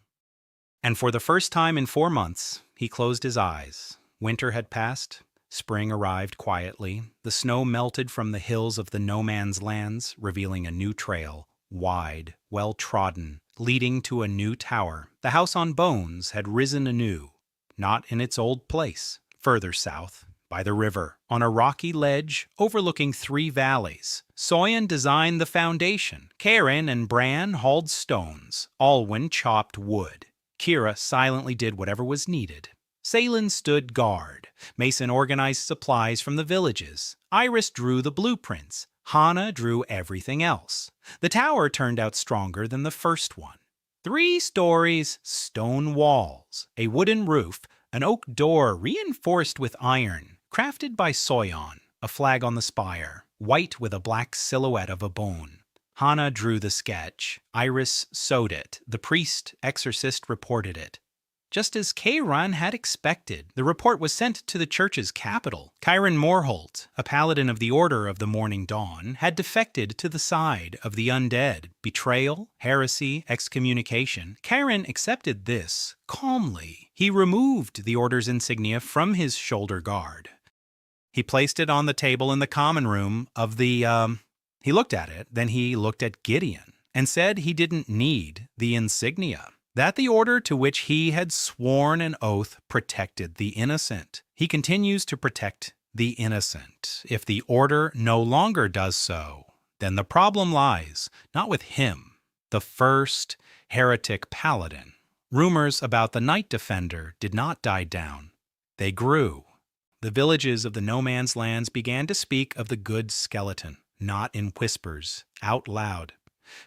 [SPEAKER 1] And for the first time in 4 months, he closed his eyes. Winter had passed. Spring arrived quietly. The snow melted from the hills of the no-man's lands, revealing a new trail, wide, well-trodden, leading to a new tower. The house on bones had risen anew, not in its old place, further south, by the river, on a rocky ledge overlooking 3 valleys. Soyan designed the foundation. Karen and Bran hauled stones. Alwyn chopped wood. Kira silently did whatever was needed. Selin stood guard. Mason organized supplies from the villages. Iris drew the blueprints. Hannah drew everything else. The tower turned out stronger than the first one. 3 stories, stone walls, a wooden roof, an oak door reinforced with iron, crafted by Soyan, a flag on the spire, white with a black silhouette of a bone. Hannah drew the sketch. Iris sewed it. The priest exorcist reported it. Just as Chiron had expected, the report was sent to the church's capital. Chiron Morholt, a paladin of the Order of the Morning Dawn, had defected to the side of the undead. Betrayal, heresy, excommunication. Chiron accepted this calmly. He removed the Order's insignia from his shoulder guard. He placed it on the table in the common room of the, He looked at it, then he looked at Gideon, and said he didn't need the insignia. That the order to which he had sworn an oath protected the innocent. He continues to protect the innocent. If the order no longer does so, then the problem lies not with him, the first heretic paladin. Rumors about the Night Defender did not die down. They grew. The villages of the no-man's lands began to speak of the good skeleton, not in whispers, out loud.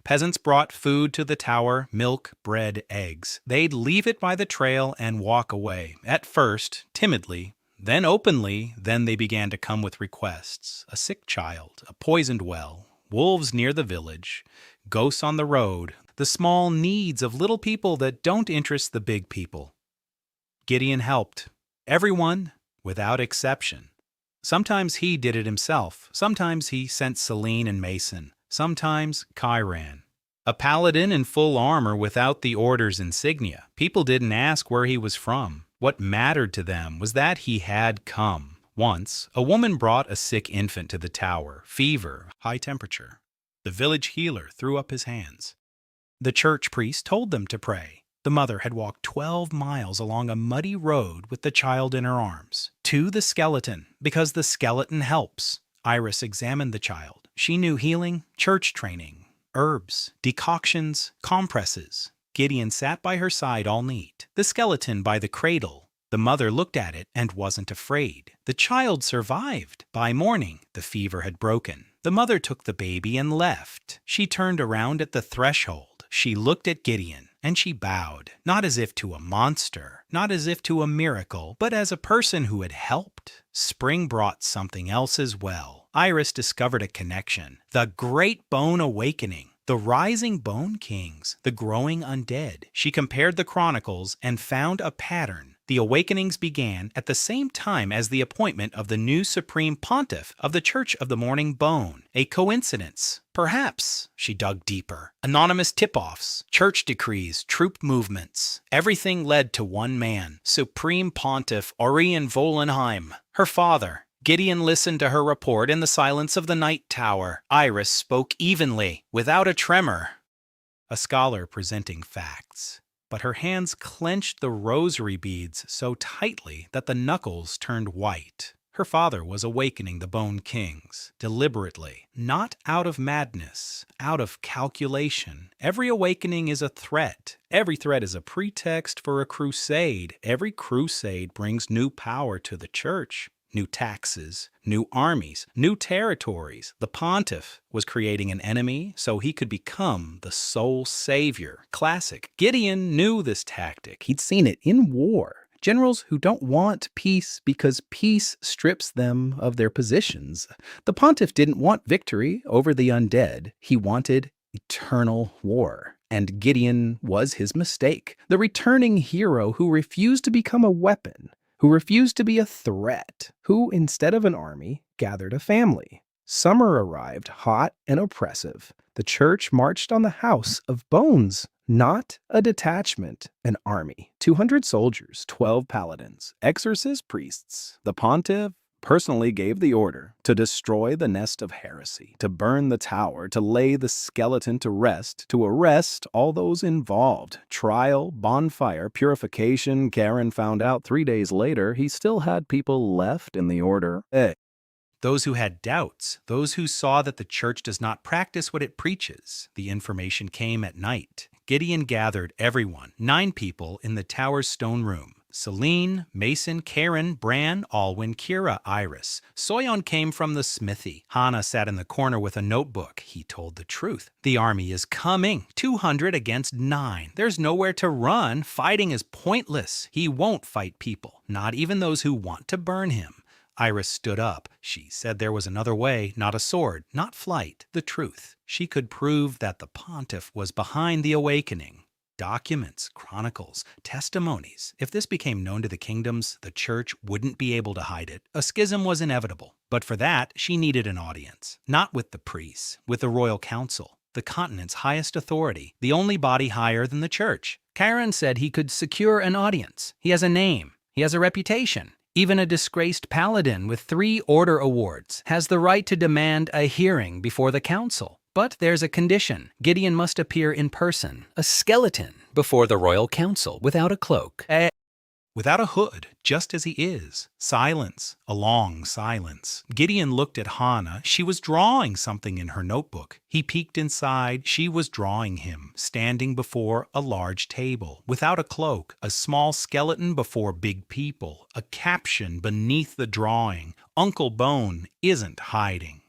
[SPEAKER 1] Peasants brought food to the tower, milk, bread, eggs. They'd leave it by the trail and walk away, at first timidly, then openly. Then they began to come with requests. A sick child, a poisoned well, wolves near the village, ghosts on the road, the small needs of little people that don't interest the big people. Gideon helped. Everyone, without exception. Sometimes he did it himself. Sometimes he sent Selene and Mason. Sometimes Chiron. A paladin in full armor without the order's insignia. People didn't ask where he was from. What mattered to them was that he had come. Once, a woman brought a sick infant to the tower, fever, high temperature. The village healer threw up his hands. The church priest told them to pray. The mother had walked 12 miles along a muddy road with the child in her arms, to the skeleton, because the skeleton helps. Iris examined the child. She knew healing, church training, herbs, decoctions, compresses. Gideon sat by her side all neat, the skeleton by the cradle. The mother looked at it and wasn't afraid. The child survived. By morning, the fever had broken. The mother took the baby and left. She turned around at the threshold. She looked at Gideon, and she bowed, not as if to a monster, not as if to a miracle, but as a person who had helped. Spring brought something else as well. Iris discovered a connection. The Great Bone Awakening. The rising bone kings, the growing undead. She compared the chronicles and found a pattern. The awakenings began at the same time as the appointment of the new supreme pontiff of the Church of the Morning Bone. A coincidence? Perhaps. She dug deeper. Anonymous tip-offs, church decrees, troop movements. Everything led to one man, Supreme Pontiff Orion Volenheim, her father. Gideon listened to her report in the silence of the night tower. Iris spoke evenly, without a tremor. A scholar presenting facts. But her hands clenched the rosary beads so tightly that the knuckles turned white. Her father was awakening the Bone Kings, deliberately, not out of madness, out of calculation. Every awakening is a threat. Every threat is a pretext for a crusade. Every crusade brings new power to the church. New taxes, new armies, new territories. The pontiff was creating an enemy so he could become the sole savior. Classic. Gideon knew this tactic. He'd seen it in war. Generals who don't want peace because peace strips them of their positions. The pontiff didn't want victory over the undead. He wanted eternal war. And Gideon was his mistake. The returning hero who refused to become a weapon, who refused to be a threat, who, instead of an army, gathered a family. Summer arrived, hot and oppressive. The church marched on the house of bones, not a detachment, an army. 200 soldiers, 12 paladins, exorcist priests. The pontiff personally gave the order to destroy the nest of heresy, to burn the tower, to lay the skeleton to rest, to arrest all those involved. Trial, bonfire, purification. Karen found out 3 days later he still had people left in the order. Those who had doubts, those who saw that the church does not practice what it preaches. The information came at night. Gideon gathered everyone, 9 people, in the tower's stone room. Celine, Mason, Karen, Bran, Alwyn, Kira, Iris. Soyon came from the smithy. Hannah sat in the corner with a notebook. He told the truth. The army is coming. 200 against 9. There's nowhere to run. Fighting is pointless. He won't fight people, not even those who want to burn him. Iris stood up. She said there was another way, not a sword, not flight, the truth. She could prove that the pontiff was behind the awakening. Documents, chronicles, testimonies. If this became known to the kingdoms, the church wouldn't be able to hide it. A schism was inevitable. But for that, she needed an audience. Not with the priests, with the royal council, the continent's highest authority, the only body higher than the church. Karen said he could secure an audience. He has a name. He has a reputation. Even a disgraced paladin with 3 order awards has the right to demand a hearing before the council. But there's a condition. Gideon must appear in person, a skeleton, before the royal council, without a cloak. Without a hood, just as he is. Silence, a long silence. Gideon looked at Hannah. She was drawing something in her notebook. He peeked inside. She was drawing him, standing before a large table, without a cloak, a small skeleton before big people, a caption beneath the drawing. Uncle Bone isn't hiding.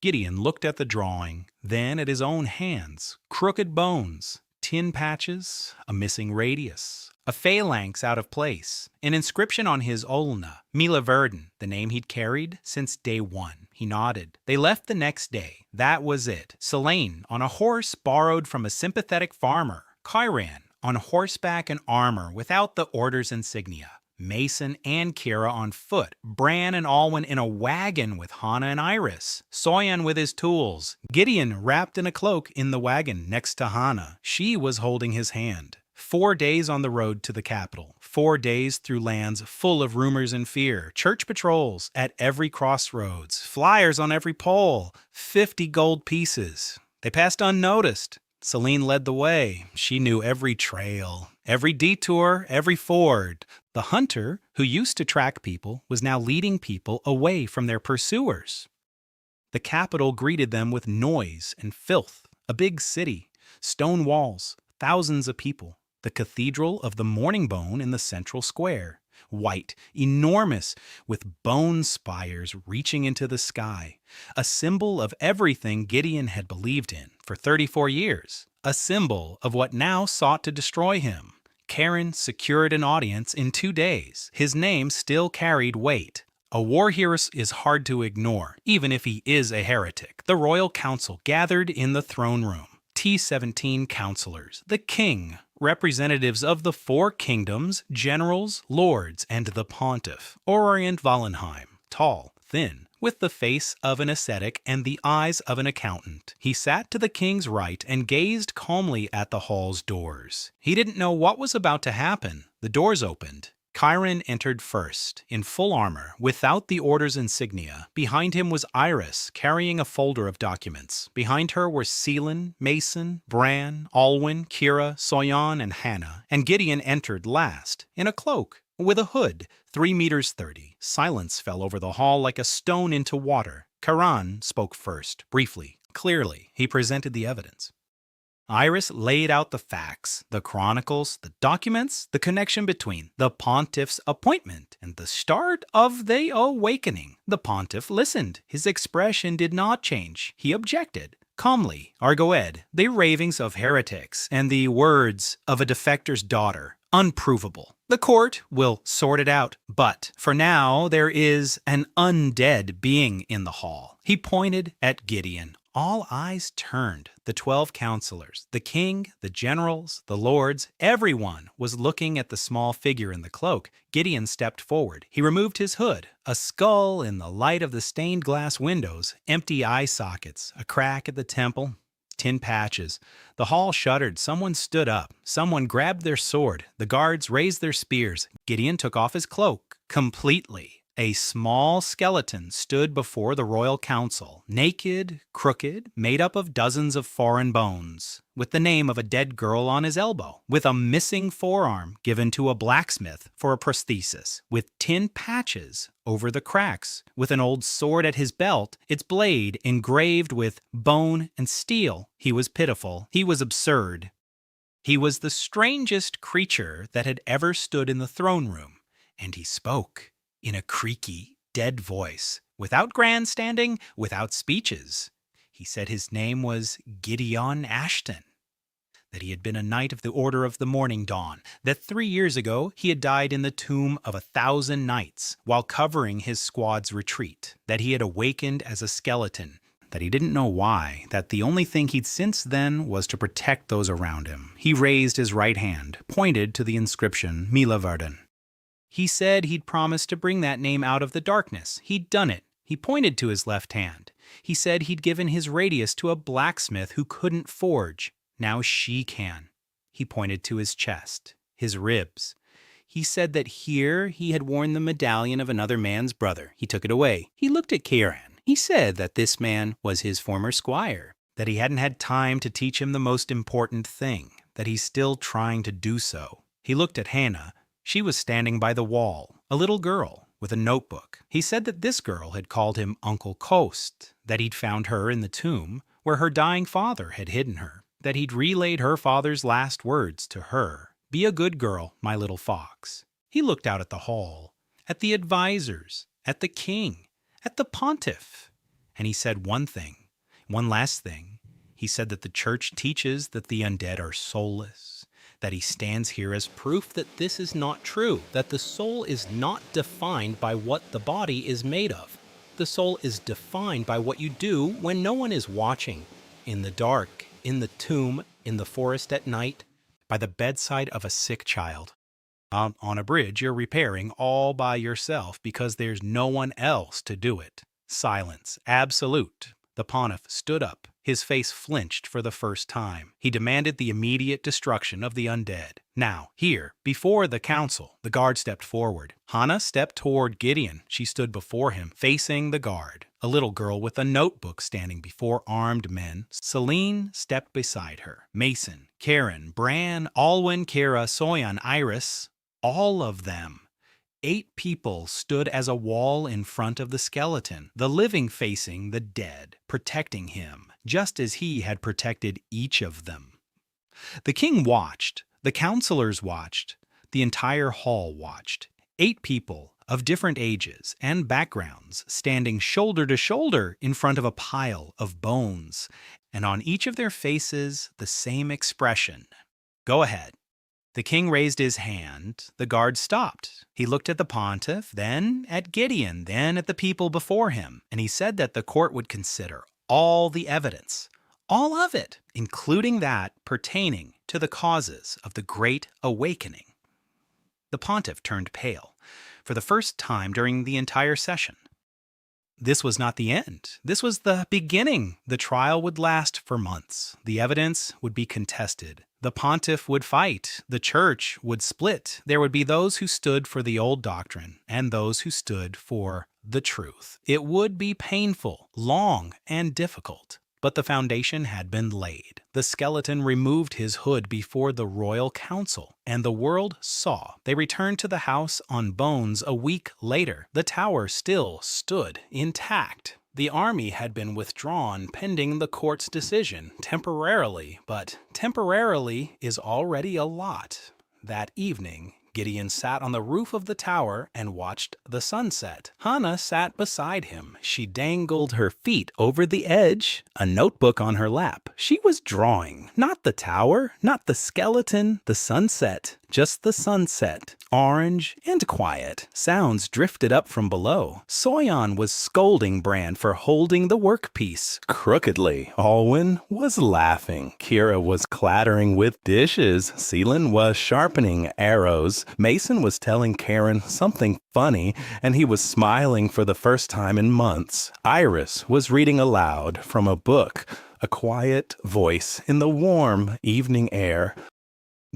[SPEAKER 1] Gideon looked at the drawing, then at his own hands. Crooked bones, tin patches, a missing radius, a phalanx out of place, an inscription on his ulna, Mila Verdun, the name he'd carried since day 1. He nodded. They left the next day. That was it. Selene, on a horse borrowed from a sympathetic farmer. Chiron, on horseback and armor, without the order's insignia. Mason and Kira on foot, Bran and Alwyn in a wagon with Hannah and Iris, Soyan with his tools, Gideon wrapped in a cloak in the wagon next to Hannah. She was holding his hand. 4 days on the road to the capital, 4 days through lands full of rumors and fear, church patrols at every crossroads, flyers on every pole, 50 gold pieces. They passed unnoticed. Celine led the way. She knew every trail, every detour, every ford. The hunter, who used to track people, was now leading people away from their pursuers. The capital greeted them with noise and filth, a big city, stone walls, thousands of people. The cathedral of the Morning Bone in the central square, white, enormous, with bone spires reaching into the sky, a symbol of everything Gideon had believed in for 34 years, a symbol of what now sought to destroy him. Karen secured an audience in 2 days. His name still carried weight. A war hero is hard to ignore, even if he is a heretic. The royal council gathered in the throne room. T-17 counselors, the king, representatives of the 4 kingdoms, generals, lords, and the pontiff, Orient Wallenheim, tall, thin, with the face of an ascetic and the eyes of an accountant. He sat to the king's right and gazed calmly at the hall's doors. He didn't know what was about to happen. The doors opened. Chiron entered first, in full armor, without the order's insignia. Behind him was Iris, carrying a folder of documents. Behind her were Selin, Mason, Bran, Alwyn, Kira, Soyan, and Hannah. And Gideon entered last, in a cloak, with a hood, 3 meters 30. Silence fell over the hall like a stone into water. Charon spoke first, briefly, clearly. He presented the evidence. Iris laid out the facts, the chronicles, the documents, the connection between the pontiff's appointment and the start of the awakening. The pontiff listened. His expression did not change. He objected. Calmly, Argoed, the ravings of heretics and the words of a defector's daughter, unprovable. The court will sort it out, but for now there is an undead being in the hall. He pointed at Gideon. All eyes turned. The 12 counselors, the king, the generals, the lords, everyone was looking at the small figure in the cloak. Gideon stepped forward. He removed his hood. A skull in the light of the stained glass windows, empty eye sockets, a crack at the temple, tin patches. The hall shuddered. Someone stood up. Someone grabbed their sword. The guards raised their spears. Gideon took off his cloak completely. A small skeleton stood before the royal council, naked, crooked, made up of dozens of foreign bones, with the name of a dead girl on his elbow, with a missing forearm given to a blacksmith for a prosthesis, with tin patches over the cracks, with an old sword at his belt, its blade engraved with bone and steel. He was pitiful. He was absurd. He was the strangest creature that had ever stood in the throne room, and he spoke. In a creaky, dead voice, without grandstanding, without speeches. He said his name was Gideon Ashton, that he had been a knight of the Order of the Morning Dawn, that 3 years ago he had died in the tomb of 1,000 knights while covering his squad's retreat, that he had awakened as a skeleton, that he didn't know why, that the only thing he'd since then was to protect those around him. He raised his right hand, pointed to the inscription, Milaverden. He said he'd promised to bring that name out of the darkness. He'd done it. He pointed to his left hand. He said he'd given his radius to a blacksmith who couldn't forge. Now she can. He pointed to his chest, his ribs. He said that here he had worn the medallion of another man's brother. He took it away. He looked at Kieran. He said that this man was his former squire, that he hadn't had time to teach him the most important thing, that he's still trying to do so. He looked at Hannah. She was standing by the wall, a little girl with a notebook. He said that this girl had called him Uncle Coast, that he'd found her in the tomb where her dying father had hidden her, that he'd relayed her father's last words to her. Be a good girl, my little fox. He looked out at the hall, at the advisors, at the king, at the pontiff, and he said one thing, one last thing. He said that the church teaches that the undead are soulless, that he stands here as proof that this is not true, that the soul is not defined by what the body is made of. The soul is defined by what you do when no one is watching, in the dark, in the tomb, in the forest at night, by the bedside of a sick child. Out on a bridge you're repairing all by yourself because there's no one else to do it. Silence, absolute. The pontiff stood up. His face flinched for the first time. He demanded the immediate destruction of the undead. Now, here, before the council, the guard stepped forward. Hannah stepped toward Gideon. She stood before him, facing the guard. A little girl with a notebook standing before armed men. Celine stepped beside her. Mason, Karen, Bran, Alwyn, Kara, Soyan, Iris, all of them. 8 people stood as a wall in front of the skeleton, the living facing the dead, protecting him, just as he had protected each of them. The king watched. The counselors watched. The entire hall watched. 8 people of different ages and backgrounds standing shoulder to shoulder in front of a pile of bones, and on each of their faces the same expression. Go ahead. The king raised his hand. The guard stopped. He looked at the pontiff, then at Gideon, then at the people before him, and he said that the court would consider all the evidence. All of it, including that pertaining to the causes of the Great Awakening. The pontiff turned pale, for the first time during the entire session. This was not the end. This was the beginning. The trial would last for months. The evidence would be contested. The pontiff would fight. The church would split. There would be those who stood for the old doctrine and those who stood for the truth. It would be painful, long, and difficult. But the foundation had been laid. The skeleton removed his hood before the royal council, and the world saw. They returned to the house on bones a week later. The tower still stood intact. The army had been withdrawn pending the court's decision, temporarily, but temporarily is already a lot. That evening, Gideon sat on the roof of the tower and watched the sunset. Hannah sat beside him. She dangled her feet over the edge, a notebook on her lap. She was drawing, not the tower, not the skeleton, the sunset. Just the sunset, orange and quiet. Sounds drifted up from below. Soyan was scolding Bran for holding the workpiece crookedly. Alwyn was laughing. Kira was clattering with dishes. Celine was sharpening arrows. Mason was telling Karen something funny, and he was smiling for the first time in months. Iris was reading aloud from a book, a quiet voice in the warm evening air.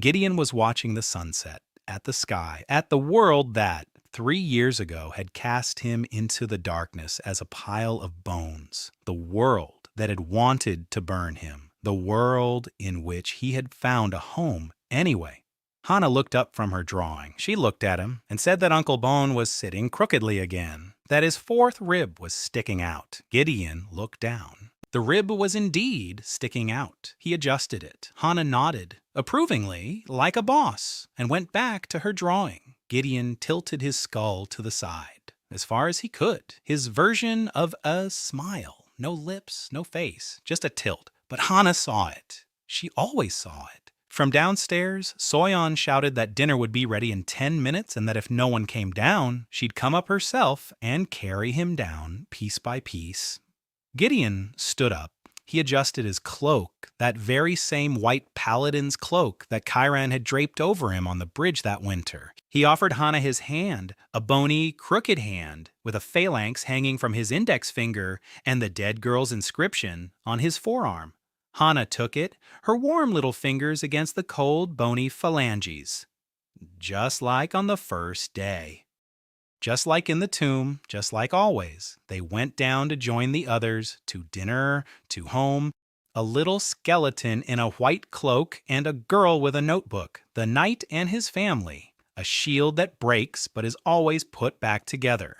[SPEAKER 1] Gideon was watching the sunset, at the sky, at the world that, 3 years ago, had cast him into the darkness as a pile of bones. The world that had wanted to burn him. The world in which he had found a home anyway. Hannah looked up from her drawing. She looked at him and said that Uncle Bone was sitting crookedly again, that his 4th rib was sticking out. Gideon looked down. The rib was indeed sticking out. He adjusted it. Hannah nodded, approvingly, like a boss, and went back to her drawing. Gideon tilted his skull to the side, as far as he could. His version of a smile. No lips, no face, just a tilt. But Hannah saw it. She always saw it. From downstairs, Soyan shouted that dinner would be ready in 10 minutes and that if no one came down, she'd come up herself and carry him down piece by piece. Gideon stood up. He adjusted his cloak, that very same white paladin's cloak that Chiron had draped over him on the bridge that winter. He offered Hannah his hand, a bony, crooked hand, with a phalanx hanging from his index finger and the dead girl's inscription on his forearm. Hannah took it, her warm little fingers against the cold, bony phalanges. Just like on the first day. Just like in the tomb, just like always, they went down to join the others, to dinner, to home. A little skeleton in a white cloak and a girl with a notebook. The knight and his family. A shield that breaks but is always put back together.